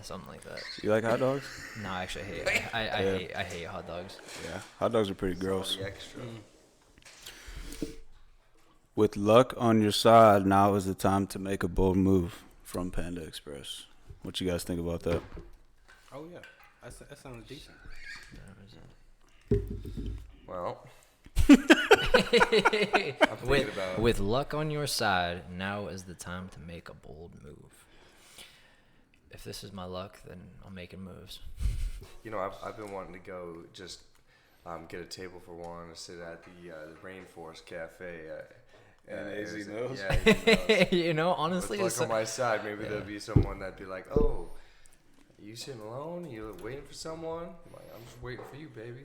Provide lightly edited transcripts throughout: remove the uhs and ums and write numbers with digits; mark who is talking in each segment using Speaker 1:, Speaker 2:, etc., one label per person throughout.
Speaker 1: something like that.
Speaker 2: You like hot dogs?
Speaker 1: No, actually, I hate hot dogs.
Speaker 2: Yeah, hot dogs are pretty gross.
Speaker 3: All the extra.
Speaker 2: With luck on your side, now is the time to make a bold move from Panda Express. What you guys think about that?
Speaker 4: Oh yeah, that sounds decent.
Speaker 3: Well, I'm thinking about
Speaker 1: With luck on your side, now is the time to make a bold move. If this is my luck, then I'm making moves.
Speaker 3: You know, I've been wanting to go just get a table for one to sit at the Rainforest Cafe.
Speaker 2: And AZ Mills?
Speaker 3: Yeah, AZ Mills.
Speaker 1: You know, honestly,
Speaker 3: With
Speaker 1: it's
Speaker 3: luck on my side, maybe there'll be someone that'd be like, "Oh, you sitting alone? You waiting for someone?" I'm like, "I'm just waiting for you, baby."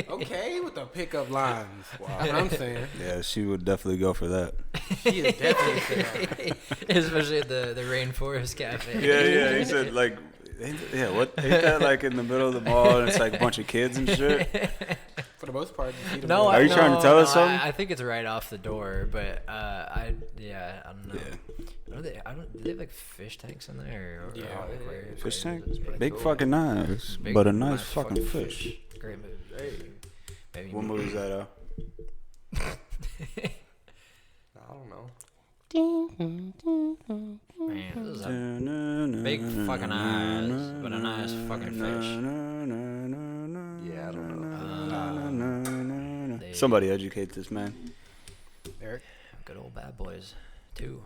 Speaker 4: Oh, okay, with the pickup lines. Wow. That's what I'm saying.
Speaker 2: Yeah, she would definitely go for that.
Speaker 4: She is definitely
Speaker 1: especially at the Rainforest Cafe.
Speaker 2: Yeah, he said like, ain't that like in the middle of the mall and it's like a bunch of kids and shit?
Speaker 4: for the most part. You see them
Speaker 1: No,
Speaker 4: doing-
Speaker 2: Are you trying to tell us something?
Speaker 1: I think it's right off the door, but I don't know.
Speaker 2: Yeah.
Speaker 1: Do they have like fish tanks in there? Or
Speaker 4: Yeah.
Speaker 1: aquariums?
Speaker 2: Fish tank?
Speaker 1: Pretty
Speaker 2: Big
Speaker 1: cool.
Speaker 2: fucking knives,
Speaker 1: Big,
Speaker 2: but a nice fucking fish.
Speaker 1: Great movie. Maybe
Speaker 2: What movie is that?
Speaker 3: I don't know.
Speaker 1: Man, this is a big fucking eyes, but a nice fucking fish.
Speaker 3: Yeah, I don't know.
Speaker 2: Somebody educate this man.
Speaker 4: Eric.
Speaker 1: Good old Bad Boys 2.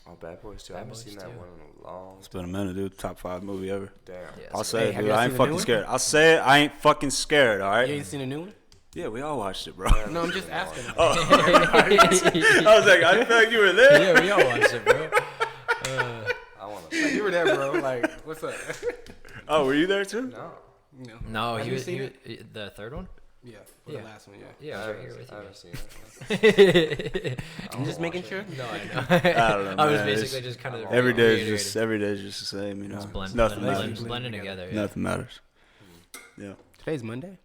Speaker 3: Oh, Bad Boys 2. I
Speaker 1: Bad
Speaker 3: haven't
Speaker 1: Boys
Speaker 3: seen that
Speaker 1: 2.
Speaker 3: one in a long
Speaker 2: It's been a minute, dude. Top 5 movie ever.
Speaker 3: damn.
Speaker 1: Yeah,
Speaker 2: I'll
Speaker 1: it's
Speaker 2: say
Speaker 4: Hey,
Speaker 2: it,
Speaker 4: have
Speaker 2: dude.
Speaker 4: y'all
Speaker 2: I ain't
Speaker 4: seen the new
Speaker 2: fucking
Speaker 4: one?
Speaker 2: scared. I'll say it. I ain't fucking scared, all right?
Speaker 4: You ain't seen the new one?
Speaker 2: Yeah, we all watched it, bro.
Speaker 4: No, I'm just asking.
Speaker 2: I was like, I feel like you were there.
Speaker 1: Yeah, we all watched it, bro.
Speaker 3: I want to.
Speaker 4: Like, you were there, bro. Like, what's up?
Speaker 2: Oh, were you there too?
Speaker 3: No.
Speaker 4: No.
Speaker 1: No,
Speaker 4: Have
Speaker 1: he
Speaker 4: you
Speaker 1: was,
Speaker 4: seen
Speaker 1: the third one?
Speaker 4: Yeah.
Speaker 1: Yeah.
Speaker 4: The last one, yeah.
Speaker 1: Yeah, I was right here with
Speaker 3: I
Speaker 1: you.
Speaker 3: haven't seen it.
Speaker 4: I'm just making sure.
Speaker 1: No, I know.
Speaker 2: I don't know,
Speaker 1: I was
Speaker 2: man.
Speaker 1: basically
Speaker 2: It's-
Speaker 1: just kind of
Speaker 2: Every day is
Speaker 1: reiterating.
Speaker 2: just the same, you know.
Speaker 1: Just blend,
Speaker 2: Nothing
Speaker 1: blend,
Speaker 2: matters.
Speaker 1: blending together. Yeah.
Speaker 2: Nothing matters. Yeah.
Speaker 4: Today's Monday.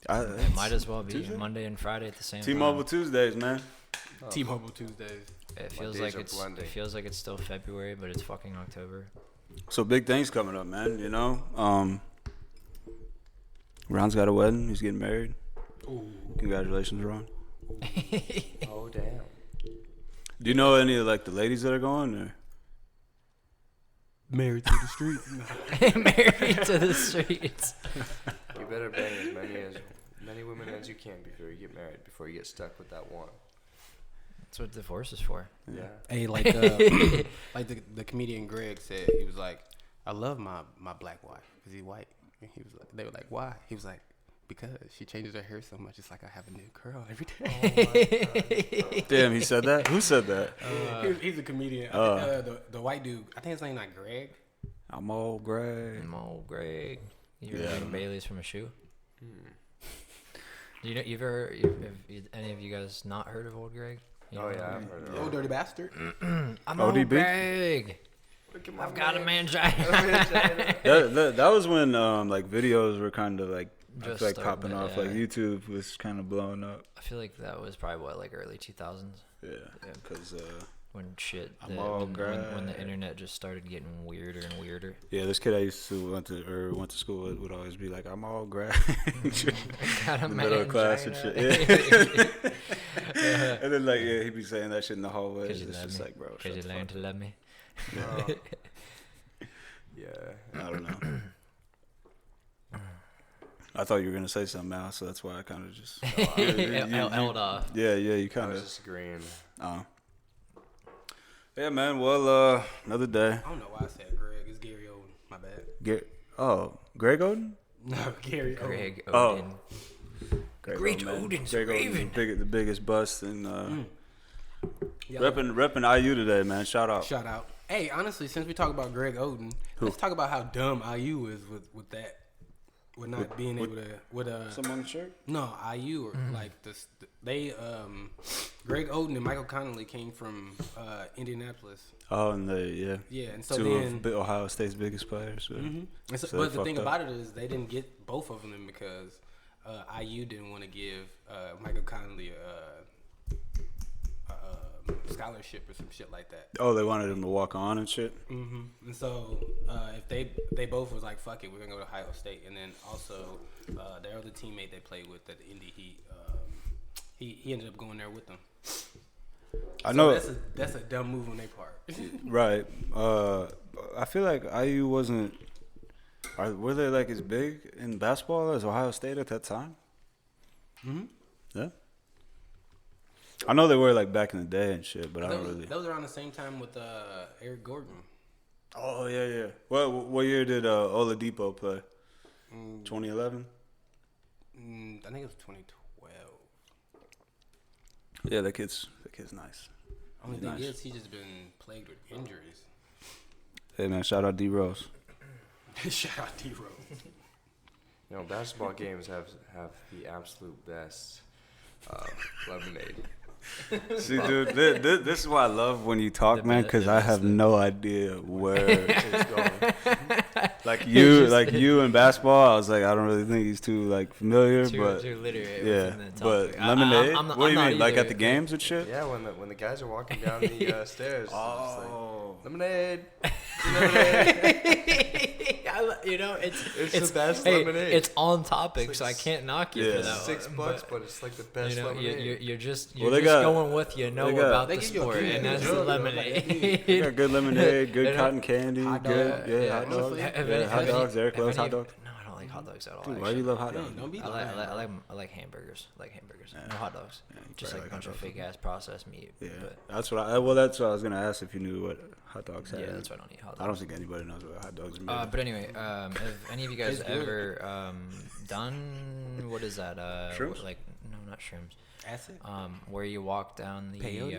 Speaker 1: It might as well be
Speaker 2: Tuesday?
Speaker 1: Monday and Friday at the same
Speaker 2: T-Mobile
Speaker 1: time.
Speaker 2: Tuesdays, man.
Speaker 4: T-Mobile Tuesdays.
Speaker 1: It feels
Speaker 3: days
Speaker 1: like
Speaker 3: are
Speaker 1: it's
Speaker 3: blending.
Speaker 1: it feels like it's still February, but it's fucking October.
Speaker 2: So big things coming up, man. You know, Ron's got a wedding. He's getting married.
Speaker 4: Ooh.
Speaker 2: Congratulations, Ron.
Speaker 3: Oh, damn.
Speaker 2: Do you know any of like the ladies that are going? Or?
Speaker 4: Married to the street.
Speaker 1: Married to the streets.
Speaker 3: You better bang as many women as you can before you get married, before you get stuck with that one.
Speaker 1: That's what divorce is for.
Speaker 3: Yeah.
Speaker 4: Hey, like the comedian Greg said, he was like, I love my black wife because he's white. And he was like, they were like, why? He was like, because she changes her hair so much, it's like I have a new curl every day.
Speaker 2: Damn, he said that. Who said that?
Speaker 4: He's a comedian. The white dude, I think his name not Greg.
Speaker 2: I'm all gray.
Speaker 1: I'm old Greg. You're
Speaker 2: Yeah.
Speaker 1: making Bailey's from a shoe. You know, have any of you guys not heard of old Greg? You
Speaker 3: Oh,
Speaker 1: know
Speaker 3: yeah,
Speaker 1: Old
Speaker 3: I've heard of
Speaker 4: Oh,
Speaker 3: it.
Speaker 4: dirty bastard.
Speaker 1: I'm
Speaker 2: ODB?
Speaker 1: old Greg.
Speaker 3: Look at my
Speaker 1: I've got a
Speaker 3: man.
Speaker 1: mangina.
Speaker 2: That was when like videos were kind of like I
Speaker 1: Just
Speaker 2: feel like
Speaker 1: starting
Speaker 2: popping
Speaker 1: to-
Speaker 2: off.
Speaker 1: yeah.
Speaker 2: Like YouTube was kind of blowing up.
Speaker 1: I feel like that was probably what, like early 2000s,
Speaker 2: Yeah, because
Speaker 1: when shit,
Speaker 2: I'm all
Speaker 1: when the
Speaker 2: Greg.
Speaker 1: internet just started getting weirder and weirder.
Speaker 2: yeah, this kid I used to went to school with would always be like, "I'm all gray."
Speaker 1: Got a
Speaker 2: the middle of class and
Speaker 1: mangina.
Speaker 2: shit. Yeah. And then like he'd be saying that shit in the hallway.
Speaker 1: Cause
Speaker 2: It's
Speaker 1: you love
Speaker 2: just
Speaker 1: me.
Speaker 2: like, bro,
Speaker 1: Cause
Speaker 2: shut
Speaker 1: you
Speaker 2: the
Speaker 1: learned
Speaker 2: fuck
Speaker 1: to love me.
Speaker 3: Oh. Yeah.
Speaker 2: up. I don't know. I thought you were gonna say something else, so that's why I kind of just
Speaker 1: Held off.
Speaker 2: yeah, you
Speaker 3: I
Speaker 2: kind
Speaker 3: was
Speaker 2: of.
Speaker 3: just agreeing.
Speaker 2: Yeah, man. Well, another day.
Speaker 4: I don't know why I said Greg. It's Gary Oldman. My bad.
Speaker 2: Greg Oden.
Speaker 4: No, Gary Oldman.
Speaker 1: Greg
Speaker 2: Oh.
Speaker 1: Oden.
Speaker 2: Greg
Speaker 1: Great
Speaker 2: Oden, man.
Speaker 1: Oden's
Speaker 2: Greg Oden's
Speaker 1: raving.
Speaker 2: the biggest bust, and
Speaker 4: Yeah.
Speaker 2: repping IU today, man. Shout out.
Speaker 4: Shout out. Hey, honestly, since we talk about Greg Oden, let's talk about how dumb IU is with that. With not being able to
Speaker 2: Some on the shirt.
Speaker 4: no IU or like this they Greg Oden and Michael Connolly came from Indianapolis.
Speaker 2: Oh, and yeah.
Speaker 4: Yeah, and so
Speaker 2: Two
Speaker 4: then
Speaker 2: of Ohio State's biggest players. So.
Speaker 4: and so,
Speaker 2: So
Speaker 4: but
Speaker 2: they
Speaker 4: the thing
Speaker 2: fucked up.
Speaker 4: about it is they didn't get both of them because IU didn't want to give Michael Connolly scholarship or some shit like that.
Speaker 2: Oh, they wanted him to walk on and shit.
Speaker 4: Mm-hmm. And so if they both was like, fuck it, we're gonna go to Ohio State, and then also their other teammate they played with at the Indy Heat, he ended up going there with them.
Speaker 2: I know.
Speaker 4: That's a dumb move on their part.
Speaker 2: Right. I feel like IU wasn't. Were they like as big in basketball as Ohio State at that time?
Speaker 4: Mm-hmm.
Speaker 2: Yeah. I know they were like back in the day and shit, but I don't really.
Speaker 4: That was around the same time with Eric Gordon.
Speaker 2: Oh yeah. Well, what year did Oladipo play? 2011.
Speaker 4: I think it was 2012.
Speaker 2: Yeah, that kid's nice.
Speaker 4: Only
Speaker 2: He's
Speaker 4: thing
Speaker 2: nice.
Speaker 4: is, he's just been plagued with injuries.
Speaker 2: Hey man, shout out D Rose.
Speaker 4: Shout out D Rose.
Speaker 3: You know, basketball games have the absolute best lemonade.
Speaker 2: See, dude, this is why I love when you talk, man, because I have no idea where it's going. Like you in basketball, I was like, I don't really think he's too like familiar, but
Speaker 1: too literate.
Speaker 2: yeah.
Speaker 1: within the
Speaker 2: But
Speaker 1: topic.
Speaker 2: lemonade,
Speaker 1: I'm not-
Speaker 2: what do you
Speaker 1: I'm
Speaker 2: mean,
Speaker 1: not
Speaker 2: like at
Speaker 1: either.
Speaker 2: the games and shit?
Speaker 3: Yeah, when the guys are walking down the stairs, it's just
Speaker 2: Oh,
Speaker 3: like, lemonade.
Speaker 1: You know,
Speaker 3: It's the best
Speaker 1: hey,
Speaker 3: lemonade.
Speaker 1: It's on topic,
Speaker 3: It's
Speaker 1: so
Speaker 3: like
Speaker 1: I can't knock you
Speaker 2: yeah.
Speaker 1: for that.
Speaker 3: $6,
Speaker 1: one,
Speaker 3: but it's like the best
Speaker 1: you know,
Speaker 3: lemonade.
Speaker 1: you're just
Speaker 2: Well, they
Speaker 1: just
Speaker 2: got-
Speaker 1: going with you know
Speaker 2: they got-
Speaker 1: about
Speaker 4: They
Speaker 1: the
Speaker 4: give you a
Speaker 1: sport,
Speaker 4: good
Speaker 1: and that's the
Speaker 4: drug, though.
Speaker 1: lemonade.
Speaker 2: you got good lemonade, good
Speaker 1: You know,
Speaker 2: cotton candy,
Speaker 4: hot
Speaker 2: good
Speaker 4: dog,
Speaker 2: hot dogs,
Speaker 1: Have
Speaker 2: hot
Speaker 1: any-
Speaker 2: dogs. Eric
Speaker 1: have
Speaker 2: loves
Speaker 1: any-
Speaker 2: hot dogs.
Speaker 1: No, I don't like hot dogs at all.
Speaker 2: Dude, why do
Speaker 1: actually.
Speaker 2: you love hot dogs?
Speaker 4: Don't be
Speaker 1: I
Speaker 4: lying.
Speaker 1: like hamburgers. I like hamburgers. No hot dogs.
Speaker 2: Yeah, you
Speaker 1: Just
Speaker 2: probably
Speaker 1: like a bunch of
Speaker 2: hot dogs.
Speaker 1: fake ass processed meat.
Speaker 2: Yeah,
Speaker 1: But
Speaker 2: that's what I was gonna ask if you knew what hot dogs had.
Speaker 1: yeah,
Speaker 2: in
Speaker 1: that's
Speaker 2: it.
Speaker 1: why I don't eat hot dogs.
Speaker 2: I don't think anybody knows what hot dogs are made.
Speaker 1: But anyway, have any of you guys
Speaker 4: It's good.
Speaker 1: ever done what is that?
Speaker 2: Shrooms?
Speaker 1: Like no, not shrooms.
Speaker 4: Acid?
Speaker 1: Where you walk down the
Speaker 4: Peyote?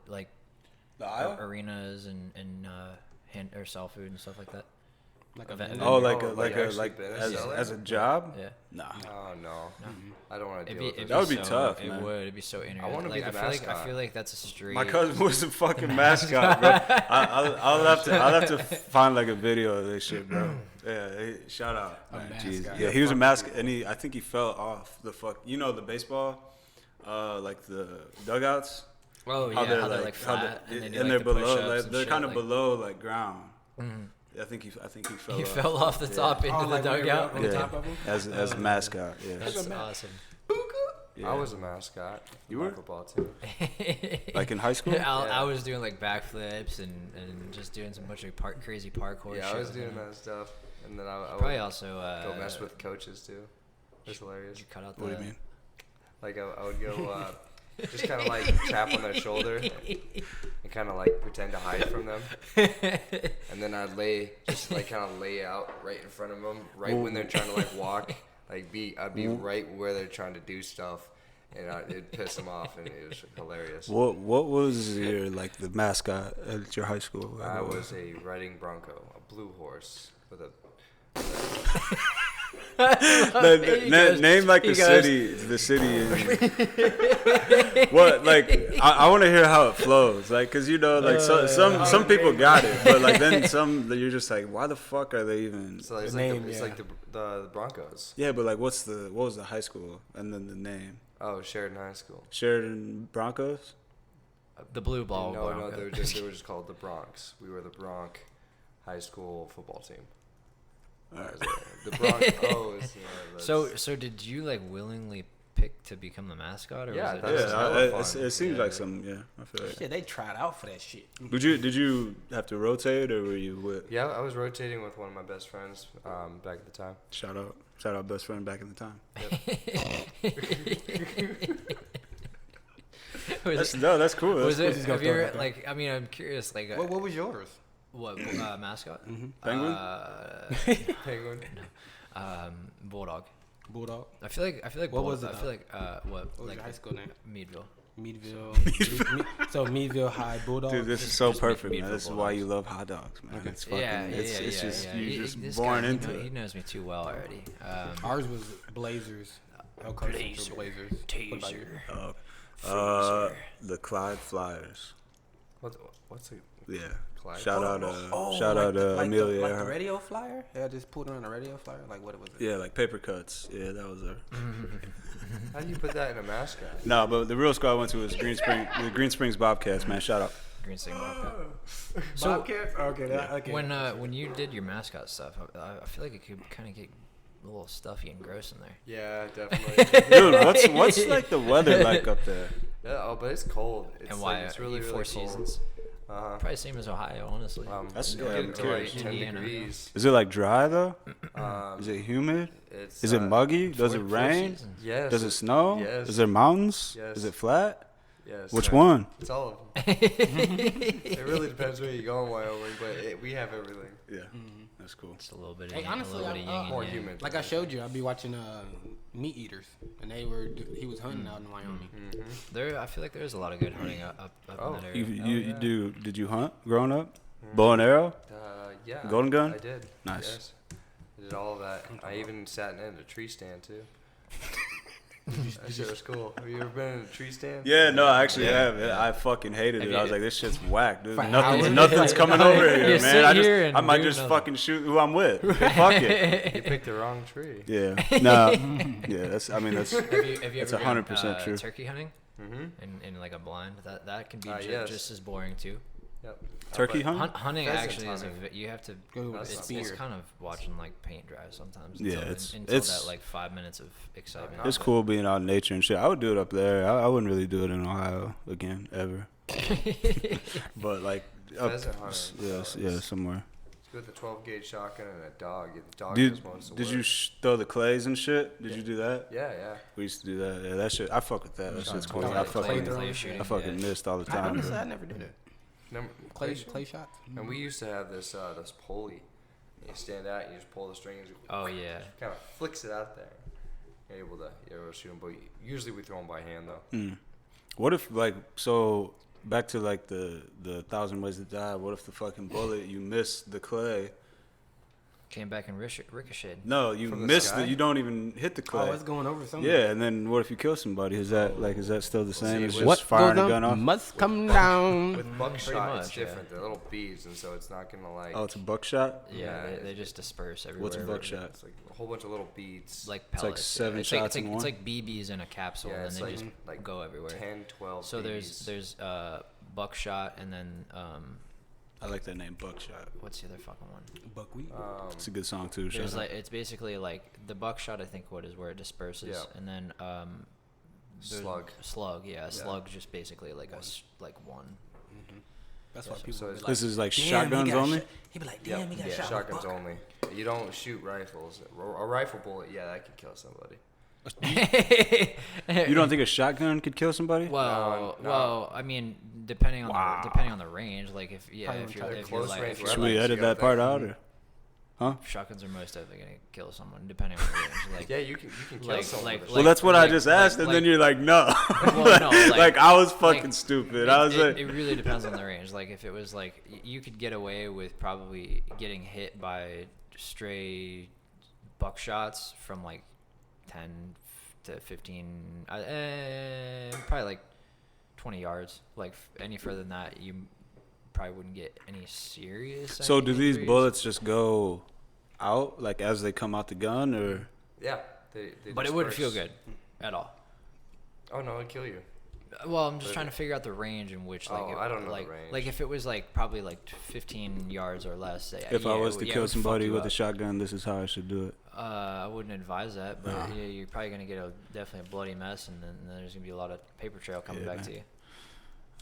Speaker 1: like
Speaker 2: the aisle?
Speaker 1: arenas and hand or sell food and stuff like that.
Speaker 4: Like a
Speaker 1: Event-
Speaker 4: vendor?
Speaker 2: Oh,
Speaker 3: like actually been a seller?
Speaker 2: as a job?
Speaker 1: Yeah.
Speaker 2: Nah.
Speaker 3: Oh no,
Speaker 1: Mm-hmm.
Speaker 3: I don't want to
Speaker 1: It'd
Speaker 3: deal
Speaker 1: be,
Speaker 3: with
Speaker 1: it'd
Speaker 3: it.
Speaker 2: That would be
Speaker 1: so,
Speaker 2: tough,
Speaker 1: It
Speaker 2: man.
Speaker 1: would. It'd be so interesting.
Speaker 3: wanna be
Speaker 1: like,
Speaker 3: the
Speaker 1: I feel
Speaker 3: mascot.
Speaker 1: like that's a straight.
Speaker 2: My cousin was the fucking mascot, bro. I'll have to find like a video of this shit, bro. Yeah, shout out.
Speaker 4: A
Speaker 2: Man,
Speaker 4: mascot.
Speaker 2: jeez. Yeah, he was a mascot, and I think he fell off the the baseball, like the dugouts.
Speaker 1: Oh yeah, how they're like flat and then you,
Speaker 2: and
Speaker 1: like,
Speaker 2: they're
Speaker 1: the
Speaker 2: below,
Speaker 1: push-ups
Speaker 2: like,
Speaker 1: and
Speaker 2: they're
Speaker 1: shit,
Speaker 2: kind of
Speaker 1: like-
Speaker 2: below like ground.
Speaker 1: Mhm.
Speaker 2: I think he fell.
Speaker 1: He
Speaker 2: off.
Speaker 1: fell off the top into
Speaker 4: Oh,
Speaker 1: the
Speaker 4: like way
Speaker 1: dugout.
Speaker 4: up on the top of him?
Speaker 2: as a mascot. Yeah.
Speaker 1: That's awesome.
Speaker 2: Yeah.
Speaker 3: I was a mascot.
Speaker 2: You
Speaker 3: for my
Speaker 2: were?
Speaker 3: football team.
Speaker 2: like in high school.
Speaker 1: I
Speaker 3: Yeah.
Speaker 1: was doing like backflips and just doing some bunch of crazy parkour
Speaker 3: Yeah,
Speaker 1: shit.
Speaker 3: I was
Speaker 1: with
Speaker 3: doing
Speaker 1: him.
Speaker 3: that stuff, and then I
Speaker 1: Probably
Speaker 3: would
Speaker 1: also
Speaker 3: go mess with coaches too. It's hilarious.
Speaker 1: You cut out the.
Speaker 2: What do you mean?
Speaker 3: Like I would go just kind of like tap on their shoulder and kind of like pretend to hide from them, and then I'd just like kind of lay out right in front of them, right when they're trying to like walk. I'd be right where they're trying to do stuff, and it'd piss them off, and it was hilarious.
Speaker 2: What was your like the mascot at your high school? Like,
Speaker 3: I
Speaker 2: what
Speaker 3: was a riding bronco, a blue horse with a.
Speaker 2: Name like the city. What like I want to hear how it flows, like because like some people got it, but like then some you're just like why the fuck are they even?
Speaker 3: So it's
Speaker 4: The
Speaker 3: like
Speaker 4: name,
Speaker 3: it's
Speaker 4: yeah.
Speaker 3: like the Broncos.
Speaker 2: Yeah, but like what was the high school and then the name?
Speaker 3: Oh, Sheridan High School.
Speaker 2: Sheridan Broncos.
Speaker 1: The blue ball.
Speaker 3: No,
Speaker 1: Bronco.
Speaker 3: they were just called the Bronx. We were the Bronx High School football team.
Speaker 2: Alright.
Speaker 3: The Broncos.
Speaker 1: So did you like willingly pick to become the mascot, or
Speaker 3: Yeah,
Speaker 1: was it
Speaker 3: that was
Speaker 1: just-
Speaker 3: hella
Speaker 2: Yeah,
Speaker 3: fun.
Speaker 2: it seems
Speaker 1: Yeah.
Speaker 2: like some. Yeah, I feel like.
Speaker 4: Shit, they tried out for that shit.
Speaker 2: Did you have to rotate or were you with?
Speaker 3: Yeah, I was rotating with one of my best friends back at the time.
Speaker 2: Shout out, best friend back in the time.
Speaker 1: Was
Speaker 2: That's cool.
Speaker 1: was
Speaker 2: That's
Speaker 1: it?
Speaker 2: cool.
Speaker 1: Have you ever, like? I mean, I'm curious. Like,
Speaker 4: What was yours?
Speaker 1: what mascot?
Speaker 2: Penguin?
Speaker 3: Penguin.
Speaker 1: Bulldog.
Speaker 4: Bulldog.
Speaker 1: I feel like
Speaker 4: What was it,
Speaker 1: I feel like what
Speaker 4: What was
Speaker 1: like
Speaker 4: your high school name?
Speaker 1: Meadville.
Speaker 4: Meadville. so Meadville High Bulldog.
Speaker 2: Dude, this is so
Speaker 1: just
Speaker 2: perfect,
Speaker 1: meat
Speaker 2: man.
Speaker 1: for
Speaker 2: This is why
Speaker 1: Bulldogs.
Speaker 2: you love hot dogs, man.
Speaker 4: Okay.
Speaker 2: It's fucking.
Speaker 1: Yeah,
Speaker 2: it's just
Speaker 1: yeah.
Speaker 2: you're just
Speaker 1: This
Speaker 2: born
Speaker 1: guy,
Speaker 2: into
Speaker 1: he
Speaker 2: it.
Speaker 1: knows me too well already.
Speaker 4: Ours was Blazers. El Carson Blazers. What about you?
Speaker 1: Taser.
Speaker 2: The Clyde Flyers.
Speaker 3: What's
Speaker 2: Yeah.
Speaker 3: Clyde.
Speaker 2: Shout out
Speaker 4: like
Speaker 2: Amelia.
Speaker 4: the
Speaker 2: Earhart.
Speaker 4: radio flyer. Yeah, I just pulled her on a radio flyer. Like what was it?
Speaker 2: Yeah, like paper cuts. Yeah, that was her.
Speaker 3: How do you put that in a mascot?
Speaker 2: No, but the real squad I went to was the Green Springs Bobcats. Man, shout out.
Speaker 1: Green State Bobcat.
Speaker 4: So Bobcats. Okay, okay.
Speaker 1: When you did your mascot stuff, I feel like it could kind of get a little stuffy and gross in there.
Speaker 3: Yeah, definitely.
Speaker 2: Dude, what's like the weather like up there?
Speaker 3: Yeah, but it's cold. It's
Speaker 1: And why?
Speaker 3: Like, it's really,
Speaker 1: you
Speaker 3: really
Speaker 1: four
Speaker 3: cold.
Speaker 1: seasons.
Speaker 3: Uh-huh.
Speaker 1: Probably same as Ohio, honestly.
Speaker 2: That's-
Speaker 3: You'll
Speaker 2: yeah,
Speaker 3: get
Speaker 2: I'm
Speaker 3: it to like
Speaker 2: curious.
Speaker 3: 10
Speaker 1: Indiana.
Speaker 3: degrees.
Speaker 2: Is it like dry though?
Speaker 3: Um,
Speaker 2: Is it humid?
Speaker 3: it's,
Speaker 2: Is it muggy? Does it
Speaker 1: Four
Speaker 2: rain?
Speaker 1: seasons.
Speaker 3: Yes.
Speaker 2: Does it snow?
Speaker 3: Yes.
Speaker 2: Is there mountains?
Speaker 3: Yes.
Speaker 2: Is it flat?
Speaker 3: Yes.
Speaker 2: Which one?
Speaker 3: It's all of them. It really depends where you go in Wyoming, but we have everything.
Speaker 2: Yeah, that's cool.
Speaker 1: It's a little bit of,
Speaker 4: Hey, honestly,
Speaker 1: a little bit of
Speaker 4: I'm,
Speaker 1: yin and
Speaker 3: More
Speaker 1: yang.
Speaker 3: humid.
Speaker 4: Like I showed you, I'd be watching Meat Eaters, and he was hunting out in Wyoming.
Speaker 1: There, I feel like there's a lot of good hunting up
Speaker 3: Oh.
Speaker 1: in that
Speaker 2: You,
Speaker 1: area.
Speaker 2: you did you hunt growing up? Bow and arrow?
Speaker 3: Yeah.
Speaker 2: Golden gun?
Speaker 3: I did.
Speaker 2: Nice.
Speaker 3: Yes. I did all of that. I even sat in a tree stand too. That shit was cool. Have you ever been in a tree stand?
Speaker 2: Yeah, no, I actually have.
Speaker 1: Yeah.
Speaker 2: I fucking hated
Speaker 1: Have
Speaker 2: it.
Speaker 1: you-
Speaker 2: I was like, this shit's whack, dude.
Speaker 4: For
Speaker 2: Nothing's
Speaker 4: hours?
Speaker 2: coming over
Speaker 1: You
Speaker 2: here,
Speaker 1: sit
Speaker 2: man.
Speaker 1: here and
Speaker 2: I might
Speaker 1: do
Speaker 2: just
Speaker 1: nothing.
Speaker 2: fucking shoot who I'm with. Fuck it.
Speaker 3: You picked the wrong tree.
Speaker 2: Yeah. No. Yeah, that's.
Speaker 1: Have you
Speaker 2: That's
Speaker 1: ever
Speaker 2: 100%
Speaker 1: done,
Speaker 2: true.
Speaker 1: turkey hunting
Speaker 3: Mm-hmm.
Speaker 1: in like a blind? That can be
Speaker 3: Yes.
Speaker 1: just as boring too.
Speaker 3: Yep.
Speaker 2: turkey
Speaker 3: But-
Speaker 2: hunt.
Speaker 1: Hunting
Speaker 3: Pheasants
Speaker 1: actually is
Speaker 3: hunting.
Speaker 1: you have to.
Speaker 4: Go with
Speaker 3: That's
Speaker 4: a
Speaker 3: not
Speaker 4: spear.
Speaker 1: It's kind of watching like paint dry sometimes.
Speaker 2: Yeah,
Speaker 1: until,
Speaker 2: it's-
Speaker 1: until
Speaker 2: it's-
Speaker 1: that like 5 minutes of excitement.
Speaker 2: It's cool being out in nature and shit. I would do it up there. I wouldn't really do it in Ohio again ever. But like up,
Speaker 3: Pheasant hunting.
Speaker 2: yeah, somewhere.
Speaker 3: It's with a 12 gauge shotgun and a dog. The dog
Speaker 2: Did
Speaker 3: does most of the
Speaker 2: did
Speaker 3: work.
Speaker 2: you throw the clays and shit? Did you do that?
Speaker 3: Yeah, yeah.
Speaker 2: We used to do that. Yeah, that shit. I fuck with that. That shit's cool.
Speaker 4: Clay-
Speaker 2: I
Speaker 4: clay
Speaker 2: fucking
Speaker 4: throwing.
Speaker 1: shooting,
Speaker 2: I fucking
Speaker 1: yeah.
Speaker 2: missed all the
Speaker 4: I
Speaker 2: time.
Speaker 4: honestly,
Speaker 2: bro.
Speaker 4: I never did it.
Speaker 3: Number,
Speaker 4: Clay shots.
Speaker 3: And we used to have this pulley. You stand out, you just pull the strings.
Speaker 1: Oh yeah.
Speaker 3: Kind of flicks it out there. You're able to shoot them, but usually we throw them by hand though.
Speaker 2: Mm. What if like so back to like the 1,000 Ways to Die? What if the fucking bullet you missed the clay?
Speaker 1: Came back and ricocheted.
Speaker 2: No, you
Speaker 3: From the
Speaker 2: missed
Speaker 3: sky?
Speaker 2: it. You don't even hit the clay.
Speaker 4: Oh, it's going over somewhere.
Speaker 2: Yeah, and then what if you kill somebody? Is that still the same
Speaker 3: see,
Speaker 2: as
Speaker 3: with-
Speaker 2: just firing a gun off?
Speaker 4: must come down.
Speaker 3: With buckshot, it's
Speaker 1: much, yeah.
Speaker 3: different. They're little beads, and so it's not gonna like.
Speaker 2: Oh, it's a buckshot.
Speaker 1: Yeah,
Speaker 3: Yeah,
Speaker 1: they just disperse everywhere.
Speaker 2: What's a buckshot?
Speaker 3: It's like a whole bunch of little beads.
Speaker 1: Like
Speaker 2: It's like
Speaker 1: pellets.
Speaker 2: 7
Speaker 1: it's
Speaker 2: shots
Speaker 1: like,
Speaker 2: in
Speaker 1: it's
Speaker 2: one?
Speaker 1: like BBs in a capsule,
Speaker 3: Yeah,
Speaker 1: and
Speaker 3: it's
Speaker 1: they
Speaker 3: like-
Speaker 1: just
Speaker 3: like
Speaker 1: go everywhere.
Speaker 3: 10, 12
Speaker 1: So
Speaker 3: BBs.
Speaker 1: there's buckshot, and then
Speaker 2: I like that name, buckshot.
Speaker 1: what's the other fucking one?
Speaker 4: Buckwheat.
Speaker 2: It's a good song too.
Speaker 1: There's
Speaker 2: Shout out.
Speaker 1: like it's basically like the buckshot. I think what is where it disperses,
Speaker 3: Yeah.
Speaker 1: and then there's
Speaker 3: Slug.
Speaker 1: Slug, yeah, slug just basically like like one.
Speaker 4: That's why
Speaker 3: so
Speaker 4: people.
Speaker 3: it's-
Speaker 4: be
Speaker 2: This is like
Speaker 4: "Damn, he
Speaker 2: shotguns
Speaker 4: got
Speaker 2: only.
Speaker 4: shot." He be like, "Damn,
Speaker 3: Yep.
Speaker 4: he got
Speaker 3: Yeah,
Speaker 4: shot."
Speaker 3: shotguns
Speaker 4: with a buck."
Speaker 3: only. You don't shoot rifles. A rifle bullet, yeah, that could kill somebody.
Speaker 2: You don't think a shotgun could kill somebody?
Speaker 1: Well,
Speaker 3: No.
Speaker 1: well, I mean, depending on the range, like if
Speaker 4: Probably
Speaker 1: if you're
Speaker 4: wouldn't
Speaker 1: if
Speaker 3: close
Speaker 1: you're like
Speaker 3: range
Speaker 1: if
Speaker 2: Should
Speaker 1: you're
Speaker 2: we
Speaker 3: weapons,
Speaker 2: edit
Speaker 3: you gotta
Speaker 2: that part
Speaker 3: think.
Speaker 2: out or? Huh?
Speaker 1: shotguns are most definitely gonna kill someone, depending on the range. Like
Speaker 3: Yeah, you can kill
Speaker 1: Like-
Speaker 3: someone.
Speaker 1: like-
Speaker 3: with a
Speaker 2: Well, that's what I
Speaker 1: like-
Speaker 2: just asked, and then
Speaker 1: like-
Speaker 2: you're like, no.
Speaker 1: Well, no,
Speaker 2: like I was fucking
Speaker 1: like,
Speaker 2: stupid. I was like,
Speaker 1: it really depends on the range. Like if it was like you could get away with probably getting hit by stray buckshots from like 10 to 15, probably like 20 yards. Like any further than that, you probably wouldn't get any serious.
Speaker 2: so do these
Speaker 1: injuries.
Speaker 2: bullets just go out like as they come out the gun, or?
Speaker 3: Yeah. They
Speaker 1: But it wouldn't feel
Speaker 3: disperse.
Speaker 1: good at all.
Speaker 3: Oh no, it'd kill you.
Speaker 1: Well, I'm just trying to figure out the range in which, like,
Speaker 3: Oh, I don't know the
Speaker 1: like,
Speaker 3: range.
Speaker 1: like if it was like probably like 15 yards or less.
Speaker 2: If I was to
Speaker 1: it
Speaker 2: kill
Speaker 1: would fuck
Speaker 2: somebody
Speaker 1: you
Speaker 2: with a
Speaker 1: up.
Speaker 2: shotgun, this is how I should do it.
Speaker 1: I wouldn't advise that, but yeah, you're probably gonna get definitely a bloody mess, and then there's gonna be a lot of paper trail coming
Speaker 2: Yeah,
Speaker 1: back
Speaker 2: man.
Speaker 1: to you.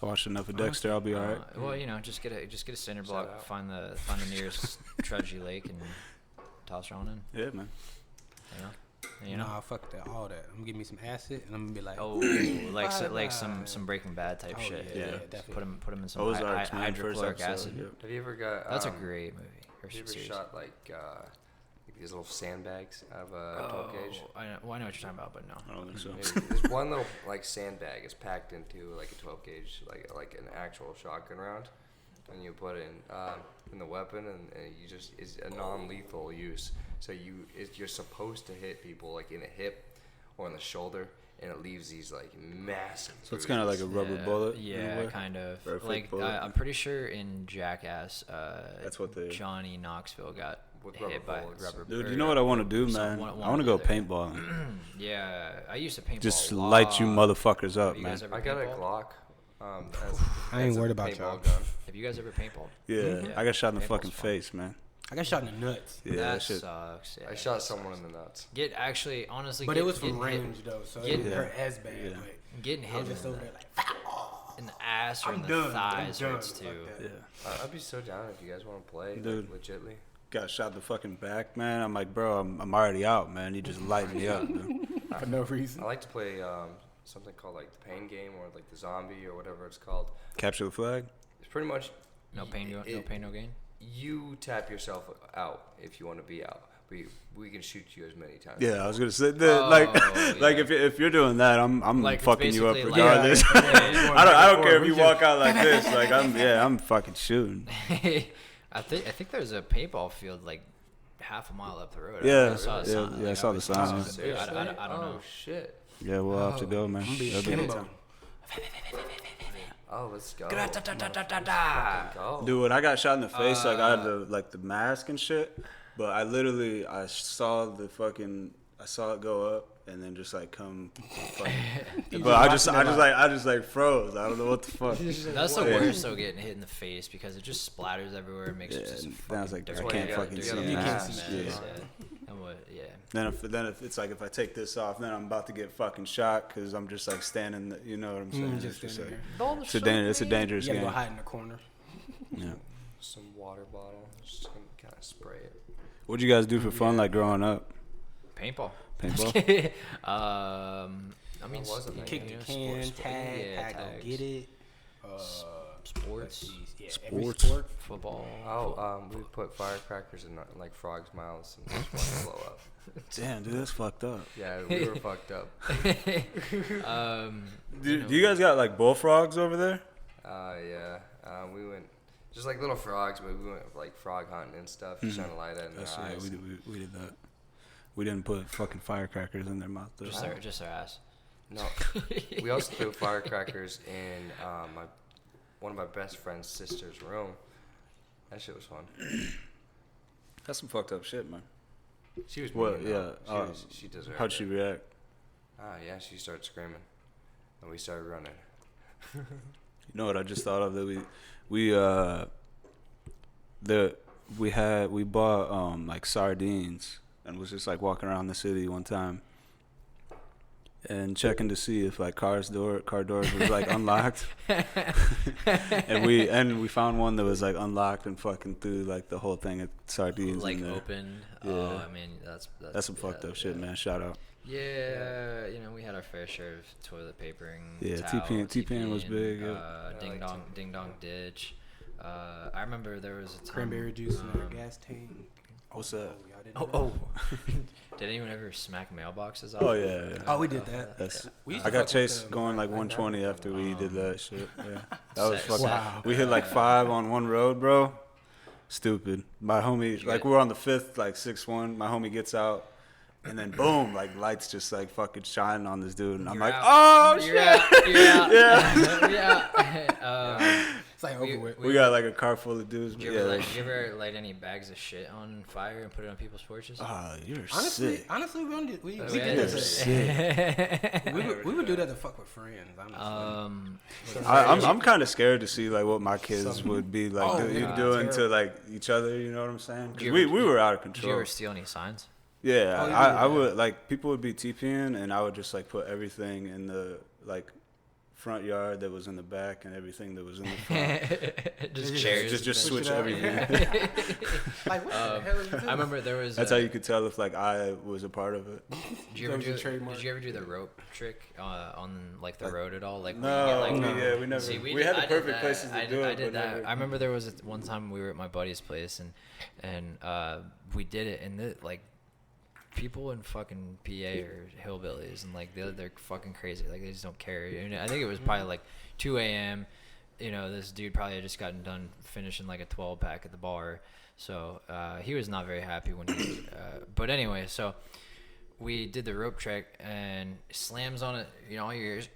Speaker 2: I watched enough of Dexter. I'll be all right.
Speaker 1: Well, just get a cinder
Speaker 3: Shout
Speaker 1: block,
Speaker 3: out.
Speaker 1: find the nearest trudgy lake, and toss her on in.
Speaker 2: Yeah, man.
Speaker 1: You know.
Speaker 4: Nah, fuck that, all that. I'm gonna give me some acid, and I'm gonna be like,
Speaker 1: Oh, like
Speaker 4: Bye-bye.
Speaker 1: some Breaking Bad type
Speaker 4: Oh,
Speaker 1: shit.
Speaker 4: yeah,
Speaker 2: Yeah.
Speaker 4: definitely.
Speaker 1: Put him in some
Speaker 2: Ozarks, man. First
Speaker 1: hydrochloric
Speaker 2: episode.
Speaker 1: acid.
Speaker 2: Yep.
Speaker 3: Have you ever got?
Speaker 1: That's a great movie. Or
Speaker 3: Have you ever
Speaker 1: series.
Speaker 3: shot like these little sandbags out of a 12 gauge?
Speaker 1: I know what you're talking about, but no.
Speaker 2: I don't think so.
Speaker 3: There's one little like sandbag is packed into like a 12 gauge, like an actual shotgun round, and you put it in the weapon, and you just it's a non-lethal use. So you're supposed to hit people like in the hip or in the shoulder, and it leaves these like massive.
Speaker 2: So it's kind of like a rubber bullet. in a
Speaker 1: Yeah,
Speaker 2: way?
Speaker 1: kind of.
Speaker 2: Or a fake
Speaker 1: Like
Speaker 2: bullet.
Speaker 1: I'm pretty sure in Jackass,
Speaker 2: That's what they-
Speaker 1: Johnny Knoxville got
Speaker 3: With
Speaker 1: hit
Speaker 3: rubber
Speaker 1: by
Speaker 3: bullets.
Speaker 1: rubber.
Speaker 2: Dude,
Speaker 1: or
Speaker 2: you know what I want to do,
Speaker 1: some-
Speaker 2: man?
Speaker 1: one
Speaker 2: I want to
Speaker 1: or
Speaker 2: go
Speaker 1: the other.
Speaker 2: paintballing.
Speaker 1: Yeah, I used to paintball.
Speaker 2: Just
Speaker 1: a
Speaker 2: light you
Speaker 1: lot.
Speaker 2: motherfuckers up,
Speaker 1: Have you
Speaker 2: man.
Speaker 1: guys ever
Speaker 3: I got a
Speaker 1: paintballed?
Speaker 3: Glock.
Speaker 4: I ain't
Speaker 3: as a
Speaker 4: worried about
Speaker 3: paintball
Speaker 4: y'all.
Speaker 3: gun.
Speaker 1: Have you guys ever paintballed?
Speaker 2: Yeah, I got shot in the
Speaker 1: Paintball's
Speaker 2: fucking
Speaker 1: fun.
Speaker 2: face, man.
Speaker 4: I got shot in the nuts.
Speaker 2: Yeah,
Speaker 1: that
Speaker 2: that shit.
Speaker 1: sucks. Yeah,
Speaker 3: I shot
Speaker 1: that
Speaker 3: someone
Speaker 1: sucks.
Speaker 3: in the nuts.
Speaker 1: Get actually, honestly,
Speaker 4: But
Speaker 1: get,
Speaker 4: it was from
Speaker 1: getting hit-
Speaker 4: range though, so
Speaker 1: get-
Speaker 4: it didn't hurt as bad.
Speaker 2: Yeah.
Speaker 4: But
Speaker 1: Getting
Speaker 4: I
Speaker 1: hit
Speaker 4: was just
Speaker 1: in
Speaker 4: over
Speaker 1: the,
Speaker 4: there like,
Speaker 1: in the ass or
Speaker 4: I'm
Speaker 1: in the
Speaker 4: done.
Speaker 1: thighs
Speaker 4: I'm done.
Speaker 1: hurts
Speaker 4: Fuck
Speaker 1: too.
Speaker 4: that.
Speaker 2: Yeah.
Speaker 3: I'd be so down if you guys want to play,
Speaker 2: Dude.
Speaker 3: like, legitly.
Speaker 2: Got shot in the fucking back, man. I'm like, bro, I'm already out, man. You just light me up, dude.
Speaker 4: for no reason.
Speaker 3: I like to play something called like the pain game or like the zombie or whatever it's called.
Speaker 2: Capture the flag?
Speaker 3: It's pretty much
Speaker 1: No pain, no pain, no gain.
Speaker 3: you tap yourself out if you want to be out. We can shoot you as many times.
Speaker 2: Yeah, I was gonna say
Speaker 1: Oh,
Speaker 2: like
Speaker 1: yeah.
Speaker 2: if you're doing that, I'm
Speaker 1: Like, it's
Speaker 2: fucking you up
Speaker 1: basically like-
Speaker 2: regardless.
Speaker 1: Yeah,
Speaker 2: I don't care if you walk out like this. Like I'm fucking shooting.
Speaker 1: I think there's a paintball field like half a mile up the road.
Speaker 2: Yeah,
Speaker 1: I saw a
Speaker 2: yeah,
Speaker 1: sign.
Speaker 2: yeah, I
Speaker 1: Like,
Speaker 2: saw the
Speaker 1: was-
Speaker 2: sign, yeah.
Speaker 1: Dude, I don't know.
Speaker 3: Oh shit.
Speaker 2: Yeah, we'll have to go, man.
Speaker 4: Be
Speaker 2: That'd be
Speaker 4: Kimbo.
Speaker 2: good.
Speaker 3: Oh, let's go.
Speaker 1: Da-da-da-da-da-da.
Speaker 3: Go.
Speaker 2: Dude, when I got shot in the face, like I had the mask and shit, but I saw it go up and then just like come. But I just like froze. I don't know what the fuck.
Speaker 1: That's the
Speaker 2: Yeah.
Speaker 1: worst though, getting hit in the face because it just splatters everywhere. It makes it just
Speaker 2: and
Speaker 1: fucking
Speaker 2: I was like, I
Speaker 1: dirty.
Speaker 2: can't
Speaker 3: you
Speaker 2: fucking
Speaker 3: gotta
Speaker 2: see
Speaker 3: do.
Speaker 2: it.
Speaker 3: You
Speaker 4: can't
Speaker 1: Mess,
Speaker 4: see
Speaker 1: yeah.
Speaker 4: shit.
Speaker 1: And what? Yeah.
Speaker 2: Then if it's like if I take this off, then I'm about to get fucking shot because I'm just like standing. You know what I'm saying? It's
Speaker 4: Just
Speaker 2: just
Speaker 4: standing
Speaker 2: like
Speaker 4: there.
Speaker 2: it's a dangerous
Speaker 4: You gotta
Speaker 2: game.
Speaker 4: go hide in the corner.
Speaker 2: Yeah.
Speaker 3: Some water bottle. Just kind of spray it.
Speaker 2: What'd you guys do for fun, like growing up?
Speaker 1: Paintball.
Speaker 2: Paintball.
Speaker 1: I mean,
Speaker 3: What was it,
Speaker 1: you
Speaker 3: like?
Speaker 4: Kick
Speaker 1: know,
Speaker 4: the can,
Speaker 1: sports,
Speaker 4: tag,
Speaker 1: yeah,
Speaker 4: tag, go
Speaker 1: tags.
Speaker 4: get it.
Speaker 1: Sports,
Speaker 4: Yeah,
Speaker 2: Sports.
Speaker 4: every sport.
Speaker 1: football.
Speaker 3: Oh, we put firecrackers in like frogs' mouths and just want to blow up.
Speaker 2: Damn, dude, that's fucked up.
Speaker 3: Yeah, we were fucked up.
Speaker 2: Do you guys got like bullfrogs over there?
Speaker 3: Yeah. We went just like little frogs, but we went like frog hunting and stuff, just trying to light that in their
Speaker 2: That's, yeah,
Speaker 3: eyes.
Speaker 2: we did that. We didn't put fucking firecrackers in their mouth though.
Speaker 1: Just their ass.
Speaker 3: No, we also threw firecrackers in one of my best friend's sister's room. That shit was fun.
Speaker 2: That's some fucked up shit, man.
Speaker 3: She was
Speaker 2: Well,
Speaker 3: mean,
Speaker 2: yeah.
Speaker 3: though. She deserved
Speaker 2: How'd
Speaker 3: it.
Speaker 2: she react?
Speaker 3: Yeah, she started screaming, and we started running.
Speaker 2: You know what I just thought of? That we bought like sardines and was just like walking around the city one time and checking to see if like car doors was like unlocked. and we found one that was like unlocked and fucking threw like the whole thing of sardines
Speaker 1: Like
Speaker 2: in there.
Speaker 1: open.
Speaker 2: Yeah.
Speaker 1: Oh, I mean,
Speaker 2: That's some fucked up shit, man. Shout out.
Speaker 1: Yeah, you know, we had our fair share of toilet papering.
Speaker 2: Yeah,
Speaker 1: towel,
Speaker 2: T-Pan was big, yeah.
Speaker 1: Ding
Speaker 3: like
Speaker 1: dong, ding dong ditch. I remember there was a time.
Speaker 4: Cranberry juice in our gas tank.
Speaker 2: What's that?
Speaker 4: Y'all didn't
Speaker 1: Oh,
Speaker 4: do
Speaker 1: oh. Did anyone ever smack mailboxes off?
Speaker 2: Oh yeah.
Speaker 4: that? Oh, we did that.
Speaker 2: That's.
Speaker 4: We used
Speaker 2: I
Speaker 4: to
Speaker 2: got
Speaker 4: fuck with
Speaker 2: chased
Speaker 4: the-
Speaker 2: going like 120 after we did that shit. Yeah, that was
Speaker 1: Set-
Speaker 2: fucking.
Speaker 4: Wow.
Speaker 2: We hit like 5 on one road, bro. Stupid. My homie, like we were on the 5th, like 6-1. My homie gets out, and then boom, like lights just like fucking shining on this dude, and I'm
Speaker 1: You're
Speaker 2: like,
Speaker 1: out.
Speaker 2: oh
Speaker 1: You're
Speaker 2: shit.
Speaker 1: out. You're out.
Speaker 2: Yeah.
Speaker 1: Yeah.
Speaker 4: It's like over with.
Speaker 2: We got like a car full of dudes.
Speaker 1: Did you ever light any bags of shit on fire and put it on people's porches?
Speaker 2: Ah, you're
Speaker 4: Honestly,
Speaker 2: sick.
Speaker 4: we don't do, we
Speaker 1: Oh,
Speaker 4: did
Speaker 1: yeah.
Speaker 4: that.
Speaker 2: Sick.
Speaker 4: We would do that to fuck with friends. Honestly.
Speaker 2: I'm kind of scared to see like what my kids would be like
Speaker 4: Oh,
Speaker 2: doing
Speaker 4: yeah,
Speaker 2: to
Speaker 4: terrible.
Speaker 2: like each other. You know what I'm saying? 'Cause
Speaker 1: Did you
Speaker 2: we
Speaker 1: ever-
Speaker 2: were out of
Speaker 1: Did you
Speaker 2: control.
Speaker 1: ever steal any signs?
Speaker 2: Yeah,
Speaker 4: Oh, yeah,
Speaker 2: I
Speaker 4: yeah.
Speaker 2: would like people would be TPing and I would just like put everything in the like front yard that was in the back and everything that was in the front.
Speaker 1: Just
Speaker 4: Just-
Speaker 1: chairs.
Speaker 2: just
Speaker 4: Push
Speaker 2: switch
Speaker 4: it out.
Speaker 2: everything.
Speaker 4: Like what the hell are you doing?
Speaker 1: I remember there was.
Speaker 2: That's how you could tell if like I was a part of it.
Speaker 1: Did you ever
Speaker 4: That was a
Speaker 1: do?
Speaker 4: trademark.
Speaker 1: Did you ever do the rope trick on like the road at all? Like
Speaker 2: No,
Speaker 1: where you get, like,
Speaker 2: we never.
Speaker 1: See,
Speaker 2: we had the
Speaker 1: I did
Speaker 2: perfect
Speaker 1: that.
Speaker 2: places to
Speaker 1: I
Speaker 2: do
Speaker 1: did,
Speaker 2: it.
Speaker 1: I did
Speaker 2: but
Speaker 1: that.
Speaker 2: never-
Speaker 1: I remember there was one time we were at my buddy's place and we did it and like people in fucking PA are hillbillies and like they're fucking crazy. Like they just don't care. And I think it was probably like 2 a.m. You know, this dude probably had just gotten done finishing like a 12 pack at the bar. So he was not very happy when he. But anyway, so we did the rope trick and slams on it, you know, all your ears,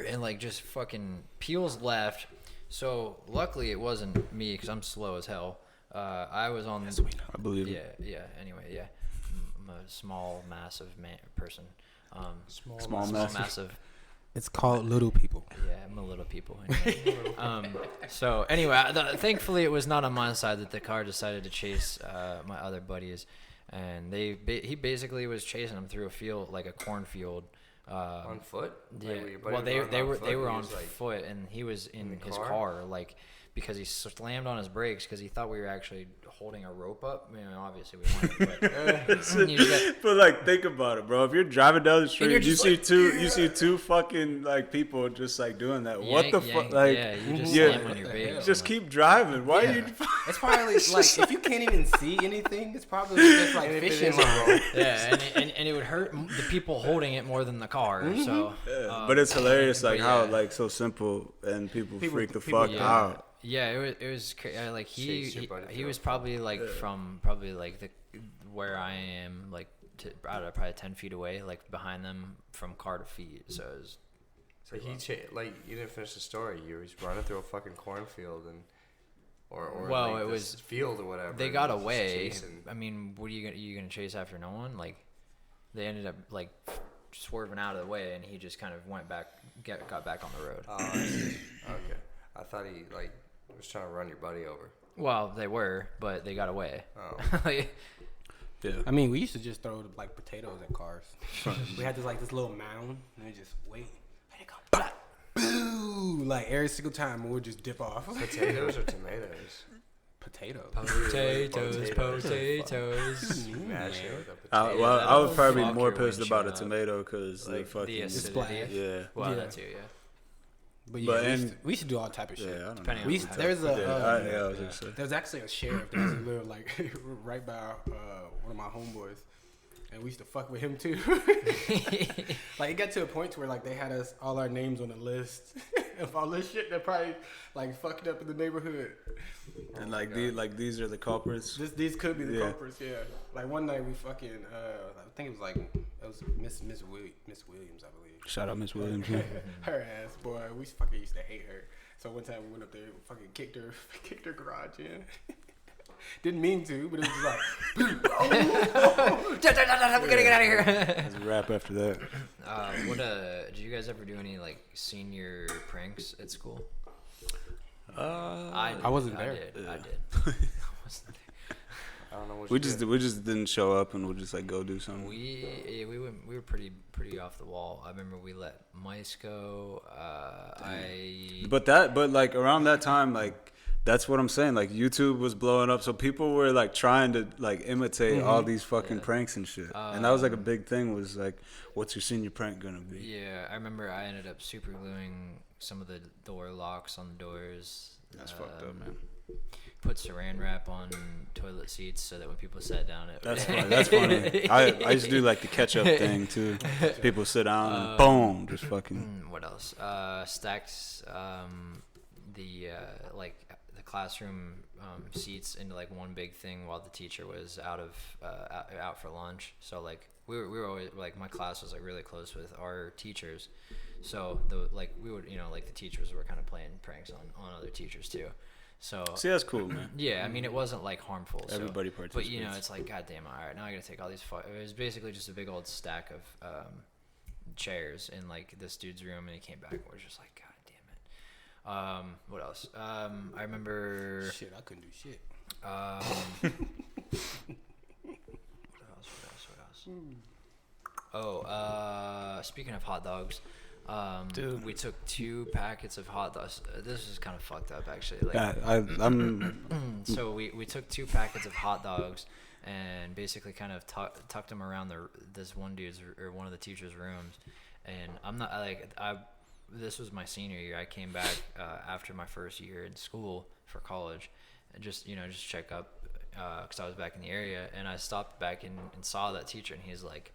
Speaker 1: and like just fucking peels left. So luckily it wasn't me because I'm slow as hell. I was on.
Speaker 2: Yes, we know. I believe it.
Speaker 1: Yeah. Anyway, yeah, I'm a small, massive person.
Speaker 2: Small,
Speaker 1: massive.
Speaker 4: It's called little people.
Speaker 1: Yeah, I'm a little people. Anyway. So anyway, thankfully it was not on my side that the car decided to chase my other buddies, and he basically was chasing them through a field, like a cornfield.
Speaker 3: On foot?
Speaker 1: Yeah.
Speaker 3: Like,
Speaker 1: Well, they were on
Speaker 3: like,
Speaker 1: foot, and he was in his
Speaker 3: car?
Speaker 1: car, like, because he slammed on his brakes because he thought we were actually holding a rope up. I mean, obviously we weren't.
Speaker 2: But like, think about it, bro. If you're driving down the street, you see
Speaker 1: like,
Speaker 2: you see two fucking like people just like doing that. What the fuck? Like,
Speaker 1: yeah, you just
Speaker 2: yeah,
Speaker 1: slam on your brakes.
Speaker 2: just keep driving. Why are you?
Speaker 4: It's probably like if you can't even see anything, it's probably just like fishing line.
Speaker 1: Yeah, and it would hurt the people holding it more than the car. So,
Speaker 2: But it's hilarious, like
Speaker 1: but
Speaker 2: how
Speaker 1: yeah.
Speaker 2: like so simple and people freak the
Speaker 4: people
Speaker 2: fuck
Speaker 4: do
Speaker 2: out.
Speaker 1: Yeah, it was like
Speaker 3: Shakes your body
Speaker 1: he was
Speaker 3: feel.
Speaker 1: probably like from probably like the where I am, like I don't know, probably 10 feet away, like behind them from car to feet. So it was
Speaker 3: So like you didn't finish the story. You was running through a fucking cornfield and or
Speaker 1: Well,
Speaker 3: like
Speaker 1: it
Speaker 3: this
Speaker 1: was-
Speaker 3: field or whatever.
Speaker 1: they
Speaker 3: and
Speaker 1: got
Speaker 3: just
Speaker 1: away.
Speaker 3: chasing.
Speaker 1: I mean, what are you gonna chase after no one? Like they ended up like swerving out of the way, and he just kind of went back, got back on the road.
Speaker 3: Oh, I see. Okay. I thought he like was trying to run your buddy over.
Speaker 1: Well, they were, but they got away.
Speaker 3: Oh.
Speaker 1: Like,
Speaker 2: Yeah.
Speaker 4: I mean, we used to just throw like potatoes at cars. We had this little mound, and we just wait. Let it go. Blah, boo! Like every single time, we would just dip off.
Speaker 3: Potatoes or tomatoes?
Speaker 4: Potatoes.
Speaker 1: potatoes.
Speaker 3: Mash it with a
Speaker 2: I,
Speaker 3: potato.
Speaker 2: well, I would probably be
Speaker 1: Fuck
Speaker 2: more
Speaker 1: your
Speaker 2: pissed about a
Speaker 1: windshield up.
Speaker 2: tomato because
Speaker 1: Like
Speaker 2: the fucking
Speaker 1: the
Speaker 4: acidity.
Speaker 1: acidity.
Speaker 2: yeah.
Speaker 1: Well,
Speaker 4: Yeah.
Speaker 1: that too, yeah.
Speaker 4: But yeah,
Speaker 2: But
Speaker 4: we used to do all type of shit.
Speaker 2: Yeah, I don't
Speaker 1: Depending
Speaker 2: know.
Speaker 4: We
Speaker 1: on
Speaker 4: used,
Speaker 1: the
Speaker 4: there's a
Speaker 2: Yeah, I was gonna say.
Speaker 4: there's actually a sheriff that used to live like right by one of my homeboys, and we used to fuck with him too. Like it got to a point to where like they had us all our names on the list of all this shit that probably like fucked up in the neighborhood.
Speaker 2: And these are the culprits.
Speaker 4: These could be the
Speaker 2: Yeah.
Speaker 4: culprits, yeah. Like one night we fucking I think it was Miss Williams, I believe.
Speaker 2: Shout out Miss Williams.
Speaker 4: Her ass, boy, we fucking used to hate her. So one time we went up there, fucking kicked her garage in. Didn't mean to, but it was just like,
Speaker 1: We're gonna get out of here.
Speaker 2: There's a wrap after that.
Speaker 1: Did you guys ever do any like senior pranks at school?
Speaker 4: I wasn't there.
Speaker 1: I did. I wasn't there.
Speaker 3: I don't know what
Speaker 2: We
Speaker 3: you
Speaker 2: just
Speaker 3: did.
Speaker 2: we just didn't show up and we'll just like go do something.
Speaker 1: We were pretty off the wall. I remember we let mice go.
Speaker 2: But like around that time, like that's what I'm saying. Like YouTube was blowing up, so people were like trying to like imitate all these fucking pranks and shit. And that was like a big thing. Was like, what's your senior prank gonna be?
Speaker 1: Yeah, I remember I ended up super gluing some of the door locks on the doors.
Speaker 2: That's fucked up, man.
Speaker 1: Put saran wrap on toilet seats so that when people sat down, it
Speaker 2: That's funny. That's funny. I used to do like the catch up thing too. People sit down and boom, just fucking.
Speaker 1: What else? Stacked the like the classroom seats into like one big thing while the teacher was out for lunch. So like we were always like my class was like really close with our teachers. So we would like the teachers were kind of playing pranks on other teachers too. So
Speaker 2: See, that's cool, man.
Speaker 1: yeah, I mean it wasn't like harmful. So,
Speaker 2: Everybody
Speaker 1: but
Speaker 2: participates.
Speaker 1: it's like goddamn. All right, now I gotta take all these. It was basically just a big old stack of chairs in like this dude's room, and he came back and was just like, God damn it. What else? I remember.
Speaker 4: Shit, I couldn't do shit.
Speaker 1: What else? Speaking of hot dogs,
Speaker 2: Dude.
Speaker 1: we took 2 packets of hot dogs. This is kind of fucked up, actually. Like,
Speaker 2: Yeah, I'm.
Speaker 1: so we took 2 packets of hot dogs and basically kind of tucked them around this one dude's or one of the teacher's rooms. And I'm not this was my senior year. I came back after my first year in school for college, and just check up because I was back in the area, and I stopped back and saw that teacher, and he's like,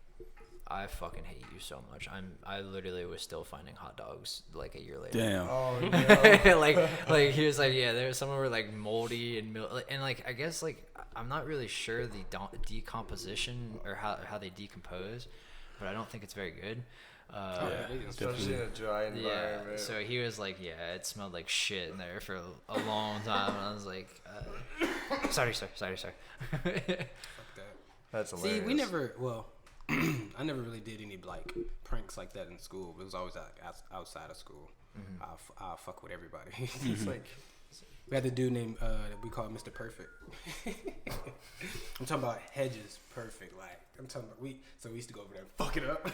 Speaker 1: I fucking hate you so much. I literally was still finding hot dogs like a year later.
Speaker 2: Damn.
Speaker 3: Oh no.
Speaker 1: like he was like, yeah, some were like moldy and like I guess like I'm not really sure the decomposition or how they decompose, but I don't think it's very good.
Speaker 3: Especially in a dry environment.
Speaker 1: Yeah, so he was like, yeah, it smelled like shit in there for a long time. And I was like, sorry.
Speaker 4: Fuck that.
Speaker 3: That's hilarious.
Speaker 4: See, we never, I never really did any like pranks like that in school. It was always like outside of school. I'll fuck with everybody. It's like, we had the dude named, that we called Mr. Perfect. I'm talking about Hedges Perfect. Like, I'm talking about, we used to go over there and fuck it up.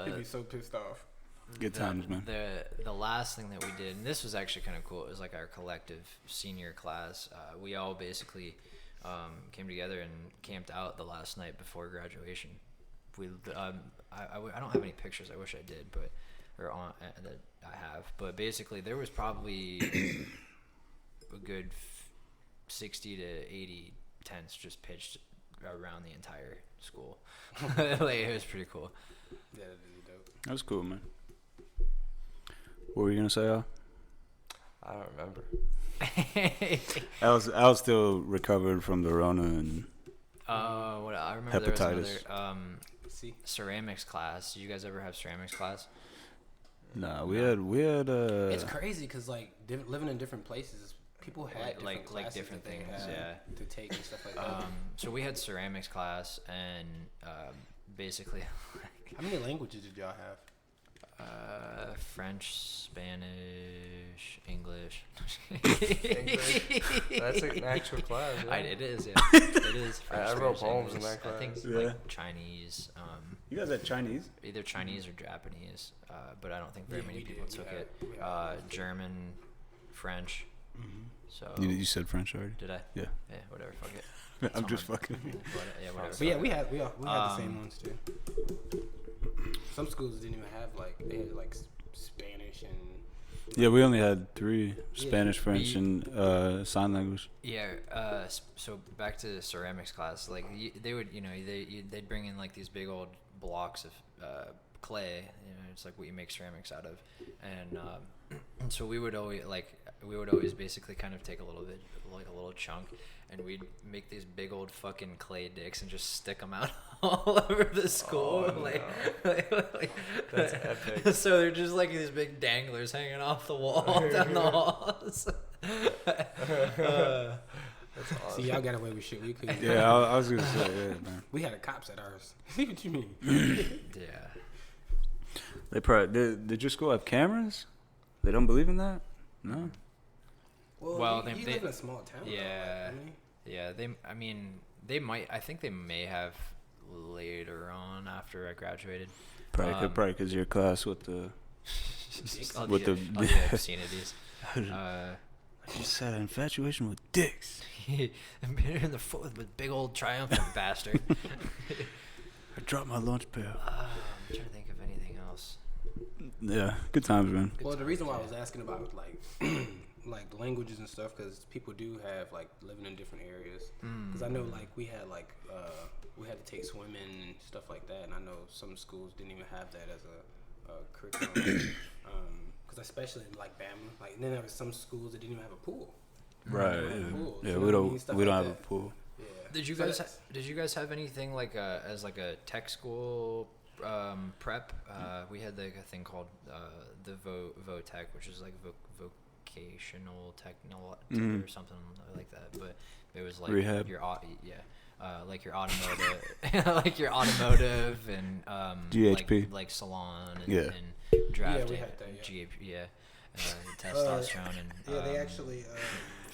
Speaker 4: He'd be so pissed off.
Speaker 2: Good times, man.
Speaker 1: The last thing that we did, and this was actually kind of cool, it was like our collective senior class. We all basically came together and camped out the last night before graduation. I don't have any pictures. I wish I did, but that I have. But basically, there was probably a good 60 to 80 tents just pitched around the entire school. Like, it was pretty cool.
Speaker 4: Yeah, that is dope.
Speaker 2: That was cool, man. What were you gonna say, Al?
Speaker 3: I don't remember.
Speaker 2: I was still recovered from the Rona and
Speaker 1: what I remember there was
Speaker 2: hepatitis.
Speaker 1: another ceramics class. Did you guys ever have ceramics class?
Speaker 2: Nah, we had
Speaker 4: It's crazy because like living in different places, people had
Speaker 1: like
Speaker 4: classes
Speaker 1: different
Speaker 4: that they
Speaker 1: things,
Speaker 4: had
Speaker 1: yeah,
Speaker 4: to take and stuff like that.
Speaker 1: So we had ceramics class, and basically
Speaker 4: How many languages did y'all have?
Speaker 1: French, Spanish, English.
Speaker 3: English? That's an actual class, right?
Speaker 1: It is, yeah. It is. French,
Speaker 3: I wrote
Speaker 1: Spanish,
Speaker 3: poems in
Speaker 1: English.
Speaker 3: that class.
Speaker 1: I think
Speaker 2: Yeah.
Speaker 1: like Chinese.
Speaker 2: You guys had Chinese?
Speaker 1: Either Chinese or Japanese, but I don't think very
Speaker 4: Yeah,
Speaker 1: many
Speaker 4: we
Speaker 1: people
Speaker 4: did.
Speaker 1: took
Speaker 4: We
Speaker 1: it.
Speaker 4: had
Speaker 1: German, French. So
Speaker 2: You said French already?
Speaker 1: did I?
Speaker 2: Yeah.
Speaker 1: Yeah, whatever. Fuck it.
Speaker 2: I'm
Speaker 1: It's
Speaker 2: just
Speaker 1: not hard.
Speaker 2: fucking.
Speaker 1: Yeah, whatever.
Speaker 4: But yeah, we had the same ones too. Some schools didn't even have they had like Spanish and.
Speaker 2: Yeah, we only had 3:
Speaker 4: Yeah.
Speaker 2: Spanish, French, and sign language.
Speaker 1: Yeah. So back to ceramics class. Like they would, they'd bring in like these big old blocks of clay. It's like what you make ceramics out of, and so we would always basically kind of take a little bit, like a little chunk, and we'd make these big old fucking clay dicks and just stick them out all over the school.
Speaker 3: Oh,
Speaker 1: like,
Speaker 3: That's epic.
Speaker 1: So they're just like these big danglers hanging off the wall down the halls.
Speaker 3: That's awesome.
Speaker 4: See, y'all got away with shit we couldn't.
Speaker 2: Yeah, I was gonna say, yeah, man.
Speaker 4: We had cops at ours. What you mean?
Speaker 1: Yeah.
Speaker 2: They probably did your school have cameras? They don't believe in that? No.
Speaker 1: Well,
Speaker 4: you
Speaker 1: they-
Speaker 4: live in a small town. though,
Speaker 1: Yeah.
Speaker 4: I mean,
Speaker 1: Yeah, they might. I think they may have later on after I graduated.
Speaker 2: Probably because your class with the
Speaker 1: All
Speaker 2: with
Speaker 1: the obscenities.
Speaker 2: I just had an infatuation with dicks.
Speaker 1: I'm in the foot with big old triumphant bastard.
Speaker 2: I dropped my lunch pail.
Speaker 1: I'm trying to think of anything else.
Speaker 2: Yeah, good times, man.
Speaker 4: Well, the reason why I was asking about like like languages and stuff, because people do have like living in different areas. Because I know like we had to take swimming and stuff like that, and I know some schools didn't even have that as a curriculum. Because especially in like Bama, like and then there was some schools that didn't even have a pool.
Speaker 2: Right.
Speaker 4: Pools,
Speaker 2: Yeah,
Speaker 4: you know
Speaker 2: we
Speaker 4: what I
Speaker 2: don't
Speaker 4: mean? Stuff
Speaker 2: we don't
Speaker 4: like
Speaker 2: have a
Speaker 4: that.
Speaker 2: pool.
Speaker 4: Yeah.
Speaker 1: Did you
Speaker 4: So
Speaker 1: guys
Speaker 4: that's-
Speaker 1: did you guys have anything like as like a tech school prep? We had like a thing called the VOTech, which is like vocational technology or something like that. But it was like
Speaker 2: Rehab.
Speaker 1: like your automotive, like your automotive and
Speaker 2: GHP.
Speaker 1: like salon and,
Speaker 2: Yeah.
Speaker 1: and drafting.
Speaker 4: Yeah, we had that, yeah.
Speaker 1: GHP, yeah. Testosterone and
Speaker 4: Yeah, they actually.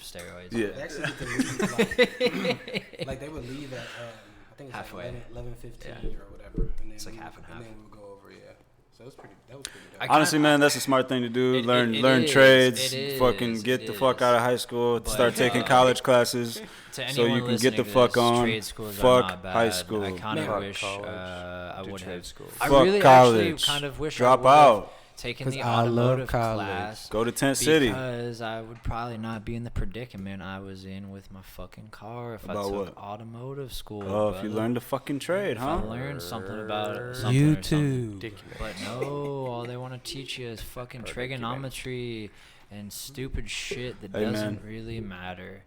Speaker 1: steroids.
Speaker 2: Yeah.
Speaker 4: They actually get to leave, like they would leave at I think it's
Speaker 1: Halfway.
Speaker 4: like 11:15
Speaker 1: Yeah.
Speaker 4: or whatever. And then
Speaker 1: It's like
Speaker 4: we
Speaker 1: half
Speaker 4: would-
Speaker 1: and half.
Speaker 4: then we would go over, yeah. So that was pretty dope.
Speaker 2: Honestly, man, that's a smart thing to do.
Speaker 1: It
Speaker 2: learn
Speaker 1: is,
Speaker 2: trades.
Speaker 1: it
Speaker 2: Fucking
Speaker 1: is,
Speaker 2: get
Speaker 1: it
Speaker 2: the fuck
Speaker 1: is.
Speaker 2: out of high school.
Speaker 1: But,
Speaker 2: Start taking
Speaker 1: uh,
Speaker 2: college classes.
Speaker 1: To
Speaker 2: So
Speaker 1: anyone
Speaker 2: you can get the
Speaker 1: listening to
Speaker 2: fuck
Speaker 1: this,
Speaker 2: on.
Speaker 1: Trade schools
Speaker 2: Fuck
Speaker 1: are not bad.
Speaker 2: high school.
Speaker 1: I kind of
Speaker 4: Man.
Speaker 1: wish
Speaker 3: College.
Speaker 1: I
Speaker 3: Do
Speaker 1: would
Speaker 3: trade
Speaker 1: have.
Speaker 3: school.
Speaker 1: I
Speaker 2: Fuck
Speaker 1: really
Speaker 2: college.
Speaker 1: actually kind of wish
Speaker 2: Drop
Speaker 1: I would have
Speaker 2: out.
Speaker 1: taken
Speaker 4: 'Cause
Speaker 1: the
Speaker 4: I love
Speaker 1: automotive
Speaker 4: college.
Speaker 1: class.
Speaker 2: Go to Tent City.
Speaker 1: Because I would probably not be in the predicament I was in with my fucking car if I
Speaker 2: About
Speaker 1: took
Speaker 2: what?
Speaker 1: automotive school.
Speaker 2: Oh, if you
Speaker 1: brother.
Speaker 2: learned the fucking trade,
Speaker 1: If
Speaker 2: huh?
Speaker 1: I learned something about it, something
Speaker 4: You
Speaker 1: or something.
Speaker 4: too.
Speaker 1: But no, all they want to teach you is fucking trigonometry and stupid shit that
Speaker 2: Hey,
Speaker 1: doesn't
Speaker 2: man.
Speaker 1: really matter.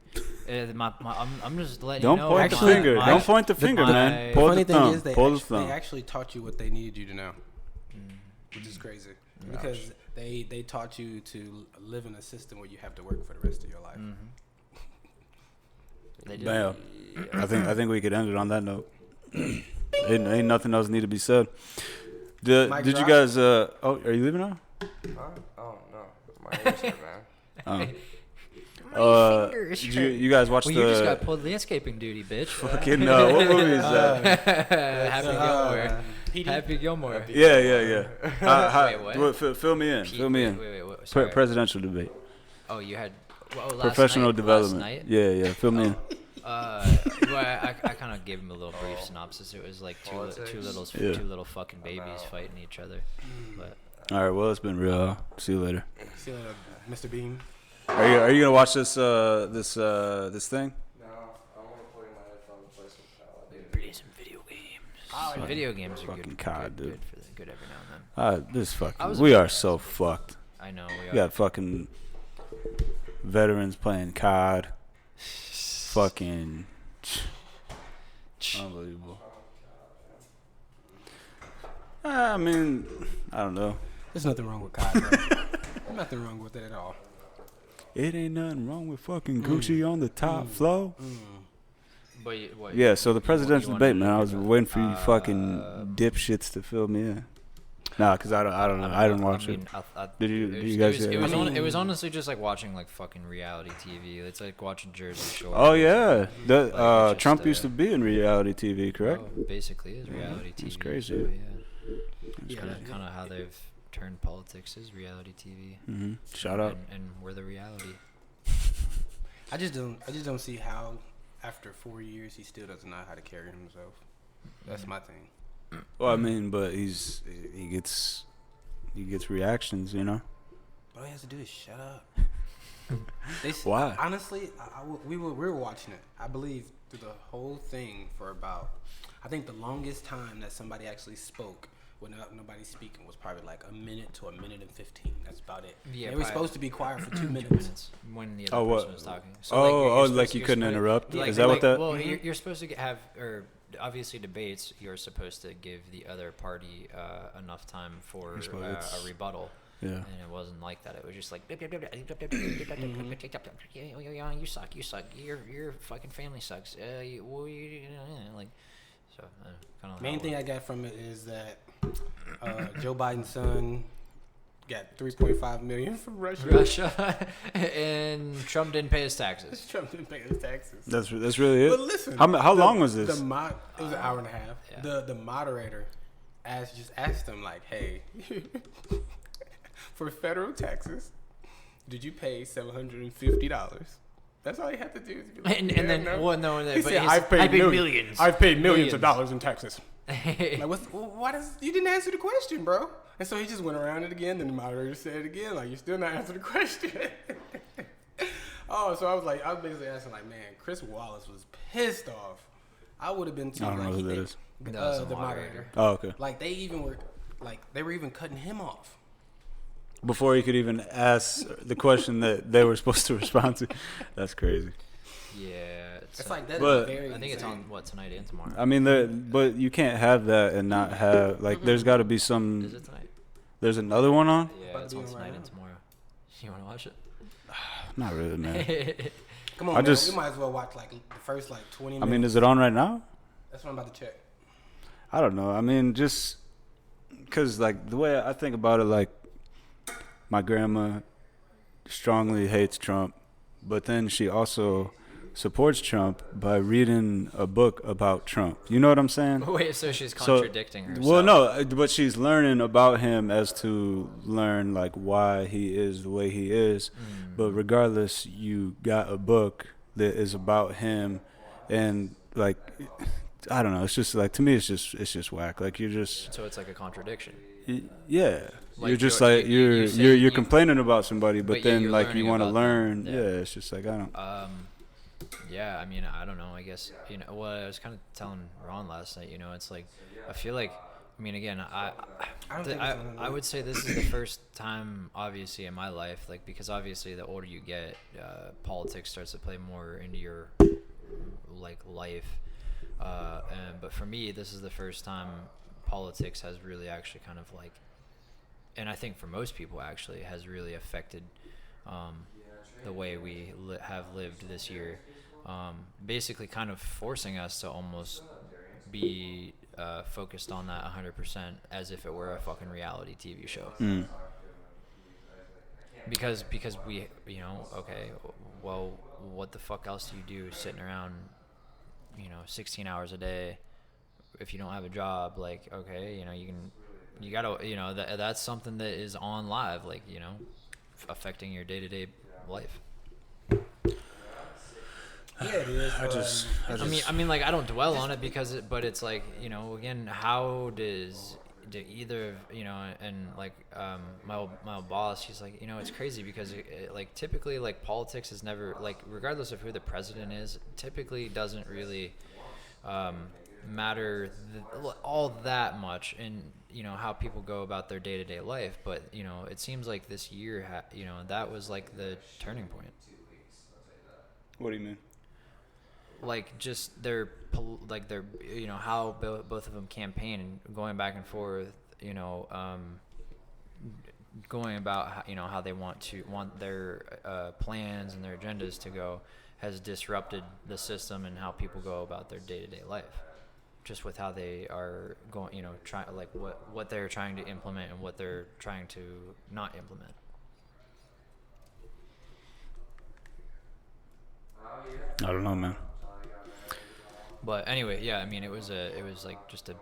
Speaker 1: I'm just letting
Speaker 2: Don't
Speaker 1: you know.
Speaker 2: point the
Speaker 1: my-
Speaker 2: finger.
Speaker 1: my-
Speaker 2: Don't point the finger, man.
Speaker 1: my-
Speaker 2: Pull
Speaker 4: Funny
Speaker 2: the
Speaker 4: thing
Speaker 2: thumb.
Speaker 4: is, they
Speaker 2: Pull
Speaker 4: actually taught you what they needed you to know, which is crazy because they taught you to live in a system where you have to work for the rest of your life.
Speaker 1: They do.
Speaker 2: Bam. I think we could end it on that note. ain't nothing else need to be said.
Speaker 4: Mic
Speaker 2: Did you
Speaker 4: drop?
Speaker 2: guys? Oh, are you leaving now?
Speaker 3: Huh? Oh no, my hair's hurt, man.
Speaker 2: Did you guys watch
Speaker 1: Well,
Speaker 2: the?
Speaker 1: you just got pulled landscaping duty, bitch.
Speaker 2: fucking what movie is that?
Speaker 1: Happy Gilmore. Happy Gilmore.
Speaker 2: Yeah.
Speaker 1: Wait, what?
Speaker 2: Fill me in. Fill me in.
Speaker 1: Wait. Sorry.
Speaker 2: Presidential debate.
Speaker 1: Oh, you had last
Speaker 2: Professional
Speaker 1: night,
Speaker 2: development.
Speaker 1: Last night?
Speaker 2: Yeah. Fill me in.
Speaker 1: Well, I kind of gave him a little brief synopsis. It was like
Speaker 3: Politics.
Speaker 1: two
Speaker 2: Yeah.
Speaker 1: little fucking babies fighting each other. But
Speaker 2: All right. Well, it's been real. See you later.
Speaker 4: See you later, Mr. Bean.
Speaker 2: Are you gonna watch this this thing?
Speaker 3: No, I want to play my headphones and play some Call of Duty.
Speaker 1: play some video games. Video games are
Speaker 2: fucking
Speaker 1: good.
Speaker 2: COD,
Speaker 1: good,
Speaker 2: dude.
Speaker 1: good every now and then.
Speaker 2: This fucking.
Speaker 1: was
Speaker 2: We
Speaker 1: a-
Speaker 2: are so fucked.
Speaker 1: I know we
Speaker 2: We
Speaker 1: are.
Speaker 2: got fucking veterans playing COD. Fucking unbelievable. I mean, I don't know.
Speaker 4: There's nothing wrong with COD, bro. Nothing wrong with it at all.
Speaker 2: It ain't nothing wrong with fucking Gucci on the top floor.
Speaker 1: But what,
Speaker 2: Yeah, so the presidential
Speaker 1: wanna-
Speaker 2: debate, man. I was waiting for you fucking dipshits to fill me in. Nah, cause I don't know. I didn't watch it. Did you-
Speaker 1: It
Speaker 2: did
Speaker 1: was,
Speaker 2: you guys
Speaker 1: It was,
Speaker 2: get
Speaker 1: it, was
Speaker 2: it?
Speaker 1: on, it was honestly just like watching like fucking reality TV. It's like watching Jersey Shore.
Speaker 2: Oh yeah,
Speaker 1: Like, just,
Speaker 2: Trump used to be in reality TV, correct?
Speaker 1: Oh, basically is reality TV.
Speaker 2: That's crazy.
Speaker 1: So, yeah. Kind of how they've turned politics is reality TV.
Speaker 2: Mm-hmm. Shout out.
Speaker 1: And we're the reality.
Speaker 4: I just don't see how after 4 years he still doesn't know how to carry himself. That's my thing.
Speaker 2: Well, I mean, but he gets reactions, you know.
Speaker 4: All he has to do is shut up.
Speaker 2: Why?
Speaker 4: Honestly, we were watching it. I believe through the whole thing for about, I think the longest time that somebody actually spoke without nobody speaking was probably like a minute to a minute and 15. That's about it.
Speaker 1: Yeah,
Speaker 4: they were
Speaker 1: probably-
Speaker 4: supposed to be quiet for 2
Speaker 1: 2
Speaker 4: minutes.
Speaker 1: minutes when the
Speaker 2: Oh,
Speaker 1: other
Speaker 2: what?
Speaker 1: person was talking.
Speaker 2: Oh,
Speaker 1: you're
Speaker 2: like you
Speaker 1: you're
Speaker 2: couldn't
Speaker 1: supposed-
Speaker 2: interrupt?
Speaker 1: like-
Speaker 2: Is that what
Speaker 1: like,
Speaker 2: that?
Speaker 1: Well, you're supposed to have, or obviously debates, you're supposed to give the other party enough time for a rebuttal.
Speaker 2: Yeah.
Speaker 1: And it wasn't like that. It was just like, you suck, your fucking family sucks. Like, so kind of.
Speaker 4: Main thing I got from it is that Joe Biden's son got $3.5 million from Russia.
Speaker 1: Russia and Trump didn't pay his taxes.
Speaker 4: Trump didn't pay his taxes.
Speaker 2: That's really it.
Speaker 4: But listen,
Speaker 2: How long was this?
Speaker 4: It was an hour and a half.
Speaker 1: Yeah.
Speaker 4: The moderator asked him like, "Hey, for federal taxes, did you pay $750?" That's all he had to do. Is be like,
Speaker 1: And
Speaker 4: "Yeah,
Speaker 1: then,
Speaker 4: no."
Speaker 1: well, no,
Speaker 4: He
Speaker 1: but
Speaker 4: said,
Speaker 1: he's-
Speaker 4: "I've paid
Speaker 1: millions.
Speaker 4: I've paid millions of
Speaker 1: Millions.
Speaker 4: dollars in taxes." Like, why does you didn't answer the question, bro? And so he just went around it again. Then the moderator said it again, like, "You're still not answering the question." Oh, so I was basically asking, like, man, Chris Wallace was pissed off. I would have been too.
Speaker 2: I don't know
Speaker 4: like,
Speaker 2: who
Speaker 4: he
Speaker 2: that
Speaker 4: did-
Speaker 2: is.
Speaker 1: No, it's a
Speaker 4: the
Speaker 1: moderator.
Speaker 4: moderator.
Speaker 2: Oh, okay.
Speaker 4: Like they were even cutting him off.
Speaker 2: Before you could even ask the question that they were supposed to respond to. That's crazy.
Speaker 1: Yeah,
Speaker 4: It's like that.
Speaker 2: But-
Speaker 4: Very
Speaker 1: I think it's
Speaker 4: insane.
Speaker 1: on tonight and tomorrow.
Speaker 2: I mean, but you can't have that and not have like. There's got to be
Speaker 1: Is
Speaker 2: some.
Speaker 1: it tonight?
Speaker 2: There's another one on.
Speaker 1: Yeah,
Speaker 4: About
Speaker 1: it's
Speaker 4: to
Speaker 1: on
Speaker 4: be on
Speaker 1: tonight
Speaker 4: right
Speaker 1: and
Speaker 4: now.
Speaker 1: tomorrow. You want to watch it?
Speaker 2: Not really, man.
Speaker 4: Come on,
Speaker 2: I
Speaker 4: man.
Speaker 2: just-
Speaker 4: We might as well watch like the first 20
Speaker 2: I
Speaker 4: minutes.
Speaker 2: mean, is it on right now?
Speaker 4: That's what I'm about to check.
Speaker 2: I don't know. I mean, just because like the way I think about it, like my grandma strongly hates Trump, but then she also supports Trump by reading a book about Trump. You know what I'm saying?
Speaker 1: Wait, so she's
Speaker 2: So-
Speaker 1: contradicting herself.
Speaker 2: Well, no, but she's learning about him as to learn like why he is the way he is. But regardless, you got a book that is about him, and like I don't know. It's just like to me, it's just whack. Like you're just
Speaker 1: So it's like a contradiction.
Speaker 2: yeah.
Speaker 1: Like
Speaker 2: You're just
Speaker 1: you're-
Speaker 2: like
Speaker 1: you-
Speaker 2: you're
Speaker 1: you say
Speaker 2: you're
Speaker 1: you-
Speaker 2: complaining about somebody, but
Speaker 1: but
Speaker 2: then
Speaker 1: you're
Speaker 2: like you
Speaker 1: learning
Speaker 2: want to
Speaker 1: about them.
Speaker 2: learn.
Speaker 1: Yeah.
Speaker 2: Yeah, it's just like I don't.
Speaker 1: Yeah, I mean, I don't know. I guess well, I was kind of telling Ron last night. It's like I feel like I mean, again,
Speaker 4: don't think it's
Speaker 1: I would say this is the first time, obviously, in my life, like, because obviously the older you get, politics starts to play more into your, like, life. But for me, this is the first time politics has really actually kind of, like, and I think for most people, actually, has really affected the way we have lived this year. Basically kind of forcing us to almost be focused on that 100% as if it were a fucking reality TV show. Because we, you know, okay, well, what the fuck else do you do sitting around, 16 hours a day if you don't have a job? Like, okay, you gotta, that's something that is on live, like, affecting your day-to-day life.
Speaker 4: Yeah, it is.
Speaker 1: I mean, like, I don't dwell on it but it's like, again, how do either, and like, my old boss, he's like, it's crazy because like, typically, like, politics is never, like, regardless of who the president is, typically doesn't really matter all that much in, how people go about their day-to-day life. But, it seems like this year, that was like the turning point.
Speaker 2: What do you mean?
Speaker 1: Like, just their how both of them campaign and going back and forth, going about how they want their plans and their agendas to go, has disrupted the system and how people go about their day-to-day life, just with how they are going, like what they're trying to implement and what they're trying to not implement.
Speaker 2: I don't know, man.
Speaker 1: But anyway, yeah, I mean, it was like just a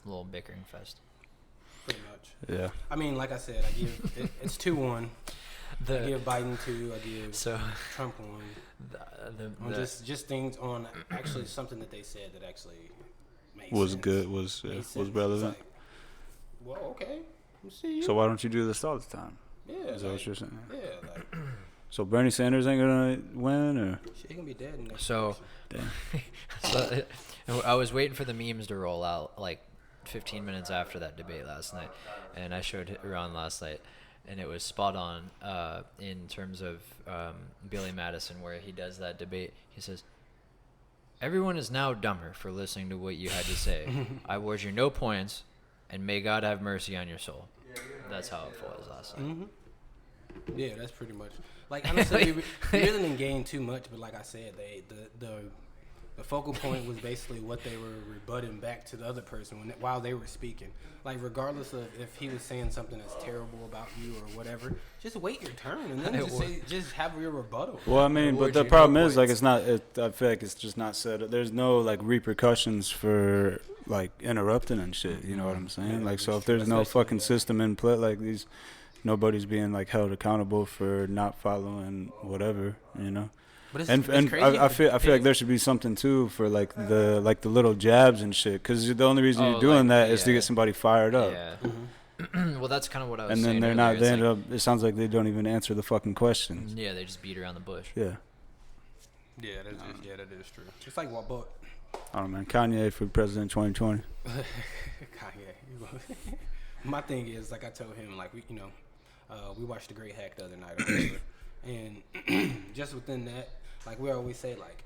Speaker 1: little bickering fest.
Speaker 4: Pretty much.
Speaker 2: Yeah.
Speaker 4: I mean, like I said, I give it's 2-1. I give Biden 2. I give Trump 1. Just things on actually something that they said that actually made
Speaker 2: was
Speaker 4: sense.
Speaker 2: Good. Was relevant.
Speaker 4: Like, well, okay. We'll see you.
Speaker 2: So why don't you do this all the time?
Speaker 4: Yeah.
Speaker 2: Is that what you're saying?
Speaker 4: Yeah. Like,
Speaker 2: so Bernie Sanders ain't gonna win, or?
Speaker 4: Shit, he gonna be dead in the next
Speaker 1: So,
Speaker 4: election.
Speaker 1: I was waiting for the memes to roll out like 15 minutes after that debate last night, and I showed it around last night, and it was spot on in terms of Billy Madison, where he does that debate. He says, "Everyone is now dumber for listening to what you had to say. I award you no points, and may God have mercy on your soul." That's how it was last night.
Speaker 4: Mm-hmm. Yeah, that's pretty much. Like, honestly, we really didn't gain too much, but like I said, the focal point was basically what they were rebutting back to the other person while they were speaking. Like, regardless of if he was saying something that's terrible about you or whatever, just wait your turn and then just have your rebuttal.
Speaker 2: Well, I mean, but the problem is, like, it's not. I feel like it's just not said. There's no like repercussions for like interrupting and shit. You know what I'm saying? Like, so if there's no fucking system in play, like these. Nobody's being like held accountable for not following whatever, But it's crazy. I feel like there should be something too for like the little jabs and shit, because the only reason you're doing that is to get somebody fired up.
Speaker 1: Yeah. Mm-hmm. Well, that's kind of what I was saying.
Speaker 2: And then they're not. They end up. It sounds like they don't even answer the fucking questions.
Speaker 1: Yeah, they just beat around the bush.
Speaker 2: Yeah.
Speaker 4: Yeah, that is true. It's like what, but
Speaker 2: I don't know, man. Kanye for president 2020.
Speaker 4: Kanye. My thing is, like I told him, like we watched The Great Hack the other night, or whatever, and just within that, like we always say, like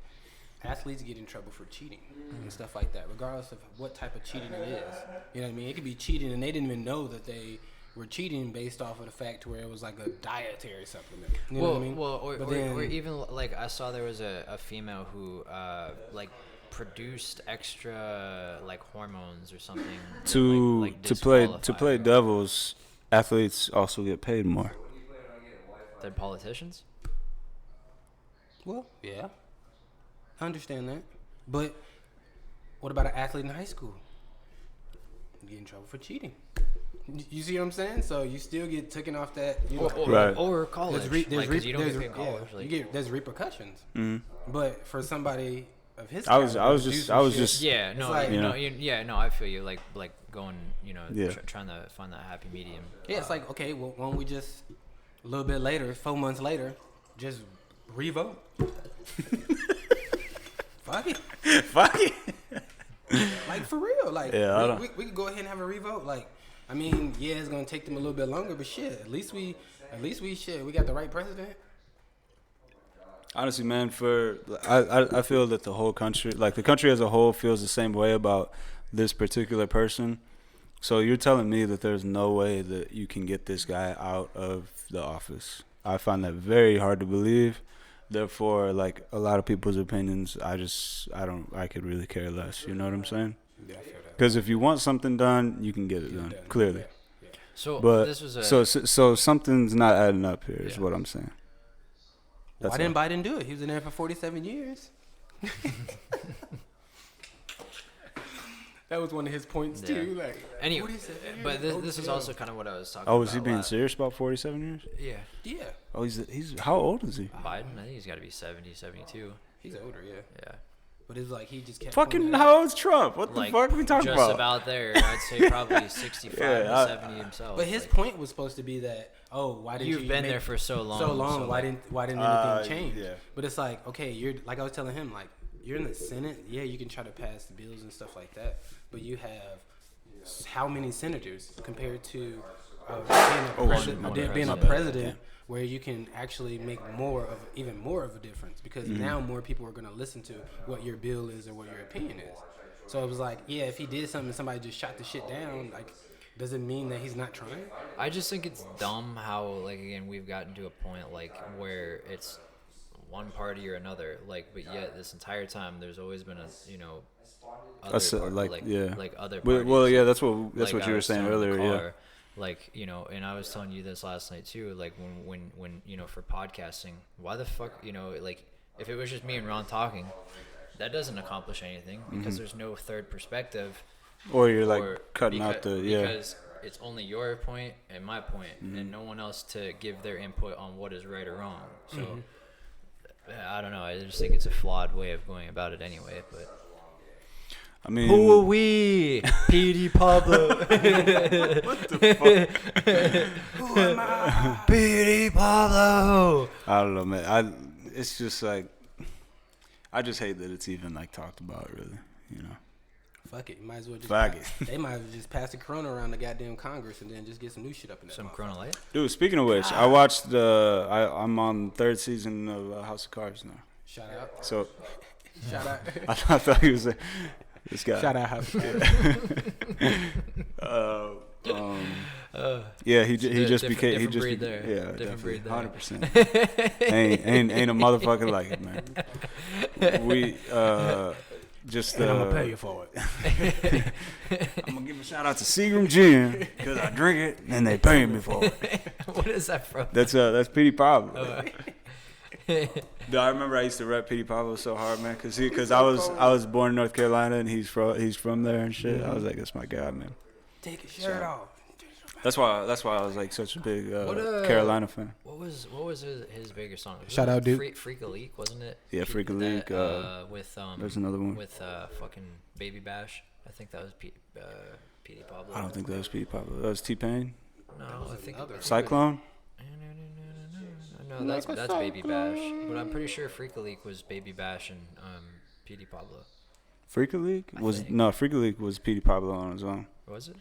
Speaker 4: athletes get in trouble for cheating and stuff like that, regardless of what type of cheating it is. You know what I mean? It could be cheating, and they didn't even know that they were cheating based off of the fact where it was like a dietary supplement. You know what I mean?
Speaker 1: Well, or even like I saw there was a female who like produced extra like hormones or something
Speaker 2: to play devils. Athletes also get paid more
Speaker 1: than politicians.
Speaker 4: Well, yeah, I understand that, but what about an athlete in high school? You get in trouble for cheating. You see what I'm saying? So you still get taken off that.
Speaker 1: Or college. There's you don't get paid in college.
Speaker 4: Yeah, there's repercussions.
Speaker 2: Mm-hmm.
Speaker 4: But for somebody of his,
Speaker 2: I was just.
Speaker 1: Yeah, no,
Speaker 4: like,
Speaker 1: no, I feel you. Like going, trying to find that happy medium.
Speaker 4: Yeah, it's like, okay, well, why don't we just a little bit later, 4 months later, just revote? Fuck it. Like for real, like
Speaker 2: Yeah,
Speaker 4: we could go ahead and have a revote. Like, I mean, yeah, it's gonna take them a little bit longer, but shit, at least we we got the right president.
Speaker 2: Honestly, man, I feel that the whole country, like the country as a whole, feels the same way about this particular person. So you're telling me that there's no way that you can get this guy out of the office? I find that very hard to believe. Therefore, like a lot of people's opinions, I could really care less. You know what I'm saying?
Speaker 4: Yeah, I feel that.
Speaker 2: Because if you want something done, you can get it done, clearly.
Speaker 4: Yeah.
Speaker 1: So
Speaker 2: But
Speaker 1: this was a
Speaker 2: so something's not adding up here. Is what I'm saying.
Speaker 4: Why didn't Biden do it? He was in there for 47 years. That was one of his points too. Like,
Speaker 1: anyway, but this is also kind of what I was talking about.
Speaker 2: Oh, is he being serious about 47 years?
Speaker 1: Yeah.
Speaker 4: Yeah.
Speaker 2: Oh, he's how old is he?
Speaker 1: Biden, I think he's got to be 70, 72.
Speaker 4: He's older, yeah.
Speaker 1: Yeah.
Speaker 4: But it's like he just kept
Speaker 2: Fucking how old's Trump? What
Speaker 1: Like,
Speaker 2: the fuck are we talking
Speaker 1: just
Speaker 2: about?
Speaker 1: about there. I'd say probably 65 to 70 himself.
Speaker 4: But his
Speaker 1: like,
Speaker 4: point was supposed to be that, why didn't
Speaker 1: you've been there for so long.
Speaker 4: so long?
Speaker 1: so,
Speaker 4: Why
Speaker 1: like,
Speaker 4: didn't anything change?
Speaker 2: Yeah.
Speaker 4: But it's like, okay, you're like I was telling him, like you're in the Senate. Yeah, you can try to pass the bills and stuff like that. But you have how many senators compared to being a president, where you can actually make even more of a difference, because now more people are going to listen to what your bill is or what your opinion is. So it was like, yeah, if he did something and somebody just shot the shit down, like, does it mean that he's not trying?
Speaker 1: I just think it's dumb how, like, again, we've gotten to a point, like, where it's one party or another, like, but yet this entire time there's always been other other parties.
Speaker 2: Well, yeah, that's what
Speaker 1: Like
Speaker 2: you
Speaker 1: I
Speaker 2: were
Speaker 1: was
Speaker 2: saying
Speaker 1: telling the
Speaker 2: earlier. Yeah.
Speaker 1: caller, like, and I was telling you this last night too, like when for podcasting, why the fuck, like, if it was just me and Ron talking, that doesn't accomplish anything, because there's no third perspective.
Speaker 2: Or you're like cutting out
Speaker 1: because it's only your point and my point, and no one else to give their input on what is right or wrong. So I don't know. I just think it's a flawed way of going about it anyway. But
Speaker 2: I mean,
Speaker 1: who are we? PD Pablo.
Speaker 2: what the fuck?
Speaker 4: Who am I?
Speaker 1: PD Pablo.
Speaker 2: I don't know, man. It's just like, I just hate that it's even like talked about, really.
Speaker 4: Fuck it. You might as well just
Speaker 2: Fuck it.
Speaker 4: They might as well just pass the corona around the goddamn Congress and then just get some new shit up in there.
Speaker 1: Some Corona Light.
Speaker 2: Dude, speaking of which, I watched I'm on third season of House of Cards now.
Speaker 4: Shout out.
Speaker 2: So
Speaker 4: Shout out.
Speaker 2: I thought he was this guy.
Speaker 4: Shout out House.
Speaker 2: Yeah, he just became
Speaker 1: different breed there.
Speaker 2: Yeah,
Speaker 1: Different breed there.
Speaker 2: 100%. ain't a motherfucker like it, man. We just
Speaker 4: And I'm gonna pay you for it.
Speaker 2: I'm gonna give a shout out to Seagram Gin because I drink it and they pay me for it.
Speaker 1: What is that from?
Speaker 2: That's Petey Pablo. Dude, I remember I used to rep Petey Pablo so hard, man, because I was born in North Carolina and he's from there and shit. I was like, that's my guy, man.
Speaker 4: Take your shirt off.
Speaker 2: That's why I was like such a big Carolina fan.
Speaker 1: What was his biggest song?
Speaker 4: Shout out, dude.
Speaker 1: Freak a Leak, wasn't it?
Speaker 2: Yeah, Freak a Leak.
Speaker 1: With
Speaker 2: there's another one
Speaker 1: with fucking Baby Bash. I think that was Petey Pablo.
Speaker 2: I don't think that was Petey Pablo. That was T-Pain.
Speaker 1: No, I think
Speaker 2: Cyclone.
Speaker 1: No, that's Baby Bash. But I'm pretty sure Freak a Leak was Baby Bash and Petey Pablo.
Speaker 2: Freak a Leak Freak a Leak was Petey Pablo on his own.
Speaker 1: Was it?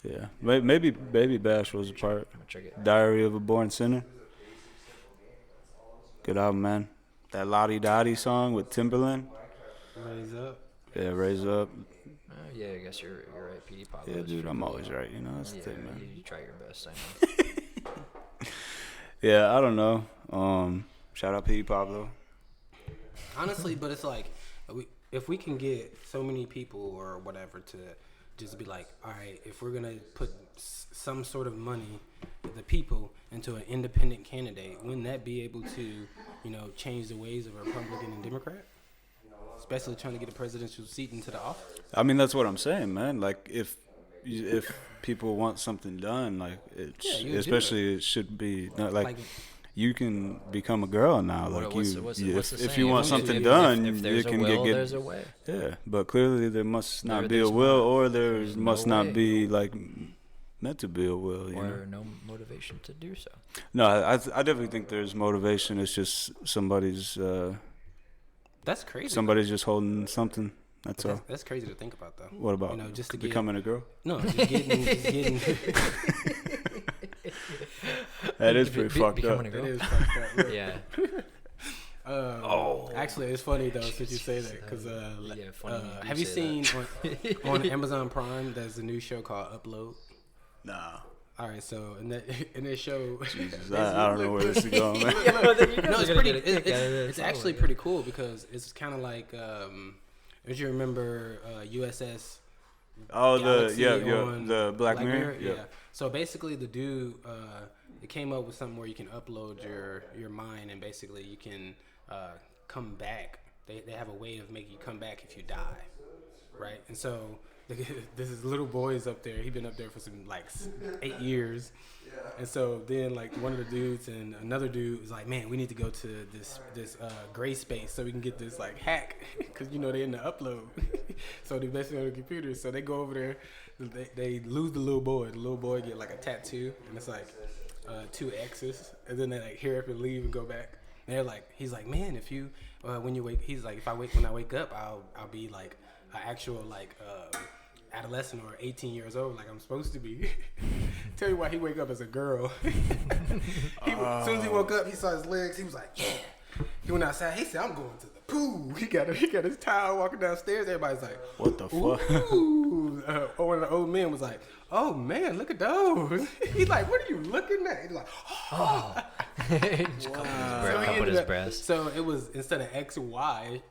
Speaker 2: Yeah, maybe Baby Bash was a part. Diary of a Born Sinner. Good album, man. That Lottie Dottie song with Timberland.
Speaker 4: Raise up.
Speaker 2: Yeah, Raise Up.
Speaker 1: Yeah, I guess you're right. Petey Pablo.
Speaker 2: Yeah, dude, I'm always right. That's the thing, man.
Speaker 1: You try your best, I know.
Speaker 2: Yeah, I don't know. Shout out Petey Pablo.
Speaker 4: Honestly, but it's like, if we can get so many people or whatever to just be like, all right, if we're gonna put some sort of money, the people, into an independent candidate, wouldn't that be able to, change the ways of a Republican and Democrat? Especially trying to get a presidential seat into the office.
Speaker 2: I mean, that's what I'm saying, man. Like, if people want something done, like, it should be not like you can become a girl now. Like, if you want something done, you can get.
Speaker 1: There's a way.
Speaker 2: Yeah, but clearly there must not be a will, or there must not be like meant to be a will,
Speaker 1: or no motivation to do so.
Speaker 2: No, I definitely think there's motivation. It's just somebody's.
Speaker 4: That's crazy.
Speaker 2: Somebody's just holding something That's all.
Speaker 4: That's crazy to think about, though.
Speaker 2: What about
Speaker 4: just to
Speaker 2: becoming a girl?
Speaker 4: No, just getting.
Speaker 2: That is pretty fucked up.
Speaker 4: That is fucked up.
Speaker 1: Yeah.
Speaker 4: Actually, it's funny though since you say that because have you seen on Amazon Prime? There's a new show called Upload.
Speaker 2: Nah.
Speaker 4: All right, so in that show,
Speaker 2: Jesus, I don't know where this is going, man.
Speaker 4: No, it's pretty. It's actually pretty cool because it's kind of like if you remember USS.
Speaker 2: Oh,
Speaker 4: Galaxy
Speaker 2: the Black Mirror.
Speaker 4: Yeah. So basically, the dude it came up with something where you can upload your mind, and basically you can come back. They have a way of making you come back if you die, right? And so this is little boy's up there. He been up there for some 8 years, and so then one of the dudes and another dude was like, man, we need to go to this gray space so we can get this hack because they in the upload. So they basically on the computer. So they go over there. They lose the little boy. The little boy get a tattoo, and it's 2 X's, and then they hurry up and leave and go back. And they're he's like, man, if you when you wake, he's like, when I wake up, I'll be an actual adolescent or 18 years old like I'm supposed to be. Tell you why he wake up as a girl. As soon as he woke up, he saw his legs. He was like, yeah. He went outside. He said, I'm going to the pool. He got his towel walking downstairs. Everybody's like,
Speaker 2: what the fuck?
Speaker 4: One of the old men was like, oh man, look at those. He's like, what are you looking at? He's like, oh.
Speaker 1: Coupled his breast.
Speaker 4: So it was, instead of XY,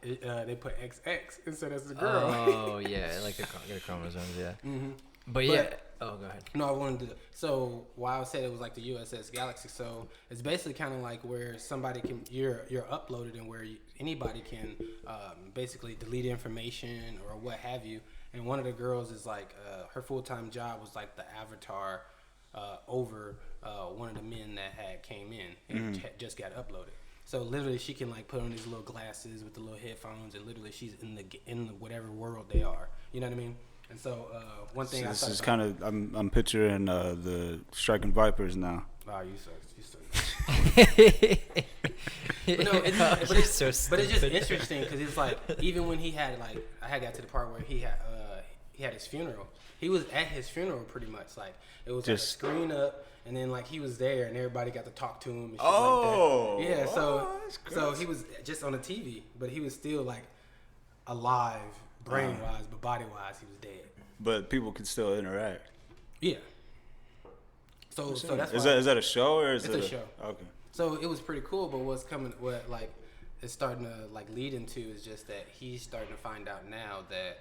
Speaker 4: they put XX instead of the girl.
Speaker 1: Oh yeah, the chromosomes, yeah. Mm-hmm. But yeah. Oh, go ahead.
Speaker 4: No, I wanted to. So why I said it was like the USS Galaxy. So it's basically kind of like where somebody can you're uploaded and where anybody can basically delete information or what have you. And one of the girls is her full-time job was the avatar over one of the men that had came in and just got uploaded. So literally she can put on these little glasses with the little headphones and literally she's in the whatever world they are. You know what I mean? And so one thing
Speaker 2: this is kind of I'm picturing the Striking Vipers now.
Speaker 4: Oh, you suck.
Speaker 1: But it's just
Speaker 4: interesting because it's even when he had I had got to the part where he had his funeral. He was at his funeral pretty much. It was just a screen up, and then he was there, and everybody got to talk to him. And shit like that. Yeah. So he was just on the TV, but he was still alive, brain wise, but body wise, he was dead.
Speaker 2: But people could still interact.
Speaker 4: Yeah. So that's
Speaker 2: is that a show or is
Speaker 4: it? It's a show.
Speaker 2: Okay.
Speaker 4: So it was pretty cool, but what it's starting to lead into is just that he's starting to find out now that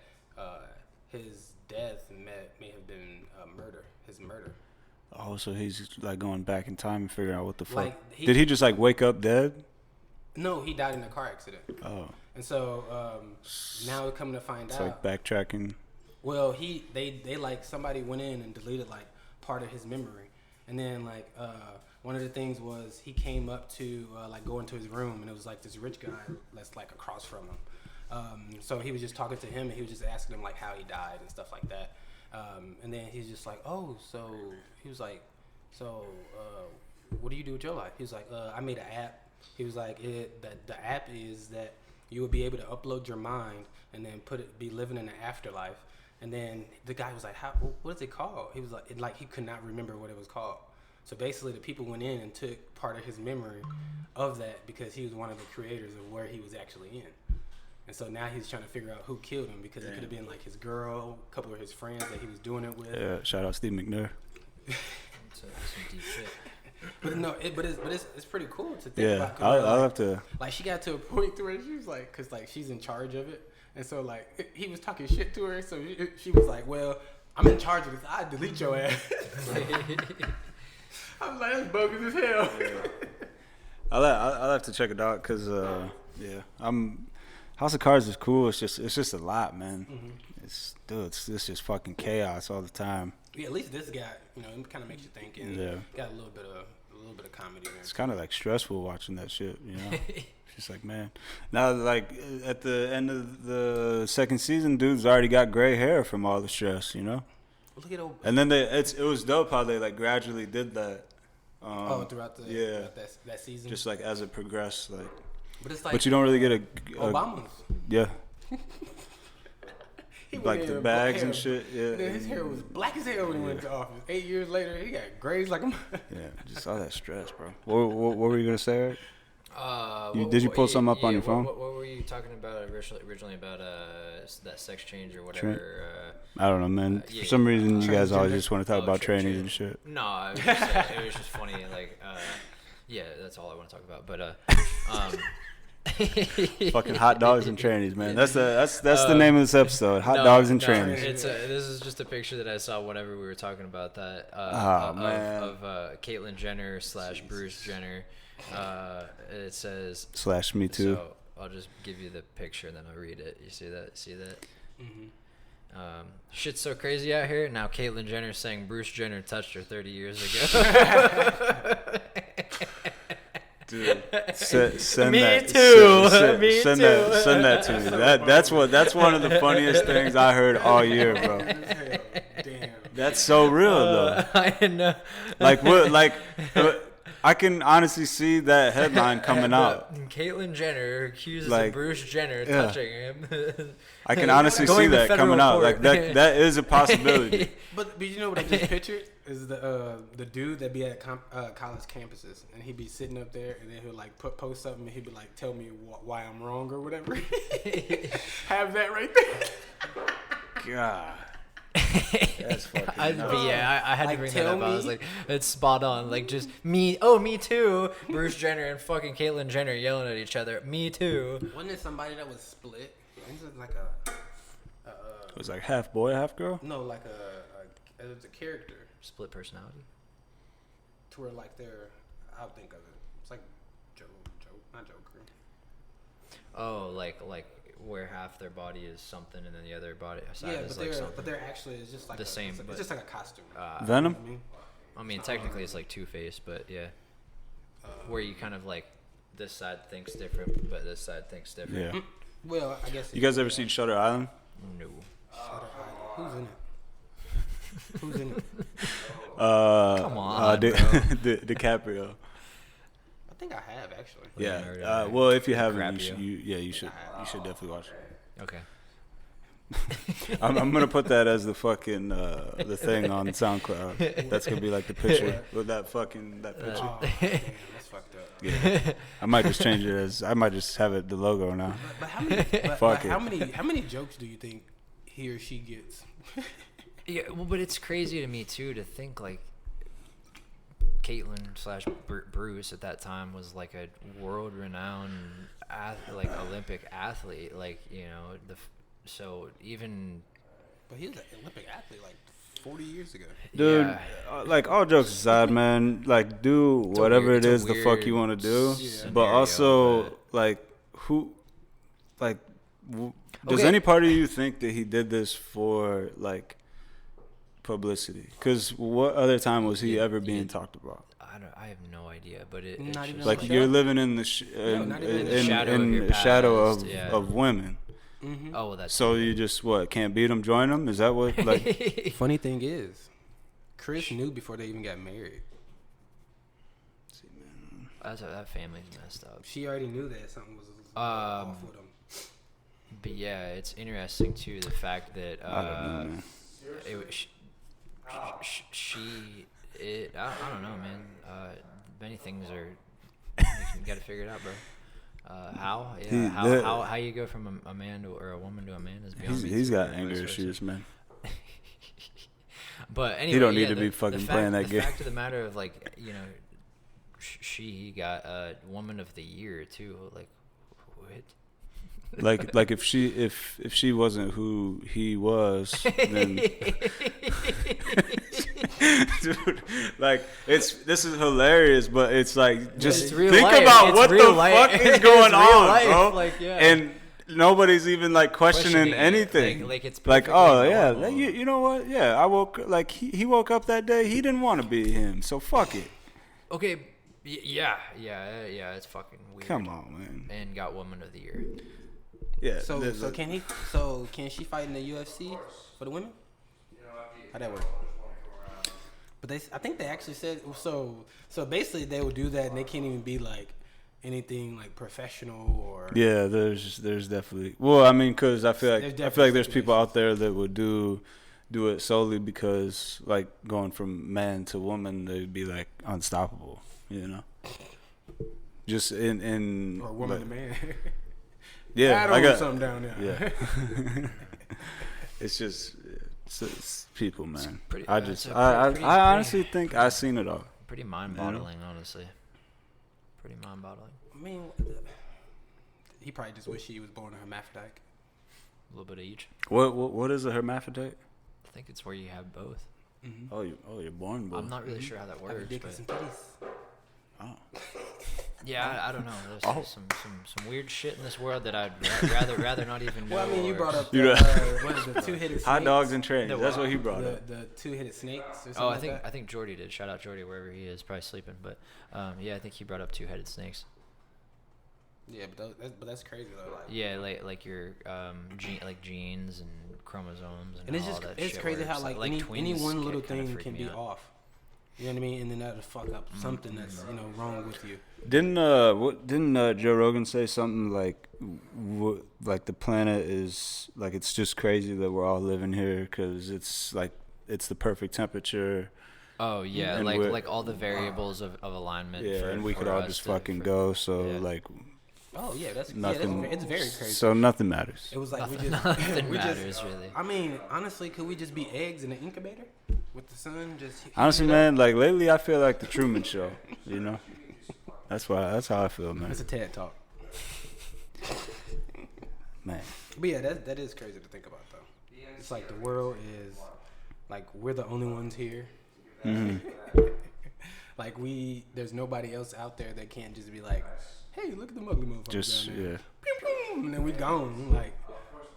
Speaker 4: his death may have been his murder.
Speaker 2: Oh, so he's going back in time and figuring out what the fuck. Did he just wake up dead?
Speaker 4: No, he died in a car accident.
Speaker 2: Oh.
Speaker 4: And so now we're coming to find out.
Speaker 2: It's backtracking.
Speaker 4: Well, they somebody went in and deleted part of his memory, and then one of the things was he came up to go into his room, and it was this rich guy that's across from him. So he was just talking to him, and he was just asking him how he died and stuff like that. And then he's just oh, so he was so what do you do with your life? He was I made an app. He was the app is that you would be able to upload your mind and then be living in the afterlife. And then the guy was how? What is it called? He was he could not remember what it was called. So basically, the people went in and took part of his memory of that because he was one of the creators of where he was actually in. And so now he's trying to figure out who killed him because it could have been his girl, a couple of his friends that he was doing it with.
Speaker 2: Yeah, shout out Steve McNair.
Speaker 1: Some deep shit.
Speaker 4: But no, it's pretty cool to think about.
Speaker 2: I'll have to.
Speaker 4: She got to a point to where she was because she's in charge of it, and so he was talking shit to her, so she was well, I'm in charge of this. I delete your ass. I'm that's bogus as hell.
Speaker 2: I'll have to check it out because House of Cards is cool. It's just a lot, man. Mm-hmm. It's just fucking chaos all the time.
Speaker 4: Yeah, at least this guy, it kind of makes you think, and got a little bit of comedy there.
Speaker 2: It's kind of stressful watching that shit, It's just man. Now, at the end of the second season, dude's already got gray hair from all the stress,
Speaker 4: Look at old.
Speaker 2: And then it was dope how they gradually did that.
Speaker 4: Throughout that season.
Speaker 2: Just as it progressed,
Speaker 4: But it's
Speaker 2: but you don't really get a
Speaker 4: Obama's.
Speaker 2: Yeah. like the bags and shit. Yeah.
Speaker 4: Then his hair was black as hell when he went to office. 8 years later, he got grays like a.
Speaker 2: Yeah, just all that stress, bro. What were you gonna say, Eric?
Speaker 1: Did
Speaker 2: you pull something up on your phone?
Speaker 1: What were you talking about originally about that sex change or whatever?
Speaker 2: I don't know, man. For some reason, you guys always just want to talk about trannies and shit.
Speaker 1: No, it was just funny. Like, yeah, that's all I want to talk about. But
Speaker 2: fucking hot dogs and trannies, man. That's the name of this episode. Hot dogs and trannies.
Speaker 1: This is just a picture that I saw whenever we were talking about that.
Speaker 2: Man.
Speaker 1: Of Caitlyn Jenner / Bruce Jenner. It says
Speaker 2: / me too.
Speaker 1: So I'll just give you the picture and then I'll read it. You see that?
Speaker 4: Mm-hmm.
Speaker 1: Shit's so crazy out here. Now Caitlyn Jenner saying Bruce Jenner touched her 30 years ago.
Speaker 2: Dude, send
Speaker 1: Me
Speaker 2: that.
Speaker 1: too.
Speaker 2: Send that to me. That's one of the funniest things I heard all year, bro.
Speaker 4: Damn.
Speaker 2: That's so real though.
Speaker 1: I know.
Speaker 2: Like what? Like I can honestly see that headline coming out.
Speaker 1: Caitlyn Jenner accuses
Speaker 2: Like,
Speaker 1: Bruce Jenner touching him.
Speaker 2: I can honestly see
Speaker 1: Going to
Speaker 2: that
Speaker 1: federal
Speaker 2: coming out.
Speaker 1: court.
Speaker 2: Like that is a possibility.
Speaker 4: But you know what I just pictured is the dude that be at college campuses and he'd be sitting up there and then he'll like post something and he'd be like, tell me why I'm wrong or whatever. Have that right there.
Speaker 2: God. That's fucking
Speaker 1: I had
Speaker 4: Like,
Speaker 1: to bring that
Speaker 4: tell
Speaker 1: up. I was
Speaker 4: me-
Speaker 1: like, it's spot on. Like, just me. Oh, me too. Bruce Jenner and fucking Caitlyn Jenner yelling at each other. Me too.
Speaker 4: Wasn't it somebody that was split? It was like
Speaker 2: It was like half boy, half girl.
Speaker 4: no, like it was a character
Speaker 1: Split personality.
Speaker 4: to where like they're, I'll think of it. It's like not Joker.
Speaker 1: Oh, like where half their body is something and then the other body side
Speaker 4: Yeah,
Speaker 1: is
Speaker 4: but
Speaker 1: like
Speaker 4: they're
Speaker 1: something.
Speaker 4: actually it's just like
Speaker 1: The same,
Speaker 4: It's,
Speaker 1: but-
Speaker 4: just like a costume.
Speaker 2: Venom.
Speaker 4: You know what I mean?
Speaker 1: I mean, technically it's like Two-Face, but yeah, where you kind of like this side thinks different, but this side thinks different.
Speaker 2: Yeah.
Speaker 4: Well, I guess.
Speaker 2: You guys ever seen Shutter Island?
Speaker 1: No.
Speaker 4: Who's in it? Who's in it?
Speaker 1: Come on, bro.
Speaker 2: DiCaprio.
Speaker 4: I think I have actually.
Speaker 2: Yeah.
Speaker 1: nerd,
Speaker 2: Well, if you haven't,
Speaker 1: crap
Speaker 2: you should definitely watch it.
Speaker 1: Okay.
Speaker 2: I'm gonna put that as the fucking the thing on SoundCloud. That's gonna be like the picture with that picture.
Speaker 4: Oh, damn, that's fucked up.
Speaker 2: Yeah. I might just change it as I might just have it the logo now.
Speaker 4: But how many?
Speaker 2: Fuck it.
Speaker 4: How many jokes do you think he or she gets?
Speaker 1: Yeah, well, but it's crazy to me too to think like Caitlyn / Bruce at that time was like a world-renowned like Olympic athlete, like so even.
Speaker 4: But he was an Olympic athlete like 40 years ago.
Speaker 2: Dude,
Speaker 1: Yeah.
Speaker 2: like all jokes aside, man, like do whatever
Speaker 1: weird-
Speaker 2: it
Speaker 1: it's a
Speaker 2: is the fuck
Speaker 1: weird
Speaker 2: you want to do,
Speaker 1: scenario,
Speaker 2: but also
Speaker 1: but-
Speaker 2: like who, like, does
Speaker 1: Okay.
Speaker 2: any part of you think that he did this for like publicity? Because what other time was he ever being talked about?
Speaker 1: I have no idea, but it's
Speaker 4: Not even
Speaker 1: just
Speaker 2: Like
Speaker 4: the
Speaker 2: you're
Speaker 4: show?
Speaker 2: living in the
Speaker 4: not even in the
Speaker 1: shadow of your
Speaker 2: the shadow
Speaker 1: past, yeah.
Speaker 2: of women.
Speaker 4: Mm-hmm.
Speaker 1: oh, well, that's
Speaker 2: So you just can't beat them, join them? Is that what like?
Speaker 4: Funny thing is, Chris knew before they even got married.
Speaker 1: that family's messed up.
Speaker 4: She already knew that something was off with him.
Speaker 1: But yeah, it's interesting too the fact that
Speaker 2: I don't know, man.
Speaker 1: I don't know, man. Many things are you got to figure it out, bro. How? Yeah, how you go from a man to or a woman to a man is beyond me.
Speaker 2: He's
Speaker 1: too,
Speaker 2: got
Speaker 1: and
Speaker 2: anger
Speaker 1: vice versa.
Speaker 2: issues, man.
Speaker 1: But anyway,
Speaker 2: He don't need
Speaker 1: yeah,
Speaker 2: to be fucking playing that
Speaker 1: the
Speaker 2: game.
Speaker 1: fact of the matter of like she got woman of the year too. Like what?
Speaker 2: Like if she wasn't who he was, then dude, like this is hilarious, but it's like just
Speaker 1: It's real
Speaker 2: think
Speaker 1: life.
Speaker 2: about
Speaker 1: It's
Speaker 2: what the
Speaker 1: real life.
Speaker 2: fuck is
Speaker 1: It's
Speaker 2: going
Speaker 1: real
Speaker 2: on,
Speaker 1: life,
Speaker 2: bro.
Speaker 1: like, yeah.
Speaker 2: And nobody's even like questioning
Speaker 1: Questioning it.
Speaker 2: anything.
Speaker 1: Like, it's
Speaker 2: like,
Speaker 1: perfectly
Speaker 2: oh yeah,
Speaker 1: normal.
Speaker 2: you know what? Yeah, I woke like he woke up that day. He didn't want to be him, so fuck it.
Speaker 1: Okay, yeah, it's fucking weird.
Speaker 2: Come on, man.
Speaker 1: And got woman of the year.
Speaker 2: Yeah.
Speaker 4: So
Speaker 2: there's a-
Speaker 4: can she fight in the UFC for the women? How'd that work? But I think they actually said so basically they will do that and they can't even be like anything like professional or?
Speaker 2: Yeah, there's definitely. Well, I mean, because I feel like there's people out there that would do it solely because like going from man to woman, they'd be like unstoppable, you know. Just in
Speaker 4: or woman to man.
Speaker 2: Yeah,
Speaker 4: I got something down there.
Speaker 2: Yeah. It's people, man. I honestly think I've seen it all.
Speaker 1: Pretty mind-boggling, honestly. Pretty mind-boggling.
Speaker 4: I mean, he probably just wish he was born a hermaphrodite.
Speaker 1: A little bit of each.
Speaker 2: What is a hermaphrodite?
Speaker 1: I think it's where you have both.
Speaker 4: Mm-hmm.
Speaker 2: Oh, you're born both.
Speaker 1: I'm not really sure how that works.
Speaker 4: Dick and some titties.
Speaker 2: Oh.
Speaker 1: Yeah, I don't know. There's some weird shit in this world that I'd rather not even know.
Speaker 4: Well, I mean, you brought up what is the two-headed snakes?
Speaker 2: Hot dogs and trains. That's what he brought up.
Speaker 4: The two-headed snakes or something
Speaker 1: Oh,
Speaker 4: I
Speaker 1: think Jordy did. Shout out Jordy wherever he is, probably sleeping. But yeah, I think he brought up two-headed snakes.
Speaker 4: Yeah, but that's crazy though. Like,
Speaker 1: yeah, like your genes and chromosomes and
Speaker 4: it's
Speaker 1: all
Speaker 4: just
Speaker 1: that
Speaker 4: it's
Speaker 1: shit
Speaker 4: crazy
Speaker 1: works.
Speaker 4: how like any one little thing can be off. You know what I mean? And then that'll fuck up something that's wrong with you.
Speaker 2: Didn't Joe Rogan say something like the planet is like it's just crazy that we're all living here because it's the perfect temperature.
Speaker 1: Oh yeah, like all the variables of alignment.
Speaker 2: Yeah,
Speaker 1: and
Speaker 2: we could all just fucking go. So like.
Speaker 4: Oh yeah, that's
Speaker 2: nothing.
Speaker 4: It's very crazy.
Speaker 2: So nothing matters.
Speaker 4: It was like
Speaker 1: nothing matters really.
Speaker 4: I mean, honestly, could we just be eggs in an incubator with the sun? Just
Speaker 2: honestly, man, like lately, I feel like the Truman Show. You know, that's how I feel, man.
Speaker 4: It's a TED talk,
Speaker 2: man.
Speaker 4: But yeah, that is crazy to think about though. It's like the world is like we're the only ones here.
Speaker 2: Mm-hmm.
Speaker 4: Like there's nobody else out there that can't just be like, hey, look at the ugly motherfuckers
Speaker 2: just
Speaker 4: down there.
Speaker 2: Yeah.
Speaker 4: Pew, pew, and then we gone. Like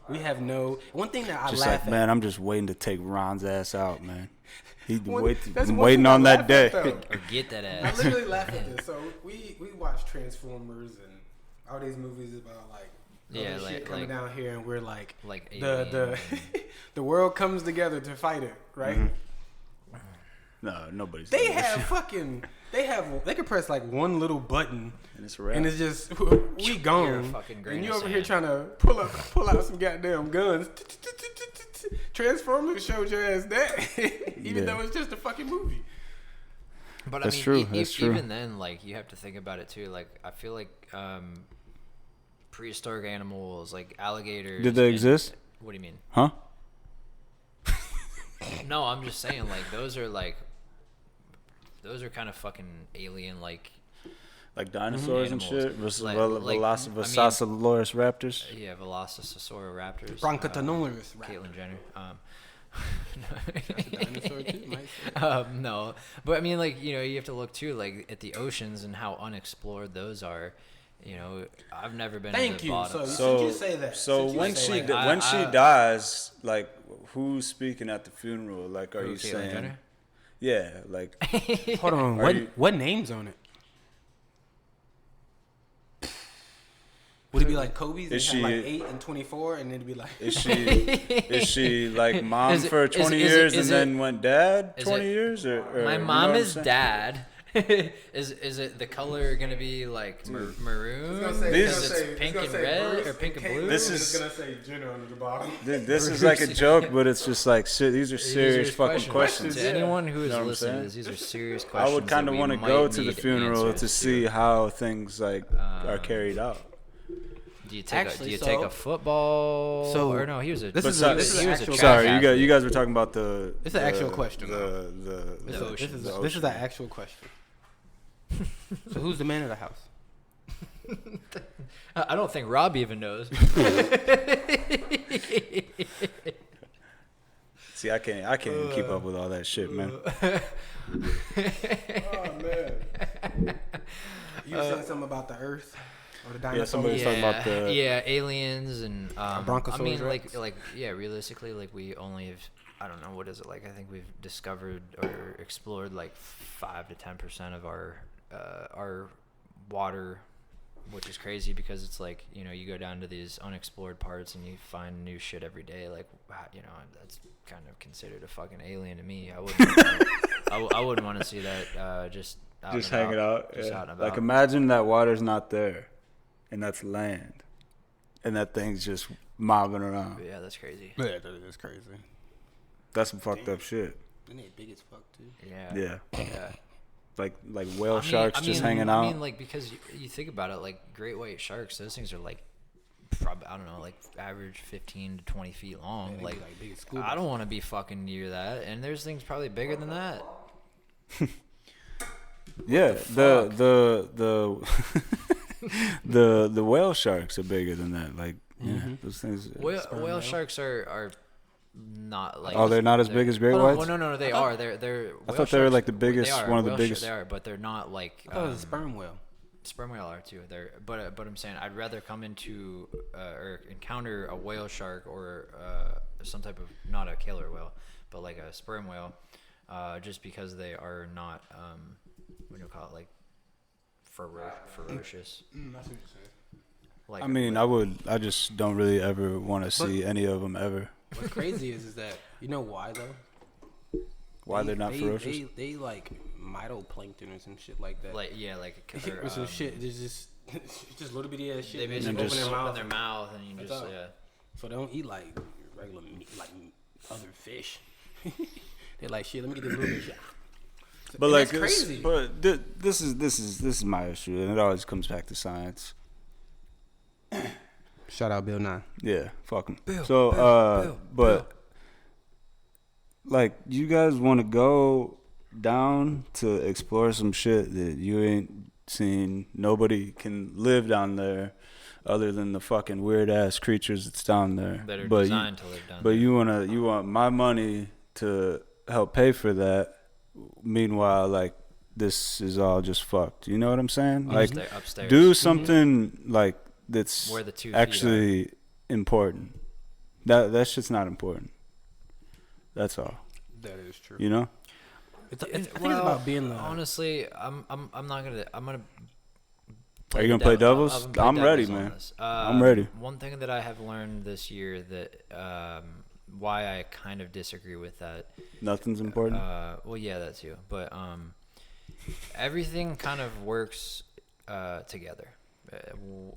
Speaker 4: we have no. One thing that I
Speaker 2: just
Speaker 4: laugh
Speaker 2: like,
Speaker 4: at.
Speaker 2: man, I'm just waiting to take Ron's ass out, man.
Speaker 4: That's
Speaker 2: I'm waiting on that day.
Speaker 1: Or get that ass.
Speaker 4: I literally laugh at this. So we watch Transformers and all these movies about like shit coming down here, and we're like the world comes together to fight it, right?
Speaker 2: Mm-hmm. No, nobody's.
Speaker 4: They can press like one little button,
Speaker 2: and it's a wrap.
Speaker 4: And it's just we gone. And you over here trying to pull out some goddamn guns. Transformers showed your ass that, even though it's just a fucking movie.
Speaker 1: But
Speaker 2: that's
Speaker 1: I mean,
Speaker 2: true. That's true.
Speaker 1: Even then, like you have to think about it too. Like I feel like prehistoric animals, like alligators.
Speaker 2: Did they exist?
Speaker 1: What do you mean?
Speaker 2: Huh?
Speaker 1: No, I'm just saying. Like those are kind of fucking alien, like
Speaker 2: dinosaurs and shit. Velociraptors raptors.
Speaker 1: Yeah, Velociraptors.
Speaker 4: Bronchotenosaurus.
Speaker 1: Caitlyn Jenner.
Speaker 4: Dinosaur too,
Speaker 1: no, but I mean, like you have to look too, like at the oceans and how unexplored those are. I've never been.
Speaker 4: Thank
Speaker 1: to the
Speaker 4: you.
Speaker 1: bottom.
Speaker 4: So you say that.
Speaker 2: So when she dies, like who's speaking at the funeral? Like, are you
Speaker 1: Caitlyn
Speaker 2: saying?
Speaker 1: Jenner?
Speaker 2: Yeah, like.
Speaker 4: Hold on. What name's on it? Would it be like Kobe's?
Speaker 2: Is
Speaker 4: she like 8 and 24, and it'd be like?
Speaker 2: Is she like mom for 20 years and then went dad 20 years? Or
Speaker 1: my mom is dad. Is it the color gonna be like maroon? Because it's pink and red or pink and blue.
Speaker 2: This
Speaker 4: is gonna say Jenner on the bottom.
Speaker 2: This is like a joke, but it's just like shit. These are serious fucking questions.
Speaker 1: To anyone who is listening to this, these are serious questions.
Speaker 2: I would kind of want to go to the funeral to see how things like are carried out.
Speaker 1: Do you take a football? Or no, he was a.
Speaker 4: This is an actual.
Speaker 2: Sorry, you guys were talking about the.
Speaker 4: It's an actual question.
Speaker 1: This
Speaker 4: is an actual question. So who's the man of the house?
Speaker 1: I don't think Rob even knows.
Speaker 2: See, I can't even keep up with all that shit, man.
Speaker 4: Oh man. You were saying something about the Earth or the dinosaurs?
Speaker 2: Yeah, somebody was talking about the
Speaker 1: aliens and
Speaker 4: Bronchosaurus.
Speaker 1: I mean, like realistically, like we only have. I don't know, what is it like? I think we've discovered or explored like 5 to 10% of our water, which is crazy because it's like, you go down to these unexplored parts and you find new shit every day. Like, that's kind of considered a fucking alien to me. I wouldn't want to see that just
Speaker 2: just
Speaker 1: and
Speaker 2: hanging
Speaker 1: about.
Speaker 2: out.
Speaker 1: Just
Speaker 2: Yeah.
Speaker 1: out and about.
Speaker 2: Like imagine that water's not there, and that's land, and that thing's just mobbing around.
Speaker 1: Yeah, that's crazy.
Speaker 4: Yeah, that is crazy.
Speaker 2: That's some fucked up shit.
Speaker 4: And they big as fuck too.
Speaker 1: Yeah.
Speaker 2: Yeah.
Speaker 1: Yeah.
Speaker 2: Like whale sharks just hanging out.
Speaker 1: I mean, like, because you think about it, like great white sharks, those things are like, probably, I don't know, like average 15 to 20 feet long.
Speaker 4: Yeah,
Speaker 1: like
Speaker 4: big as school
Speaker 1: I don't want to be fucking near that. And there's things probably bigger than that.
Speaker 2: Yeah, the the whale sharks are bigger than that. Like, yeah, those things.
Speaker 1: Whale sharks are not like.
Speaker 2: Oh, they're not as big as great
Speaker 1: Hold on,
Speaker 2: whites?
Speaker 1: well, no, they are. They're.
Speaker 2: I
Speaker 1: whale
Speaker 2: thought they were
Speaker 1: sharks-
Speaker 2: like the biggest,
Speaker 1: they are,
Speaker 2: one of the
Speaker 1: whale
Speaker 2: biggest.
Speaker 1: They are, but they're not like.
Speaker 4: I thought it was a sperm whale.
Speaker 1: Sperm whale are too. But I'm saying I'd rather come into or encounter a whale shark or some type of, not a killer whale, but like a sperm whale, just because they are not what do you call it, like ferocious.
Speaker 4: That's what you're saying.
Speaker 1: Like,
Speaker 2: I mean, I just don't really ever want to see any of them ever.
Speaker 4: What's crazy is that you know why though?
Speaker 2: Why they're not ferocious?
Speaker 4: They like phytoplankton or some shit like that.
Speaker 1: like yeah, like
Speaker 4: or some shit. There's just little bitty ass shit.
Speaker 1: They
Speaker 4: just
Speaker 1: basically
Speaker 2: just
Speaker 1: open their mouth and you
Speaker 4: That's
Speaker 1: just
Speaker 4: all.
Speaker 1: yeah.
Speaker 4: So they don't eat like regular meat, like other fish. They're like, shit, let me get this little bit of shit.
Speaker 2: But
Speaker 4: And
Speaker 2: like,
Speaker 4: that's crazy.
Speaker 2: but this is my issue, and it always comes back to science.
Speaker 4: Shout out Bill Nye.
Speaker 2: Yeah, fuck him.
Speaker 1: Bill,
Speaker 2: So,
Speaker 1: Bill,
Speaker 2: but like, you guys want to go down to explore some shit that you ain't seen? Nobody can live down there, other than the fucking weird ass creatures that's down there.
Speaker 1: That are
Speaker 2: But
Speaker 1: designed to live down
Speaker 2: But
Speaker 1: there.
Speaker 2: you want my money to help pay for that. Meanwhile, like, this is all just fucked. You know what I'm saying? Like,
Speaker 1: Upstairs.
Speaker 2: do something like that's
Speaker 1: Where the 2 feet
Speaker 2: actually important. That shit's not important. That's all.
Speaker 4: That is true.
Speaker 2: You know?
Speaker 4: I think it's about being the.
Speaker 1: Honestly, I'm not gonna. I'm gonna.
Speaker 2: Are you
Speaker 1: the
Speaker 2: gonna play
Speaker 1: devil-
Speaker 2: devils?
Speaker 1: I'm gonna play
Speaker 2: I'm ready,
Speaker 1: devils on
Speaker 2: man.
Speaker 1: this.
Speaker 2: I'm ready.
Speaker 1: One thing that I have learned this year that why I kind of disagree with that.
Speaker 2: Nothing's important.
Speaker 1: Well, yeah, that too. But everything kind of works together.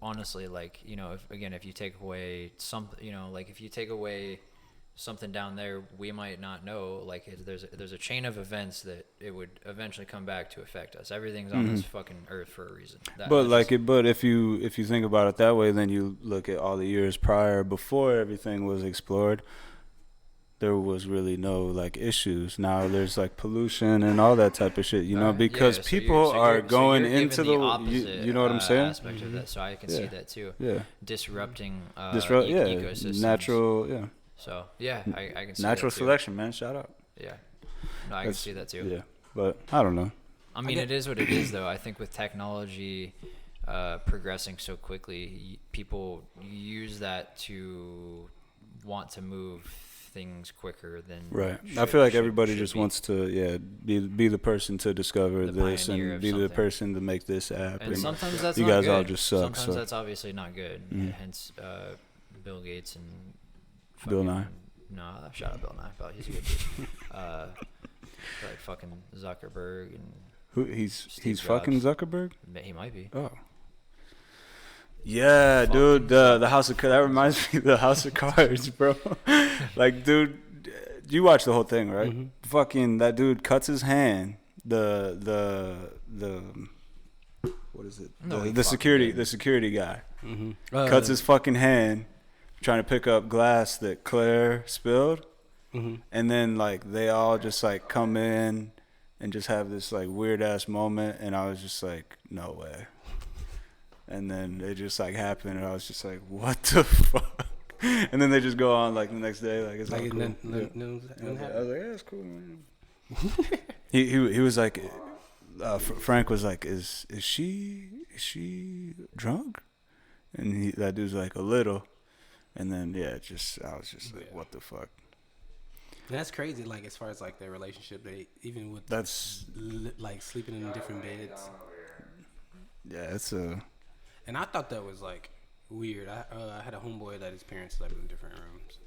Speaker 1: Honestly, like, you know, if you take away if you take away something down there, we might not know. Like, there's a chain of events that it would eventually come back to affect us. Everything's on this fucking earth for a reason.
Speaker 2: But if you think about it that way, then you look at all the years prior, before everything was explored. There was really no like issues. Now there's like pollution and all that type of shit, you know, because
Speaker 1: so
Speaker 2: people are going
Speaker 1: you're
Speaker 2: into
Speaker 1: given
Speaker 2: the
Speaker 1: opposite,
Speaker 2: you know what I'm saying?
Speaker 1: aspect of that, so I can see
Speaker 2: Yeah.
Speaker 1: that too.
Speaker 2: Yeah.
Speaker 1: Disrupting ecosystems.
Speaker 2: Natural, yeah.
Speaker 1: So yeah, I can see
Speaker 2: Natural
Speaker 1: that too.
Speaker 2: selection, man. Shout out.
Speaker 1: Yeah, no, I can see that too.
Speaker 2: Yeah, but I don't know.
Speaker 1: I mean, it is what it is, though. I think with technology progressing so quickly, people use that to want to move things quicker than
Speaker 2: Right. I
Speaker 1: should-
Speaker 2: feel like
Speaker 1: should-
Speaker 2: everybody
Speaker 1: should
Speaker 2: just
Speaker 1: be.
Speaker 2: wants to, be the person to discover
Speaker 1: The
Speaker 2: this
Speaker 1: pioneer
Speaker 2: and
Speaker 1: of
Speaker 2: be the
Speaker 1: something.
Speaker 2: person to make this app.
Speaker 1: And sometimes that's
Speaker 2: you
Speaker 1: not
Speaker 2: guys
Speaker 1: good.
Speaker 2: all just suck.
Speaker 1: Sometimes
Speaker 2: So
Speaker 1: that's obviously not good.
Speaker 2: Mhm.
Speaker 1: Hence, Bill Gates and
Speaker 2: Bill
Speaker 1: fucking-
Speaker 2: Nye.
Speaker 1: No, shout out Bill Nye. But he's a good dude. Like fucking Zuckerberg and
Speaker 2: who he's
Speaker 1: Steve
Speaker 2: fucking
Speaker 1: Jobs.
Speaker 2: Zuckerberg.
Speaker 1: he might be.
Speaker 2: Oh. Yeah,
Speaker 1: Fucking
Speaker 2: dude, the House of that reminds me of the House of Cards, bro. Like, dude, you watch the whole thing, right?
Speaker 4: Mhm.
Speaker 2: Fucking that dude cuts his hand. The what is it?
Speaker 1: No, he
Speaker 2: the
Speaker 1: fucking
Speaker 2: security guy
Speaker 4: Mm-hmm.
Speaker 2: cuts his fucking hand trying to pick up glass that Claire spilled,
Speaker 4: Mm-hmm.
Speaker 2: and then like they all just like come in and just have this like weird ass moment, and I was just like, no way. And then it just like happened, and I was just like, what the fuck? And then they just go on like the next day, like it's all cool.
Speaker 4: Nothing
Speaker 2: Yeah. I was
Speaker 4: happened.
Speaker 2: like, yeah, it's cool, man. he was like, Frank was like, is she drunk? And that dude's like, a little. And then I was just like, what the fuck?
Speaker 4: That's crazy. Like, as far as like their relationship, they even with
Speaker 2: That's
Speaker 4: like sleeping in different beds.
Speaker 2: it's a.
Speaker 4: And I thought that was like weird. I had a homeboy that his parents slept in different rooms.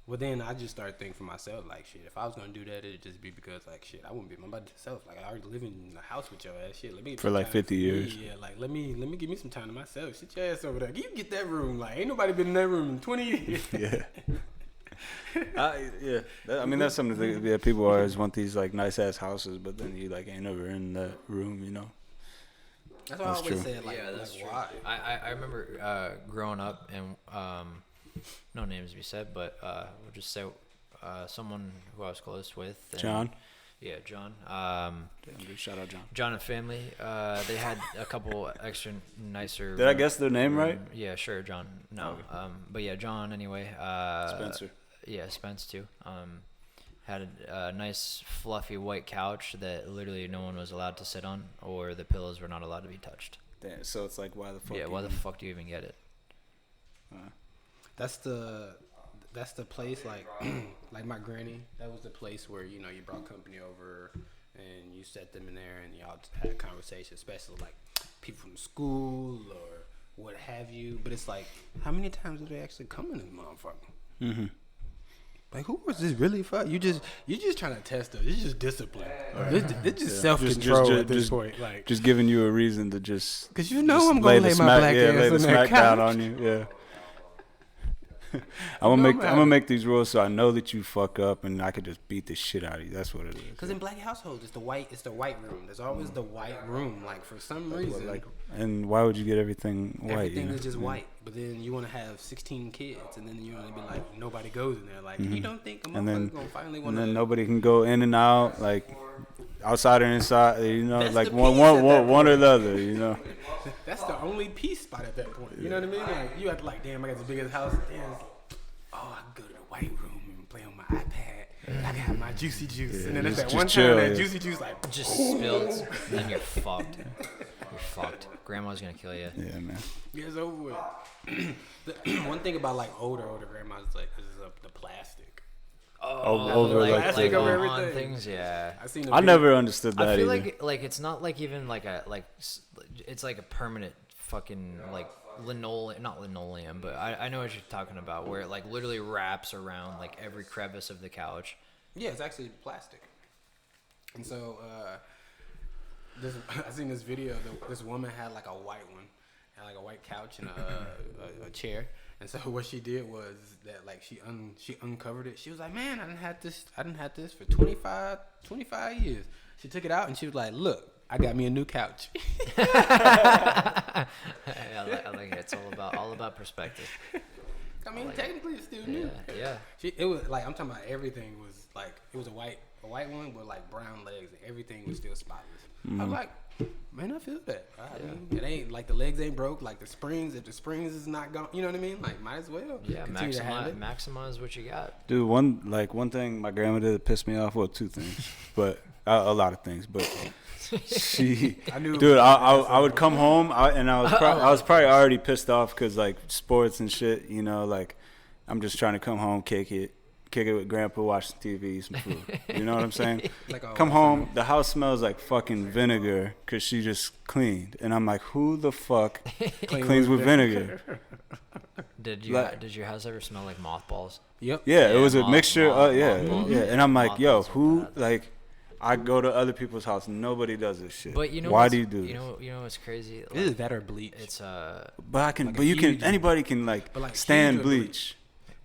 Speaker 4: Well, then I just started thinking for myself, like, shit, if I was going to do that, it'd just be because, like, shit, I wouldn't be my myself. Like, I already live in the house with your ass. Shit, let me
Speaker 2: For like 50 years.
Speaker 4: Yeah, like, let me give me some time to myself. Sit your ass over there. You get that room. Like, ain't nobody been in that room in 20 years.
Speaker 2: Yeah. I mean, that's something to think. Yeah, people always want these like nice ass houses, but then you like ain't never in that room, you know.
Speaker 4: That's what I always said. Like,
Speaker 1: yeah, that's
Speaker 4: like,
Speaker 1: true.
Speaker 4: why?
Speaker 1: I remember growing up, and no names to be said, but we'll just say someone who I was close with. And,
Speaker 2: John.
Speaker 1: Yeah, John.
Speaker 2: Damn, dude, shout out John.
Speaker 1: John and family. They had a couple extra nicer.
Speaker 2: Did I guess their name right?
Speaker 1: Yeah, sure, John. No,
Speaker 2: Okay.
Speaker 1: but yeah, John. Anyway.
Speaker 2: Spencer.
Speaker 1: Yeah, Spence too. Had a nice fluffy white couch that literally no one was allowed to sit on, or the pillows were not allowed to be touched.
Speaker 2: Damn, so it's like, why the fuck?
Speaker 1: Yeah, why the fuck do you even get it?
Speaker 4: That's the place, like like my granny. That was the place where, you know, you brought company over and you set them in there and y'all had a conversation, especially like people from school or what have you. But it's like, how many times do they actually come in this motherfucker?
Speaker 2: Mm-hmm.
Speaker 4: Like, who was this really for? You just trying to test us. It's just discipline. It's just self-control at this point. Like,
Speaker 2: just giving you a reason to just.
Speaker 4: Cause you know I'm gonna lay my black ass
Speaker 2: lay the
Speaker 4: on that
Speaker 2: smack
Speaker 4: couch.
Speaker 2: down on you. Yeah. I'm gonna make these rules so I know that you fuck up and I could just beat the shit out of you. That's what it is.
Speaker 4: Because in black households, it's the white room. There's always the white room. Like, for some reason,
Speaker 2: And why would you get everything white?
Speaker 4: everything is just white. But then you want to have 16 kids, and then you want to be like, nobody goes in there. Like, you don't think a motherfucker's gonna finally want
Speaker 2: And
Speaker 4: to?
Speaker 2: then nobody can go in and out, like outside or inside. You know,
Speaker 4: That's
Speaker 2: like
Speaker 4: the
Speaker 2: one
Speaker 4: piece at that
Speaker 2: or
Speaker 4: point.
Speaker 2: the other. You know.
Speaker 4: That's the only peace spot at that point. You know what I mean? Like, you have to, like, damn, I got the biggest house. Damn, oh, I can go to the white room and play on my iPad. I can have my juicy juice. And then there's that
Speaker 2: just
Speaker 4: one
Speaker 2: chill,
Speaker 4: time that
Speaker 2: yeah.
Speaker 4: juicy juice, like,
Speaker 1: Just spilled, and then you're fucked. You're fucked. Grandma's gonna kill you.
Speaker 2: Yeah, man.
Speaker 4: yeah, it's over with. One thing about, like, older grandmas is, like, the plastic.
Speaker 2: Over
Speaker 1: like,
Speaker 4: plastic over
Speaker 1: on
Speaker 4: everything.
Speaker 1: things, yeah.
Speaker 4: I seen.
Speaker 2: I never understood that
Speaker 1: I feel
Speaker 2: either.
Speaker 1: like it's not like even like it's like a permanent fucking like linoleum, not linoleum, but I know what you're talking about, where it like literally wraps around like every crevice of the couch.
Speaker 4: Yeah, it's actually plastic. And so, I seen this video. This woman had like a white one, had like a white couch and a chair. And so what she did was that, like, she uncovered it. She was like, man, I didn't have this for 25 years. She took it out and she was like, look, I got me a new couch.
Speaker 1: I like it. It's all about perspective.
Speaker 4: I mean, technically it's still new.
Speaker 1: Yeah.
Speaker 4: It was like, I'm talking about everything was like, it was a white one with like brown legs and everything was still spotless. I was like, man, I feel that. I mean, it ain't like the legs ain't broke, like the springs, if the springs is not gone, you know what I mean? Like, might as well.
Speaker 1: Yeah,
Speaker 4: continue to have it.
Speaker 1: maximize what you got.
Speaker 2: Dude, one thing my grandma did that pissed me off. Well, two things, but a lot of things. But I would come home and I was probably already pissed off because like sports and shit. You know, like I'm just trying to come home, kick it with grandpa, watch some TV, eat some food. You know what I'm saying? Come home, the house smells like fucking vinegar because she just cleaned, and I'm like, who the fuck cleans with vinegar?
Speaker 1: Did your house ever smell like mothballs?
Speaker 4: Yep.
Speaker 2: Yeah, it was a mixture.
Speaker 1: Mothballs.
Speaker 2: Yeah, and I'm like, yo,
Speaker 1: Mothballs are
Speaker 2: who
Speaker 1: bad.
Speaker 2: like? I go to other people's house, nobody does this shit.
Speaker 1: But you know,
Speaker 2: why do you do this?
Speaker 1: You know what's crazy?
Speaker 4: It is that or bleach.
Speaker 1: It's
Speaker 2: But I can,
Speaker 4: like
Speaker 2: but
Speaker 4: a
Speaker 2: you can.
Speaker 4: huge-
Speaker 2: Anybody can like
Speaker 4: but, like,
Speaker 2: stand
Speaker 4: huge or
Speaker 2: bleach.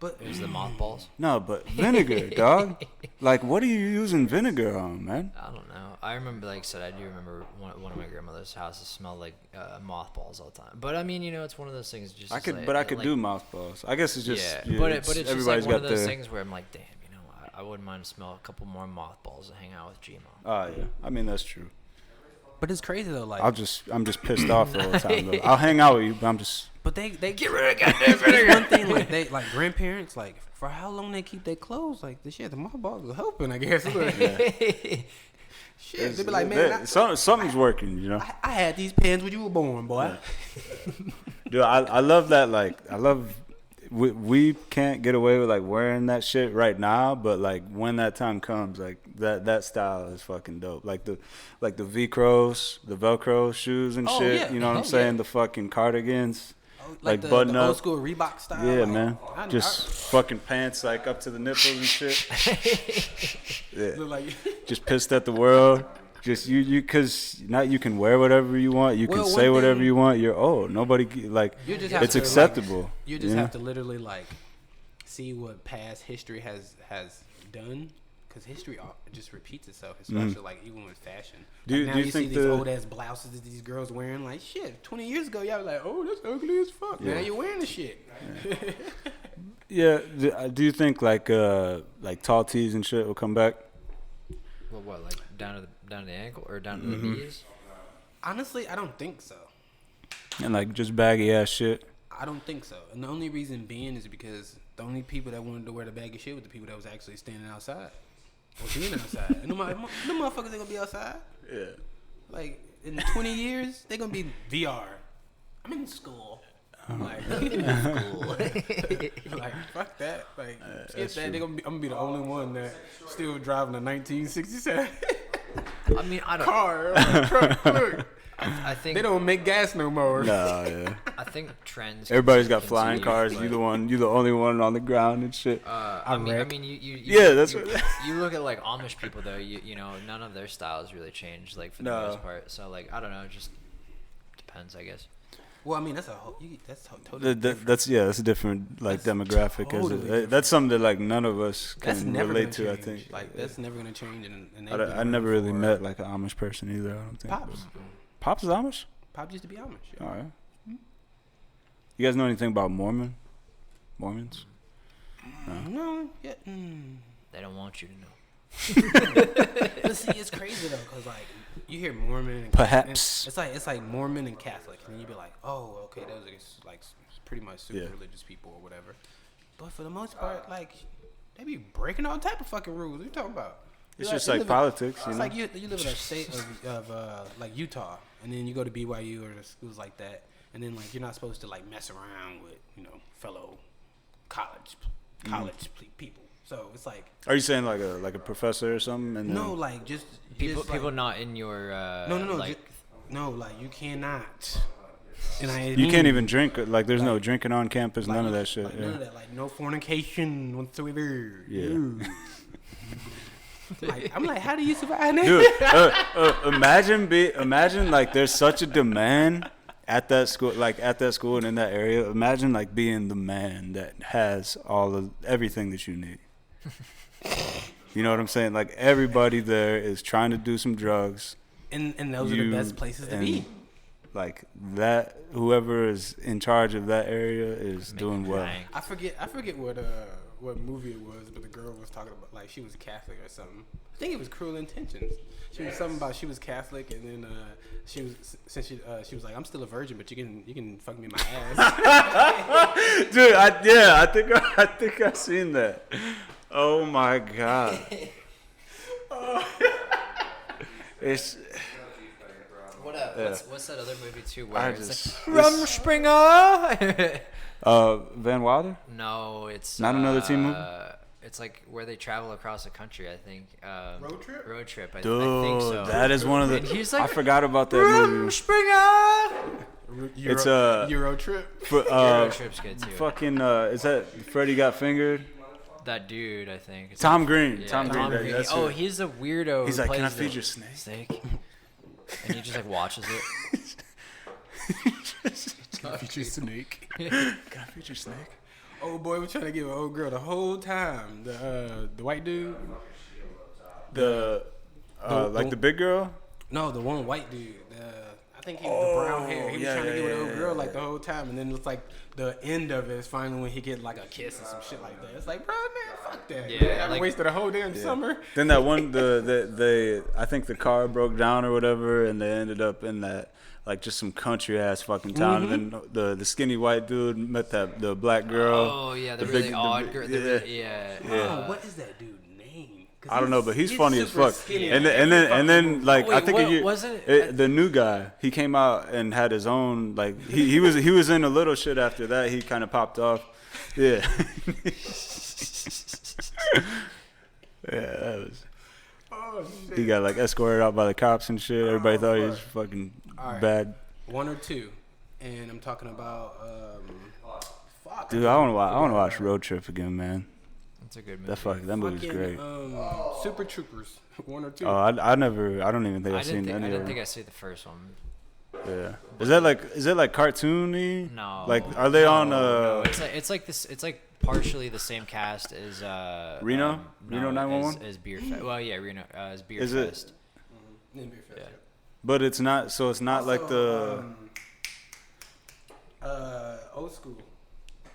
Speaker 4: But
Speaker 1: it was the mothballs.
Speaker 2: No, but vinegar, dog. Like, what are you using vinegar on, man?
Speaker 1: I don't know. I remember, like I said, I do remember one of my grandmother's houses smelled like mothballs all the time. But I mean, you know, it's one of those things. Just
Speaker 2: I could,
Speaker 1: like,
Speaker 2: but I could
Speaker 1: like,
Speaker 2: do mothballs. I guess it's just.
Speaker 1: yeah, but it's just
Speaker 2: everybody's
Speaker 1: like one
Speaker 2: got
Speaker 1: of those
Speaker 2: their.
Speaker 1: things where I'm like, damn, you know, I wouldn't mind to smell a couple more mothballs and hang out with Gmo.
Speaker 2: Oh yeah, I mean that's true.
Speaker 4: But it's crazy though, like
Speaker 2: I'm just pissed off all the time. Though. I'll hang out with you, but I'm just.
Speaker 4: but they
Speaker 1: Get rid of goddamn
Speaker 4: That's
Speaker 1: vinegar.
Speaker 4: one thing, like they like grandparents, like for how long they keep their clothes, like the shit, the mothballs are helping, I guess. Shit, they be like, man,
Speaker 2: something's working, you know.
Speaker 4: I had these pants when you were born, boy.
Speaker 2: Dude, I love that. Like, I love. We can't get away with like wearing that shit right now, but like when that time comes, like that style is fucking dope. Like the Velcro shoes and
Speaker 4: Oh,
Speaker 2: shit.
Speaker 4: yeah.
Speaker 2: You know what I'm
Speaker 4: Oh,
Speaker 2: saying?
Speaker 4: yeah.
Speaker 2: The fucking cardigans. like
Speaker 4: the
Speaker 2: button up.
Speaker 4: old school Reebok style.
Speaker 2: Yeah,
Speaker 4: like,
Speaker 2: man. Just fucking pants like up to the nipples and shit. Yeah.
Speaker 4: Look like
Speaker 2: Just pissed at the world. Just you, cause not you can wear whatever you want. You can
Speaker 4: Well,
Speaker 2: say
Speaker 4: one
Speaker 2: whatever
Speaker 4: thing-
Speaker 2: you want. You're old. Nobody like.
Speaker 4: You just have
Speaker 2: It's
Speaker 4: to,
Speaker 2: acceptable.
Speaker 4: Like, you just
Speaker 2: yeah?
Speaker 4: have to literally like see what past history has done, because history just repeats itself, especially like even with fashion.
Speaker 2: Do you-
Speaker 4: Like, now
Speaker 2: do you
Speaker 4: you
Speaker 2: think
Speaker 4: see these
Speaker 2: the-
Speaker 4: old ass blouses that these girls wearing? Like shit, 20 years ago, y'all was like, oh, that's ugly as fuck.
Speaker 2: Yeah.
Speaker 4: Now you're wearing the shit.
Speaker 2: Yeah. Do you think like tall tees and shit will come back?
Speaker 1: Well, what, like down to the ankle or down to the knees?
Speaker 4: Honestly, I don't think so.
Speaker 2: And like just baggy ass shit.
Speaker 4: I don't think so. And the only reason being is because the only people that wanted to wear the baggy shit were the people that was actually standing outside or being outside. And them motherfuckers ain't gonna be outside.
Speaker 2: Yeah.
Speaker 4: Like in 20 years, they're gonna be VR. I'm in school. Like, like fuck that. Like skip that. I'm gonna be the only one that still driving a 1967
Speaker 1: I mean, I don't.
Speaker 4: car or truck. Look,
Speaker 1: I think
Speaker 4: they don't make gas no more.
Speaker 2: No, yeah.
Speaker 1: I think trends.
Speaker 2: Everybody's got
Speaker 1: continue,
Speaker 2: flying cars.
Speaker 1: but,
Speaker 2: You the one. You the only one on the ground and shit.
Speaker 1: I mean, you
Speaker 2: Yeah, that's
Speaker 1: you,
Speaker 2: right.
Speaker 1: you look at like Amish people though. You know, none of their styles really change like for the
Speaker 2: No.
Speaker 1: most part. So like, I don't know, it just depends, I guess.
Speaker 4: Well, I mean that's totally different.
Speaker 2: That's a different like
Speaker 4: That's
Speaker 2: demographic.
Speaker 4: totally different.
Speaker 2: That's something that like none of us
Speaker 4: That's
Speaker 2: can
Speaker 4: never
Speaker 2: relate
Speaker 4: gonna
Speaker 2: to.
Speaker 4: change.
Speaker 2: I think.
Speaker 4: Like that's never gonna change. And
Speaker 2: I never really met like an Amish person either. I don't think.
Speaker 4: Pops.
Speaker 2: Pops is Amish.
Speaker 4: Pops used to be Amish. Yeah.
Speaker 2: All right. You guys know anything about Mormons?
Speaker 4: No, yeah.
Speaker 1: They don't want you to know.
Speaker 4: But see, it's crazy though, cause like you hear Mormon, and
Speaker 2: Perhaps.
Speaker 4: and it's like Mormon and Catholic, and then you be like, oh, okay, those are like pretty much super
Speaker 2: Yeah.
Speaker 4: religious people or whatever. But for the most part, like they be breaking all type of fucking rules. What are you talking about?
Speaker 2: It's
Speaker 4: You
Speaker 2: just
Speaker 4: you
Speaker 2: like
Speaker 4: live
Speaker 2: politics,
Speaker 4: It's
Speaker 2: you know.
Speaker 4: like you live in a state of like Utah, and then you go to BYU or the schools like that, and then like you're not supposed to like mess around with fellow college people. So it's like
Speaker 2: Are you saying like a professor or something? And
Speaker 4: no, like just
Speaker 1: People
Speaker 4: like,
Speaker 1: not in your
Speaker 4: no,
Speaker 1: like
Speaker 4: like you cannot. And
Speaker 2: you can't even drink. Like there's no drinking on campus.
Speaker 4: like,
Speaker 2: None of that shit.
Speaker 4: Like,
Speaker 2: yeah.
Speaker 4: None of that. Like no fornication whatsoever.
Speaker 2: Yeah.
Speaker 4: Ooh. Like I'm like, how do you survive that?
Speaker 2: Dude, imagine like there's such a demand at that school, and in that area. Imagine like being the man that has everything that you need. You know what I'm saying? Like everybody there is trying to do some drugs.
Speaker 4: And those are the best places to be.
Speaker 2: Like that, whoever is in charge of that area is doing well.
Speaker 1: bank.
Speaker 4: I forget what movie it was, but the girl was talking about like she was Catholic or something. I think it was Cruel Intentions. She was something about she was Catholic, and then she was like, I'm still a virgin, but you can fuck me in my ass.
Speaker 2: Dude, I think I've seen that. Oh my god. It's
Speaker 1: What up?
Speaker 2: Yeah.
Speaker 1: What's that other movie too?
Speaker 2: I
Speaker 1: Where it's
Speaker 2: just
Speaker 1: like Rumspringer.
Speaker 2: Van Wilder?
Speaker 1: No, it's
Speaker 2: Not another teen movie?
Speaker 1: It's like where they travel across the country. I think.
Speaker 4: Road trip?
Speaker 1: Road trip. I
Speaker 2: Dude,
Speaker 1: think so.
Speaker 2: that is one of the.
Speaker 1: And he's
Speaker 2: I
Speaker 1: like,
Speaker 2: forgot about that movie.
Speaker 1: Rumspringer.
Speaker 2: It's
Speaker 4: Euro trip.
Speaker 1: Road trip's good too.
Speaker 2: fucking is that Freddie Got Fingered?
Speaker 1: That dude, I think. It's
Speaker 2: Tom
Speaker 1: like-
Speaker 2: Green.
Speaker 1: Yeah,
Speaker 2: Tom Green. That's
Speaker 1: oh,
Speaker 2: it.
Speaker 1: he's a weirdo.
Speaker 2: He's
Speaker 1: who
Speaker 2: like, "Can I
Speaker 1: plays
Speaker 2: feed
Speaker 1: the
Speaker 2: your snake?"
Speaker 1: And he just like watches it.
Speaker 4: Feature snake.
Speaker 2: Can I feed your snake?
Speaker 4: Oh boy, we're trying to give an old girl the whole time. The white dude.
Speaker 2: Like the big girl.
Speaker 4: No, the one white dude. I think he was the brown hair. He was
Speaker 2: yeah,
Speaker 4: trying to
Speaker 2: yeah,
Speaker 4: get with the
Speaker 2: yeah,
Speaker 4: old girl like the whole time, and then it's like the end of it is finally when he get like a kiss or some shit like that. It's like, bro, man, fuck that.
Speaker 1: Yeah,
Speaker 4: I
Speaker 1: like-
Speaker 4: wasted a whole damn summer.
Speaker 2: Then that one, I think the car broke down or whatever, and they ended up in that like just some country ass fucking town. And then the skinny white dude met the black girl.
Speaker 1: Oh yeah, the
Speaker 2: The
Speaker 1: really
Speaker 2: big- the
Speaker 1: odd
Speaker 2: big-
Speaker 1: girl.
Speaker 2: yeah.
Speaker 4: Oh, what is that dude's name? 'Cause
Speaker 2: I don't know, but he's funny as
Speaker 4: super
Speaker 2: fuck.
Speaker 4: skinny
Speaker 2: And
Speaker 4: in
Speaker 2: then,
Speaker 4: every
Speaker 2: and
Speaker 4: fucking
Speaker 2: then
Speaker 4: movie.
Speaker 2: like I
Speaker 1: Wait,
Speaker 2: think
Speaker 1: what was it?
Speaker 2: the new guy, he came out and had his own like he was in a little shit after that. He kind of popped off. Yeah. Yeah, that was.
Speaker 4: Oh shit.
Speaker 2: He got like escorted out by the cops and shit. Everybody thought he was fucking
Speaker 4: All right.
Speaker 2: bad.
Speaker 4: One or two. and I'm talking about fuck.
Speaker 2: Dude, I want to watch Road Trip again, man.
Speaker 1: It's a good movie.
Speaker 2: That movie's great.
Speaker 4: Super Troopers 1 or 2.
Speaker 2: Oh, I don't even think I've seen any of them.
Speaker 1: I didn't think I see the first one.
Speaker 2: Yeah. Is it like cartoony?
Speaker 1: No.
Speaker 2: Like, are they on?
Speaker 1: No. It's like this. It's like partially the same cast as
Speaker 2: Reno? Reno 911?
Speaker 1: As Beer Fest. Well, yeah, Reno as Beer
Speaker 2: Is it-
Speaker 1: Fest.
Speaker 4: Beer Fest,
Speaker 1: Yeah.
Speaker 2: But it's not. So it's not like the
Speaker 4: Old School.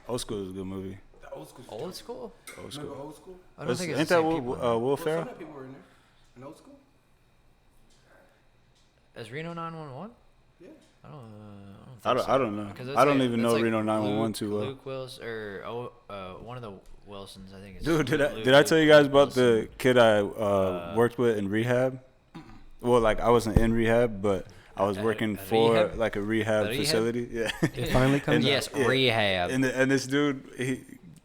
Speaker 2: Old School is a good movie.
Speaker 4: The Old School.
Speaker 1: Old School?
Speaker 2: Old
Speaker 4: Remember
Speaker 2: School.
Speaker 4: Old School?
Speaker 1: I don't think it's
Speaker 2: Ain't
Speaker 1: the
Speaker 2: that
Speaker 1: same people.
Speaker 2: Will
Speaker 4: Well,
Speaker 2: Ferrell?
Speaker 4: some people were in there. In Old School?
Speaker 1: As Reno 911?
Speaker 4: Yeah.
Speaker 2: I don't know.
Speaker 1: 'Cause
Speaker 2: I don't
Speaker 1: like-
Speaker 2: even
Speaker 1: that's
Speaker 2: know
Speaker 1: like
Speaker 2: Reno 911 too well.
Speaker 1: Luke Wilson or one of the Wilsons, I think. Is
Speaker 2: Dude,
Speaker 1: Luke
Speaker 2: did I tell you guys about
Speaker 1: Wilson.
Speaker 2: the kid I worked with in rehab? Well, like I wasn't in rehab, but I was working for
Speaker 1: rehab?
Speaker 2: like a rehab
Speaker 1: The rehab?
Speaker 2: facility. Yeah.
Speaker 4: It finally comes
Speaker 1: Yes,
Speaker 2: Yeah.
Speaker 1: rehab.
Speaker 2: And this dude,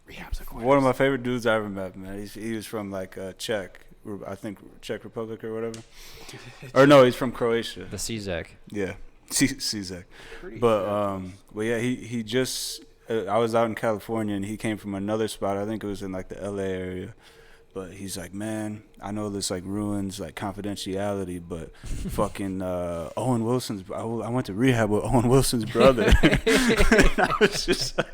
Speaker 4: Rehab's a
Speaker 2: one of my favorite dudes I ever met, man. He was from like Czech, I think Czech Republic or whatever. Or no, he's from Croatia.
Speaker 1: The CZEC.
Speaker 2: Yeah, Czech. But yeah, he just I was out in California and he came from another spot. I think it was in like the LA area. But he's like, man, I know this like ruins like confidentiality, but fucking Owen Wilson's. I went to rehab with Owen Wilson's brother. I was just like,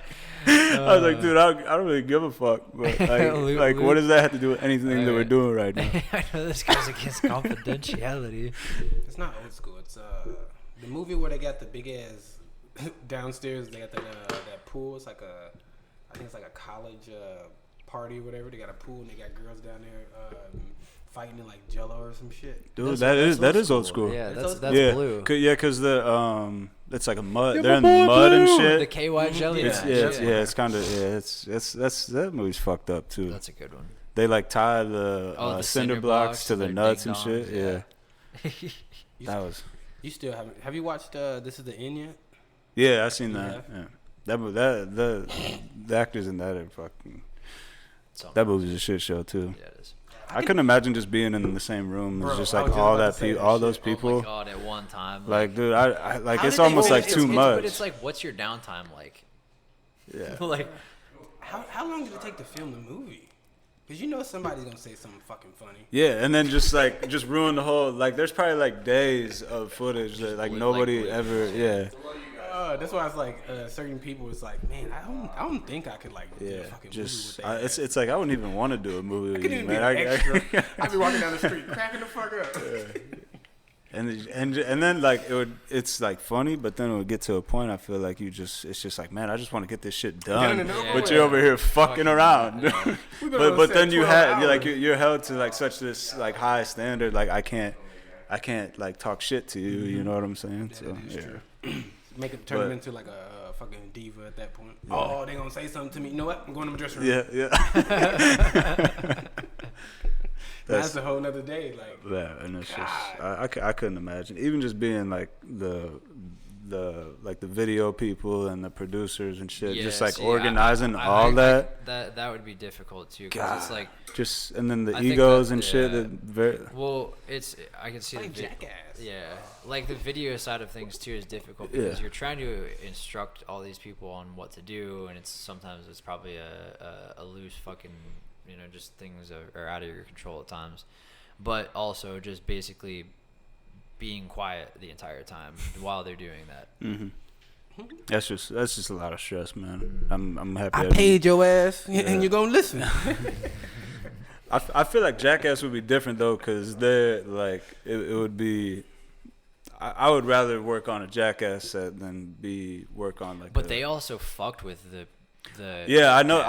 Speaker 2: I was like, dude, I don't really give a fuck. But like, what does that have to do with anything that we're doing right now?
Speaker 1: I know this guy's against confidentiality.
Speaker 4: It's not Old School. It's the movie where they got the big ass downstairs. They got that pool. It's like I think it's like a college party or whatever. They got a pool and they got girls down there fighting in like Jello or some shit.
Speaker 2: Dude, that is old school.
Speaker 1: Yeah, that's
Speaker 2: yeah,
Speaker 1: blue.
Speaker 2: Cause the it's like a mud. They're in the mud and shit.
Speaker 1: The KY jelly.
Speaker 2: It's kind of that movie's fucked up too.
Speaker 1: That's a good one.
Speaker 2: They like tie the cinder blocks to the
Speaker 1: their
Speaker 2: nuts and
Speaker 1: ding-dongs,
Speaker 2: shit. Yeah, that was.
Speaker 4: You still haven't? Have you watched This Is the End yet?
Speaker 2: Yeah, I seen that.
Speaker 4: Yeah.
Speaker 2: Yeah, the actors in that are fucking. That movie's a shit show too.
Speaker 1: Yeah, it is.
Speaker 2: I couldn't imagine just being in the same room as just
Speaker 4: I
Speaker 2: like
Speaker 4: was just
Speaker 2: all
Speaker 4: about
Speaker 2: that
Speaker 4: to say that
Speaker 2: all
Speaker 4: shit.
Speaker 2: those
Speaker 1: Oh
Speaker 2: people.
Speaker 1: my god, at one time.
Speaker 2: Like, dude, I like
Speaker 1: how
Speaker 2: it's
Speaker 1: did they
Speaker 2: almost
Speaker 1: do
Speaker 2: like
Speaker 1: it?
Speaker 2: too much.
Speaker 1: But it's like, what's your downtime like?
Speaker 2: Yeah.
Speaker 1: Like,
Speaker 4: How long did it take to film the movie? Because you know somebody's gonna say something fucking funny.
Speaker 2: Yeah, and then just ruin the whole like. There's probably like days of footage that like
Speaker 1: With,
Speaker 2: nobody
Speaker 1: like,
Speaker 2: ever. Yeah.
Speaker 4: That's why I was like, certain people was like, man, I don't think I could like do a
Speaker 2: Yeah,
Speaker 4: fucking
Speaker 2: just
Speaker 4: movie with that.
Speaker 2: it's like I wouldn't even want to do a movie with
Speaker 4: couldn't
Speaker 2: you,
Speaker 4: even
Speaker 2: man.
Speaker 4: be an extra. I'd be walking down the street, cracking the fuck up.
Speaker 2: And then like it's like funny, but then it would get to a point I feel like it's just like, man, I just want to get this shit done,
Speaker 4: Done and over
Speaker 2: but
Speaker 4: with.
Speaker 2: you're over here fucking around.
Speaker 4: We've been on
Speaker 2: but
Speaker 4: set
Speaker 2: then you
Speaker 4: 12
Speaker 2: like
Speaker 4: hours.
Speaker 2: you're held to like such this like high standard, like I can't like talk shit to you. You know what I'm saying? So
Speaker 4: that is
Speaker 2: yeah.
Speaker 4: true. Make it turn
Speaker 2: But-
Speaker 4: him into like a fucking diva at that point. Oh, they gonna say something to me. You know what? I'm going to my dressing room.
Speaker 2: Yeah.
Speaker 4: That's a whole nother day. Like,
Speaker 2: Yeah, and it's just I couldn't imagine even just being like the video people and the producers and shit,
Speaker 1: yeah,
Speaker 2: just like
Speaker 1: see,
Speaker 2: organizing
Speaker 1: I-
Speaker 2: all that.
Speaker 1: That would be difficult too, because it's like,
Speaker 2: Just and then the
Speaker 1: I think
Speaker 2: egos
Speaker 1: that-
Speaker 2: and shit.
Speaker 1: yeah.
Speaker 2: That very
Speaker 1: well, I can see
Speaker 4: like
Speaker 1: the
Speaker 4: Jackass.
Speaker 1: Yeah, like the video side of things too is difficult because
Speaker 2: Yeah.
Speaker 1: you're trying to instruct all these people on what to do, and sometimes it's probably a loose fucking, just things are out of your control at times, but also just basically being quiet the entire time while they're doing that.
Speaker 2: that's just a lot of stress, man. I'm happy.
Speaker 4: I paid your ass, and you're gonna listen.
Speaker 2: I feel like Jackass would be different though, because they're like it would be. I would rather work on a Jackass set than work on like.
Speaker 1: But they also fucked with the.
Speaker 2: Yeah, I know.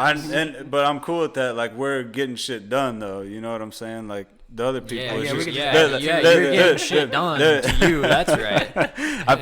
Speaker 2: But I'm cool with that. Like we're getting shit done though. You know what I'm saying? Like the other people.
Speaker 1: Yeah,
Speaker 2: it's
Speaker 1: yeah,
Speaker 2: just-
Speaker 1: you're getting shit done to you. That's right.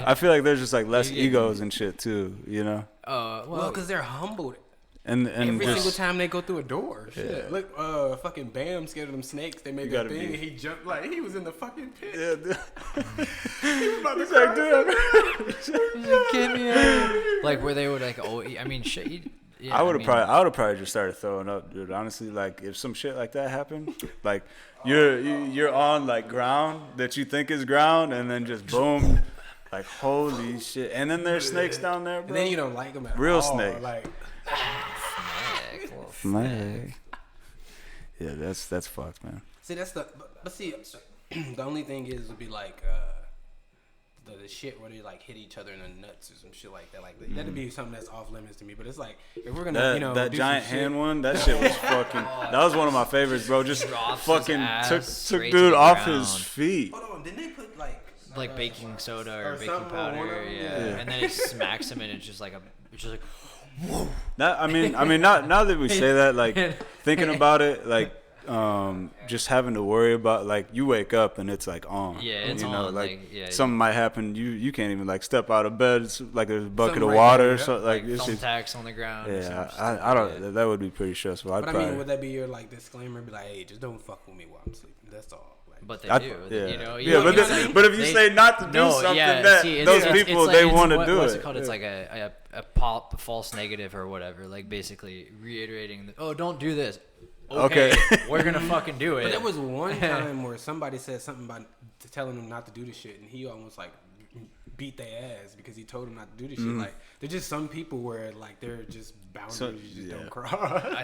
Speaker 2: I feel like there's just like less egos and shit too. You know.
Speaker 4: Well, because they're humbled
Speaker 2: And
Speaker 4: every
Speaker 2: just,
Speaker 4: single time they go through a door. Shit. Look, fucking Bam scared of them snakes. They made
Speaker 2: You
Speaker 4: that
Speaker 2: gotta
Speaker 4: thing,
Speaker 2: be-
Speaker 4: and he jumped like he was in the fucking pit.
Speaker 2: Yeah, dude.
Speaker 4: He was about to
Speaker 2: It's like,
Speaker 4: cry.
Speaker 2: dude,
Speaker 1: Get me out. Like where they would like, I mean, shit. Yeah,
Speaker 2: I would have probably just started throwing up, dude. Honestly, like if some shit like that happened, like you're on like ground that you think is ground, and then just boom, Like, holy shit. And then there's snakes down there, bro.
Speaker 4: And then you don't like them at
Speaker 2: Real
Speaker 4: all.
Speaker 2: snake.
Speaker 4: Like,
Speaker 2: Man. Yeah, that's fucked, man.
Speaker 4: see, that's but see, the only thing is would be like the shit where they like hit each other in the nuts or some shit like that. Like that'd be something that's off limits to me. But it's like if we're gonna,
Speaker 2: That
Speaker 4: do
Speaker 2: giant
Speaker 4: some shit,
Speaker 2: hand one, that shit was fucking. That was one of my favorites, bro. Just
Speaker 1: Drops his
Speaker 2: fucking
Speaker 1: ass
Speaker 2: took
Speaker 1: straight
Speaker 2: dude
Speaker 1: to the
Speaker 2: off
Speaker 1: ground.
Speaker 2: his feet.
Speaker 4: Hold on, didn't they put like
Speaker 1: baking soda or baking
Speaker 4: something on one
Speaker 1: powder,
Speaker 4: of them?
Speaker 1: yeah.
Speaker 2: Yeah.
Speaker 1: And then it smacks him, and it's just like
Speaker 2: I mean, not now that we say that, like thinking about it, like just having to worry about like you wake up and it's like on.
Speaker 1: Yeah, it's
Speaker 2: you know,
Speaker 1: on,
Speaker 2: like
Speaker 1: like, yeah,
Speaker 2: something might happen. You can't even like step out of bed. It's like there's a bucket
Speaker 4: Something
Speaker 2: of
Speaker 4: right
Speaker 2: water.
Speaker 4: there,
Speaker 2: Or so like it's just,
Speaker 1: thumbtacks on the ground. or
Speaker 2: yeah.
Speaker 1: something
Speaker 2: I don't.
Speaker 1: stupid.
Speaker 2: That would be pretty stressful. I'd
Speaker 4: But I
Speaker 2: probably.
Speaker 4: mean, would that be your like disclaimer? Be like, hey, just don't fuck with me while I'm sleeping. That's all. Like,
Speaker 1: But they
Speaker 2: I-
Speaker 1: do,
Speaker 2: yeah.
Speaker 1: you know.
Speaker 2: Yeah, but, but if you say not to do something, that those people
Speaker 1: like,
Speaker 2: they want to
Speaker 1: what-
Speaker 2: do
Speaker 1: what's
Speaker 2: it.
Speaker 1: called? It's like a false negative or whatever. Like basically reiterating, don't do this. Okay, we're gonna fucking do it.
Speaker 4: But there was one time where somebody said something about telling him not to do the shit, and he almost like beat their ass because he told him not to do the shit. Like there's just some people where like they're just boundaries you just don't cross.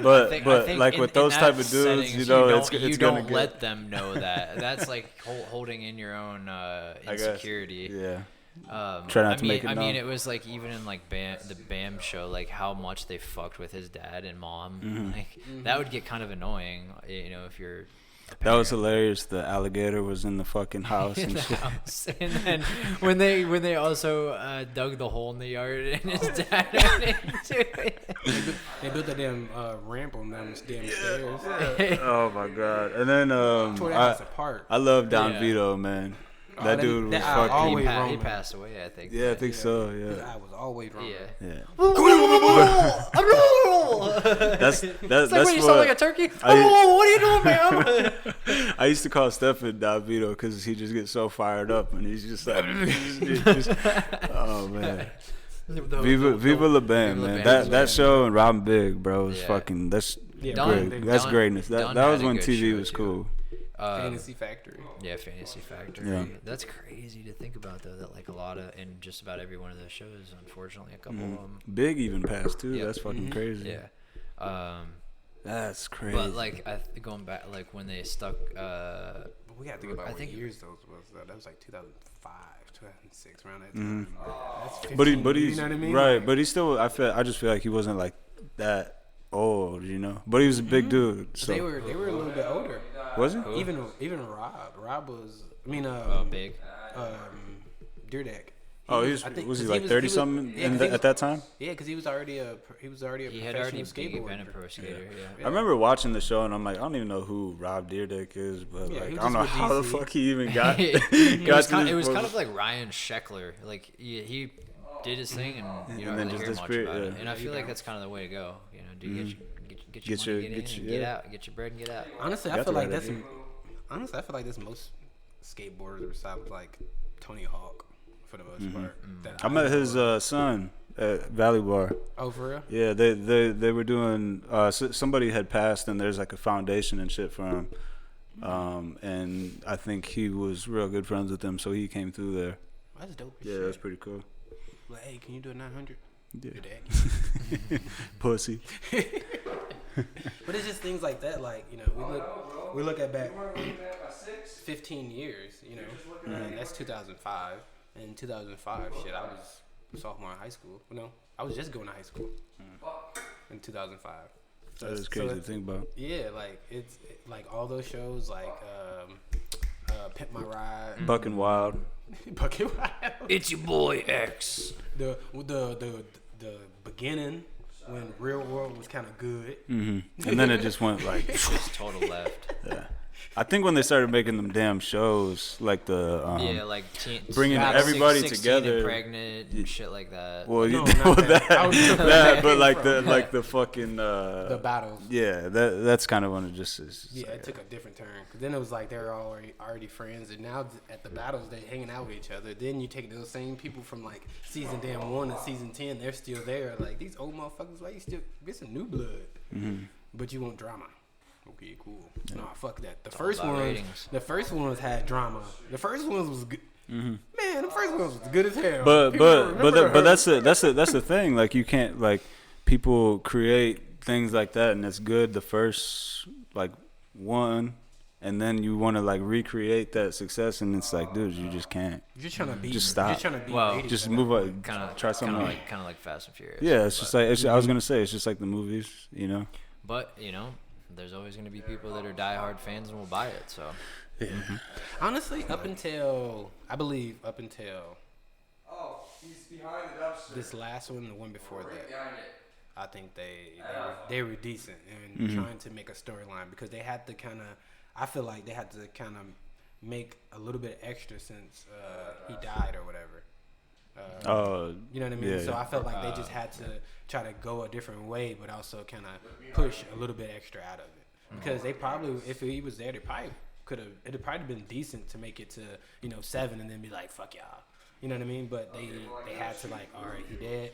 Speaker 2: But like with those
Speaker 1: in
Speaker 2: type
Speaker 1: that
Speaker 2: of dudes,
Speaker 1: settings,
Speaker 2: you know,
Speaker 1: don't-
Speaker 2: it's
Speaker 1: you
Speaker 2: gonna
Speaker 1: don't
Speaker 2: get.
Speaker 1: let them know that. That's like holding in your own
Speaker 2: guess.
Speaker 1: insecurity.
Speaker 2: Yeah. Try not to make it
Speaker 1: I mean,
Speaker 2: known.
Speaker 1: it was like even in like the Bam show, like how much they fucked with his dad and mom. Like that would get kind of annoying, you know, if you're.
Speaker 2: That was hilarious. The alligator was in the fucking house
Speaker 1: In
Speaker 2: and
Speaker 1: the
Speaker 2: shit.
Speaker 1: house. And then when they also dug the hole in the yard and his dad went into it.
Speaker 4: They built that damn ramp on them damn stairs.
Speaker 2: Oh my god! And then
Speaker 4: Tore that house apart.
Speaker 2: I love Don
Speaker 1: Yeah.
Speaker 2: Vito, man.
Speaker 4: Oh,
Speaker 2: That
Speaker 4: that-
Speaker 2: dude was
Speaker 4: that I
Speaker 2: fucking.
Speaker 4: always
Speaker 1: He
Speaker 4: wrong.
Speaker 1: passed away, I think.
Speaker 2: Yeah, I think so.
Speaker 4: His
Speaker 2: Yeah.
Speaker 4: eye was always wrong.
Speaker 1: Yeah.
Speaker 2: Yeah.
Speaker 1: That's
Speaker 2: That's
Speaker 1: it's like
Speaker 2: that's
Speaker 1: when you sound like a
Speaker 2: what
Speaker 1: turkey.
Speaker 2: I-
Speaker 1: Oh, what are you doing, man?
Speaker 2: I used to call Stefan Don Vito because he just gets so fired up and he's just like, oh man. Viva La Bam, man. That show and Robin Big, bro, was
Speaker 1: Yeah.
Speaker 2: fucking. That's
Speaker 1: Don-
Speaker 2: great. That's
Speaker 1: Don-
Speaker 2: greatness. That
Speaker 1: Don
Speaker 2: was
Speaker 1: had a
Speaker 2: when
Speaker 1: good
Speaker 2: TV
Speaker 1: show,
Speaker 2: was
Speaker 1: too.
Speaker 2: cool.
Speaker 4: Fantasy Factory.
Speaker 1: Yeah, Fantasy Factory.
Speaker 2: Yeah.
Speaker 1: That's crazy to think about, though. That like a lot of, and just about every one of those shows, unfortunately, a couple of them.
Speaker 2: Big even passed too.
Speaker 1: Yep.
Speaker 2: That's fucking crazy.
Speaker 1: Yeah.
Speaker 2: That's crazy.
Speaker 1: But like going back, like when they stuck.
Speaker 4: But we got to think about
Speaker 1: I
Speaker 4: what
Speaker 1: think-
Speaker 4: years those was. That was like 2005, 2006, around that time. That's 15,
Speaker 2: but he's
Speaker 4: you know what I mean?
Speaker 2: right.
Speaker 4: Like,
Speaker 2: But he still. I just feel like he wasn't like that old, you know. But he was a big dude. So
Speaker 4: they were a little bit older.
Speaker 2: was he?
Speaker 4: Even Rob was. I mean,
Speaker 1: Big.
Speaker 4: Deerdeck.
Speaker 2: Oh, was he like 30 something at that time?
Speaker 4: Yeah, because he was already a
Speaker 1: He had
Speaker 4: professional
Speaker 1: already
Speaker 4: skateboarder.
Speaker 1: been a pro skater. Yeah.
Speaker 2: I remember watching the show and I'm like, I don't even know who Rob Dyrdek is, but
Speaker 4: Yeah,
Speaker 2: like,
Speaker 4: he
Speaker 2: I
Speaker 4: was
Speaker 2: don't know
Speaker 4: just with
Speaker 2: how the
Speaker 4: DC.
Speaker 2: fuck he even got.
Speaker 1: it
Speaker 2: got
Speaker 1: was,
Speaker 2: to
Speaker 1: kind,
Speaker 2: this
Speaker 1: it was
Speaker 2: point.
Speaker 1: kind of like Ryan Sheckler. Like he did his thing, and you don't
Speaker 2: then
Speaker 1: really
Speaker 2: just
Speaker 1: hear much
Speaker 2: disappeared,
Speaker 1: about it.
Speaker 2: yeah.
Speaker 1: And I feel like that's kind of the way to go. You know, do get your
Speaker 2: Get
Speaker 1: money,
Speaker 2: your-
Speaker 1: get
Speaker 2: get
Speaker 1: in,
Speaker 2: your-
Speaker 1: and get
Speaker 2: yeah.
Speaker 1: out, get your bread and get out.
Speaker 4: Honestly, I
Speaker 2: That's
Speaker 4: feel
Speaker 2: the
Speaker 4: like
Speaker 2: right
Speaker 4: that's.
Speaker 2: idea.
Speaker 4: Honestly, I feel like that's most skateboarders besides like Tony Hawk, for the most part. That
Speaker 2: I met
Speaker 4: know
Speaker 2: his
Speaker 4: of.
Speaker 2: son at Valley Bar.
Speaker 4: Oh, for real?
Speaker 2: Yeah, they were doing. Somebody had passed, and there's like a foundation and shit for him. And I think he was real good friends with them, so he came through there.
Speaker 4: That's dope. As
Speaker 2: Yeah,
Speaker 4: shit.
Speaker 2: that's pretty cool.
Speaker 4: Like, hey, can you do a 900?
Speaker 2: Yeah.
Speaker 4: Do that.
Speaker 2: Pussy.
Speaker 4: But it's just things like that. Like, you know, we look at back 15 years. You know, and that's 2005. And in 2005, shit, I was a sophomore in high school. No, I was just going to high school in 2005. So
Speaker 2: That is
Speaker 4: so
Speaker 2: crazy to
Speaker 4: it's-
Speaker 2: think about.
Speaker 4: Yeah, like it's like all those shows, like Pimp My Ride,
Speaker 2: Buck and Wild.
Speaker 4: Bucket Wild,
Speaker 1: It's your boy X.
Speaker 4: the beginning when Real World was kind of good.
Speaker 2: And then it just went like.
Speaker 1: Just total left.
Speaker 2: Yeah. I think when they started making them damn shows, like the
Speaker 1: Yeah, like
Speaker 2: bringing
Speaker 1: yeah,
Speaker 2: everybody
Speaker 1: 16
Speaker 2: together.
Speaker 1: and pregnant and shit like that.
Speaker 2: well,
Speaker 4: No,
Speaker 2: you
Speaker 4: not
Speaker 2: know
Speaker 4: that. I was just
Speaker 2: that, but
Speaker 4: came
Speaker 2: like
Speaker 4: from.
Speaker 2: the fucking
Speaker 4: The battles.
Speaker 2: yeah, that's kind of when it just is.
Speaker 4: Yeah, it took a different turn. Cause then it was like they're already friends, and now at the battles they're hanging out with each other. Then you take those same people from like season damn 1 and season 10, they're still there. Like these old motherfuckers, why you still get some new blood? But you want drama. Okay, cool. Nah, fuck that. The first
Speaker 1: about
Speaker 4: one,
Speaker 1: ratings.
Speaker 4: the first ones had drama. The first ones was good. Man, Man, the first one was good as hell.
Speaker 2: But that's the thing. Like, you can't, like, people create things like that, and it's good the first like one, and then you want to like recreate that success, and it's like, dude, you just can't.
Speaker 4: You're just trying to be.
Speaker 2: Just stop.
Speaker 4: You're trying to be.
Speaker 1: Well,
Speaker 2: Just move on.
Speaker 1: Kind of
Speaker 2: Try something.
Speaker 1: kind of like Fast and Furious.
Speaker 2: Yeah, it's just like I was gonna say, it's just like the movies, you know.
Speaker 1: But you know, there's always gonna be people that are diehard fans and will buy it. So
Speaker 2: Yeah.
Speaker 4: Honestly, up until
Speaker 3: Oh, he's behind the dumpster.
Speaker 4: this last one, the one before that, I think they were decent and trying to make a storyline because they had to kind of. I feel like they had to kind of make a little bit extra since he died or whatever. You know what I mean?
Speaker 2: Yeah,
Speaker 4: So
Speaker 2: yeah.
Speaker 4: I felt like they just had to try to go a different way, but also kind of push a little bit extra out of it. Because they probably, if he was there, they probably could have. It'd probably been decent to make it to 7 and then be like, fuck y'all. You know what I mean? But they had to like, all right, he dead.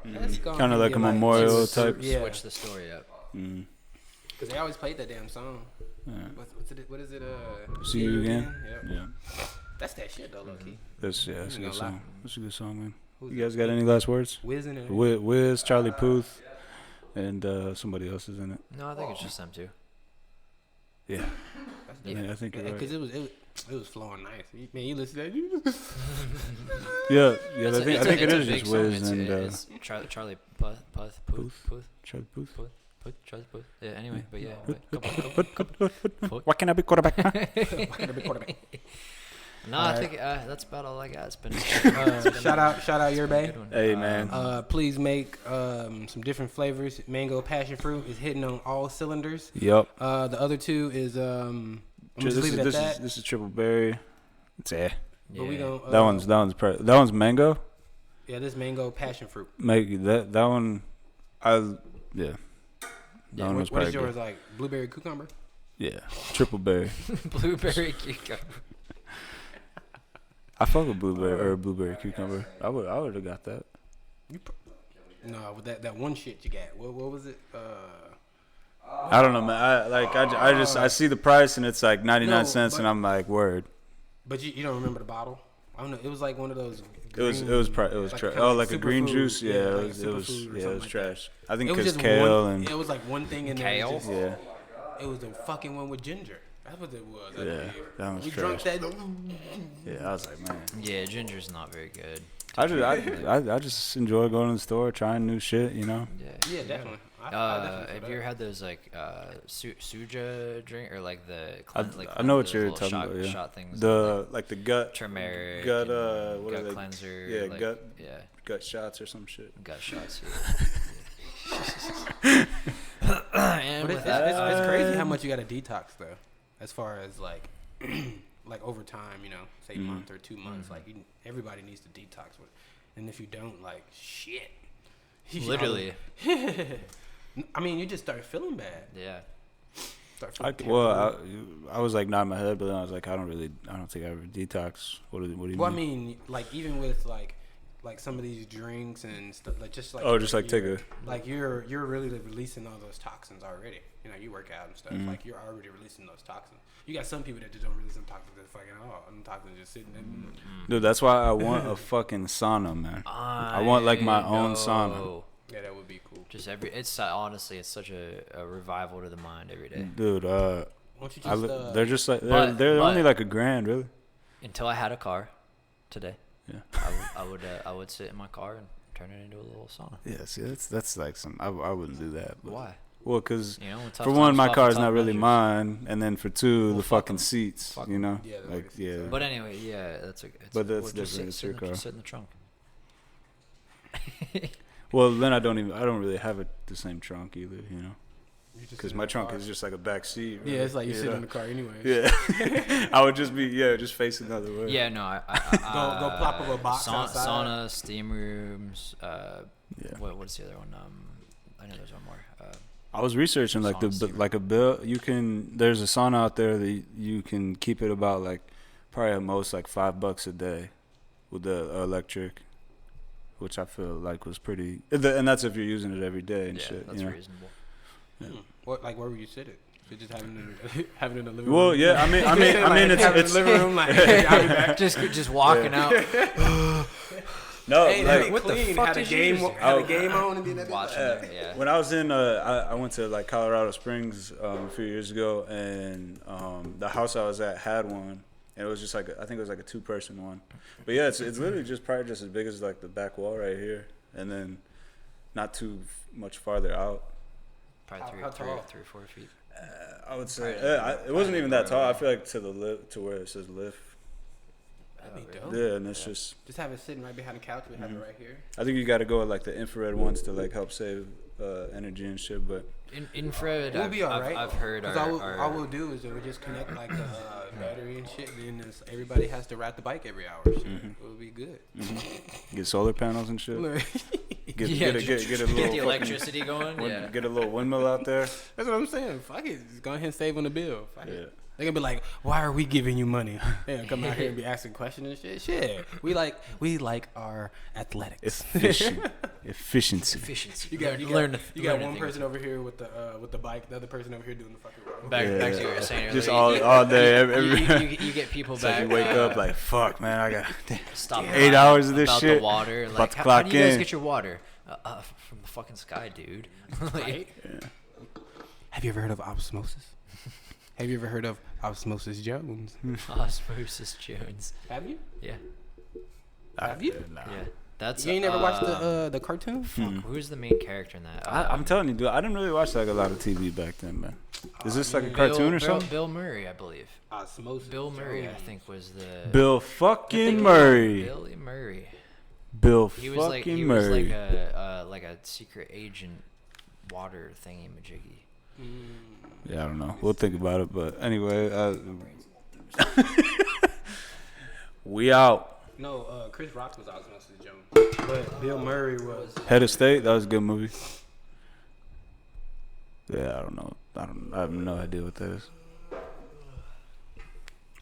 Speaker 4: Let's go.
Speaker 2: Kind of
Speaker 4: and
Speaker 2: like
Speaker 4: get,
Speaker 2: a memorial
Speaker 1: let's
Speaker 2: type.
Speaker 4: Yeah.
Speaker 1: switch the story up.
Speaker 4: Because they always played that damn song.
Speaker 2: Yeah.
Speaker 4: What is it?
Speaker 2: See you again.
Speaker 4: Yep.
Speaker 2: Yeah.
Speaker 4: That's that shit though, low key.
Speaker 2: That's a
Speaker 4: gonna
Speaker 2: good
Speaker 4: lie.
Speaker 2: song. That's a good song, man.
Speaker 4: Who's
Speaker 2: You guys got any last words?
Speaker 4: Wiz in it.
Speaker 2: Wiz, Charlie Puth, and somebody else is in it.
Speaker 1: No, I think it's just them two.
Speaker 2: Yeah.
Speaker 1: Yeah.
Speaker 2: Yeah, I think you're right.
Speaker 4: Because it was flowing nice. Man, you listen to that.
Speaker 2: Yeah,
Speaker 1: It's
Speaker 2: I think it
Speaker 1: a
Speaker 2: is
Speaker 1: big
Speaker 2: just
Speaker 1: song.
Speaker 2: Wiz and
Speaker 1: It's Charlie Puth.
Speaker 2: Charlie Puth.
Speaker 1: Charlie Puth. Yeah. Anyway, but yeah. But
Speaker 2: Why can't I be quarterback? Huh?
Speaker 1: no, I think that's about all I got. It's been
Speaker 4: Shout out your bay.
Speaker 1: good one.
Speaker 2: Hey, man.
Speaker 4: Please make some different flavors. Mango passion fruit is hitting on all cylinders.
Speaker 2: Yup.
Speaker 4: The other two is I'm gonna just leave it at that.
Speaker 2: This is triple berry. It's
Speaker 4: But we
Speaker 1: Yeah.
Speaker 4: gonna
Speaker 2: that one's mango.
Speaker 4: yeah, this mango passion fruit.
Speaker 2: Make that one. That one was
Speaker 4: What
Speaker 2: probably
Speaker 4: is yours
Speaker 2: good.
Speaker 4: like? Blueberry cucumber?
Speaker 2: Yeah, triple berry.
Speaker 1: Blueberry cucumber.
Speaker 2: I fuck with blueberry cucumber. I would have got that.
Speaker 4: No, with that one shit you got. What was it?
Speaker 2: I don't know, man. I see the price and it's like 99
Speaker 4: No,
Speaker 2: cents,
Speaker 4: but-
Speaker 2: and I'm like, word.
Speaker 4: But you don't remember the bottle? I don't know. It was like one of those.
Speaker 2: It was
Speaker 4: like
Speaker 2: trash.
Speaker 4: kinda
Speaker 2: Oh,
Speaker 4: like
Speaker 2: like a green
Speaker 4: superfood.
Speaker 2: juice. Yeah,
Speaker 4: Yeah,
Speaker 2: it
Speaker 4: like
Speaker 2: was
Speaker 4: a superfood or something like
Speaker 2: trash. I think
Speaker 4: It was
Speaker 2: because
Speaker 4: just
Speaker 2: kale
Speaker 4: one.
Speaker 2: and
Speaker 4: It was like one thing in there.
Speaker 1: Kale?
Speaker 4: Just,
Speaker 2: yeah,
Speaker 4: It was the fucking one with ginger. That's what it was. I
Speaker 2: yeah,
Speaker 4: believe.
Speaker 2: that was
Speaker 4: We
Speaker 2: trash.
Speaker 4: drunk that.
Speaker 2: Yeah, I was like, man.
Speaker 1: Yeah, ginger's not very good.
Speaker 2: I just enjoy going to the store, trying new shit, you know.
Speaker 1: Yeah.
Speaker 4: Yeah, definitely. I definitely
Speaker 1: Have you ever had those like suja drink or like the
Speaker 2: I know what
Speaker 1: those
Speaker 2: you're
Speaker 1: little
Speaker 2: talking
Speaker 1: shot,
Speaker 2: about. Yeah,
Speaker 1: shot things
Speaker 2: like the gut
Speaker 1: turmeric
Speaker 2: gut,
Speaker 1: and
Speaker 2: what are
Speaker 1: gut
Speaker 2: they?
Speaker 1: cleanser
Speaker 2: Yeah,
Speaker 1: like,
Speaker 2: gut.
Speaker 1: yeah
Speaker 2: gut shots or some shit.
Speaker 1: gut shots yeah. And
Speaker 4: But
Speaker 1: with
Speaker 4: it's crazy how much you got to detox though, as far as like, like over time, say a month or 2 months. Like everybody needs to detox with, and if you don't, like shit.
Speaker 1: literally
Speaker 4: I mean, you just start feeling bad.
Speaker 1: yeah
Speaker 4: Start feeling terrible.
Speaker 2: I was like nodding my head, but then I was like, I don't think I ever detox. What do you
Speaker 4: Well, I
Speaker 2: mean?
Speaker 4: mean, like even with like some of these drinks and stuff, like just like
Speaker 2: Oh, just like take a
Speaker 4: like you're really releasing all those toxins already. You work out and stuff.
Speaker 2: Mm-hmm.
Speaker 4: Like you're already releasing those toxins. You got some people that just don't release them toxins at fucking all. Them toxins just sitting there.
Speaker 2: dude. That's why I want a fucking sauna, man. I want like my own sauna.
Speaker 4: Yeah, that would be cool.
Speaker 1: just it's honestly it's such a revival to the mind every day
Speaker 2: Dude,
Speaker 4: Why don't you just
Speaker 2: they're just like
Speaker 1: but-
Speaker 2: they're
Speaker 1: but-
Speaker 2: only like $1,000, really.
Speaker 1: until I had a car today.
Speaker 2: Yeah.
Speaker 1: I would sit in my car and turn it into a little sauna.
Speaker 2: Yeah, see, that's like some. I wouldn't do that. But,
Speaker 1: Why?
Speaker 2: well, because
Speaker 1: When tough
Speaker 2: for one,
Speaker 1: times
Speaker 2: my
Speaker 1: call
Speaker 2: car
Speaker 1: for
Speaker 2: is
Speaker 1: tough
Speaker 2: not really
Speaker 1: measures.
Speaker 2: mine, and then for two,
Speaker 1: Well,
Speaker 2: the
Speaker 1: fuck
Speaker 2: fucking
Speaker 1: 'em.
Speaker 2: seats.
Speaker 1: Fuck
Speaker 2: You know,
Speaker 4: Yeah, the
Speaker 2: like
Speaker 4: way
Speaker 2: yeah.
Speaker 4: it's-
Speaker 1: But anyway, yeah, that's a.
Speaker 2: But that's
Speaker 1: well, just
Speaker 2: different, it's
Speaker 1: sit
Speaker 2: your
Speaker 1: in the-
Speaker 2: car.
Speaker 1: Sit in the trunk.
Speaker 2: Well, then I don't really have the same trunk either. You know,
Speaker 4: You just
Speaker 2: because
Speaker 4: sit in
Speaker 2: my
Speaker 4: the
Speaker 2: trunk
Speaker 4: car.
Speaker 2: is just like a back seat.
Speaker 4: Yeah, it's like you sit
Speaker 2: know?
Speaker 4: in the car anyway.
Speaker 2: Yeah, I would just be just facing the other way.
Speaker 1: Yeah, no, I
Speaker 4: Go plop up a box outside.
Speaker 1: Sauna, steam rooms.
Speaker 2: Yeah.
Speaker 1: What's the other one? I know there's one more.
Speaker 2: I was researching like
Speaker 1: Sauna steamer.
Speaker 2: like a bill. There's a sauna out there that you can keep it about like probably at most like $5 a day with the electric, which I feel like was pretty. And that's if you're using it every day and
Speaker 1: yeah,
Speaker 2: shit.
Speaker 1: that's
Speaker 2: you know?
Speaker 1: reasonable.
Speaker 4: What where would you sit it? So just having it in the living room.
Speaker 2: Well, yeah, I mean, it's
Speaker 4: having the living room, like, I'll be back.
Speaker 1: just walking out.
Speaker 2: No,
Speaker 4: Hey,
Speaker 2: like
Speaker 4: what the fuck had a game on and then
Speaker 1: Watching them, yeah.
Speaker 2: when I was in, I went to like Colorado Springs a few years ago, and the house I was at had one, and it was just like I think it was like a 2-person one. But yeah, it's literally probably just as big as like the back wall right here, and then not too much farther out.
Speaker 1: Probably
Speaker 4: How tall?
Speaker 1: 3 or 4 feet.
Speaker 2: I would say it wasn't even that tall. I feel like to where it says lift.
Speaker 4: That'd be dope.
Speaker 2: Yeah, and it's just
Speaker 4: have it sitting right behind the couch. We have it right here.
Speaker 2: I think you got to go with like the infrared ones to like help save energy and shit. But
Speaker 1: Infrared,
Speaker 4: We'll be alright.
Speaker 1: I've heard.
Speaker 4: All we'll do is we'll just connect like the battery and shit, and then everybody has to ride the bike every hour. So we'll be good.
Speaker 2: get solar panels and shit. Get a little
Speaker 1: get the
Speaker 2: fucking-
Speaker 1: electricity going. Yeah.
Speaker 2: Get a little windmill out there.
Speaker 4: That's what I'm saying. Fuck it. Just go ahead and save on the bill. Fuck
Speaker 2: Yeah.
Speaker 4: it. They're gonna be like, why are we giving you money? They're gonna come out here and be asking questions and shit. Shit. We like our athletics.
Speaker 2: Efficiency.
Speaker 1: Efficiency.
Speaker 4: You got
Speaker 1: learn
Speaker 4: one person over here with the bike, the other person over here doing the fucking road.
Speaker 1: Back to what you were saying earlier.
Speaker 2: Just all day,
Speaker 1: you get people
Speaker 2: It's like
Speaker 1: back.
Speaker 2: you wake up like, fuck, man, I got
Speaker 1: stop
Speaker 2: 8 hours of this
Speaker 1: about
Speaker 2: shit.
Speaker 1: the water.
Speaker 2: About
Speaker 1: Like,
Speaker 2: to
Speaker 1: how
Speaker 2: clock
Speaker 1: do you guys
Speaker 2: in.
Speaker 1: get your water? From the fucking sky, dude.
Speaker 4: Right? Have you ever heard of osmosis? Have you ever heard of Osmosis Jones?
Speaker 1: Osmosis Jones.
Speaker 4: Have you?
Speaker 1: Yeah.
Speaker 4: Have you?
Speaker 2: Nah.
Speaker 1: Yeah. That's.
Speaker 4: You ain't never watched the cartoon?
Speaker 1: Fuck, who's the main character in that?
Speaker 2: I'm telling you, dude, I didn't really watch like a lot of TV back then, man. Is this like a cartoon or something?
Speaker 1: Bill Murray, I believe.
Speaker 4: Osmosis.
Speaker 1: Bill Murray, I
Speaker 4: Jones.
Speaker 1: think, was the.
Speaker 2: Bill
Speaker 1: I
Speaker 2: fucking
Speaker 1: think
Speaker 2: Murray.
Speaker 1: Billy Murray.
Speaker 2: Bill
Speaker 1: He was like
Speaker 2: fucking Murray.
Speaker 1: like a secret agent water thingy majiggy.
Speaker 2: Yeah, I don't know. We'll think about it, but anyway, we out.
Speaker 4: No, Chris Rock was Osmosis Jones, but Bill Murray was.
Speaker 2: Head of State, that was a good movie. Yeah, I don't know. I have no idea what that is.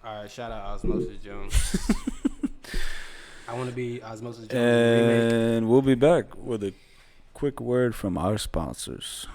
Speaker 4: All right, shout out Osmosis Jones. I want to be Osmosis Jones.
Speaker 2: And we'll be back with a quick word from our sponsors.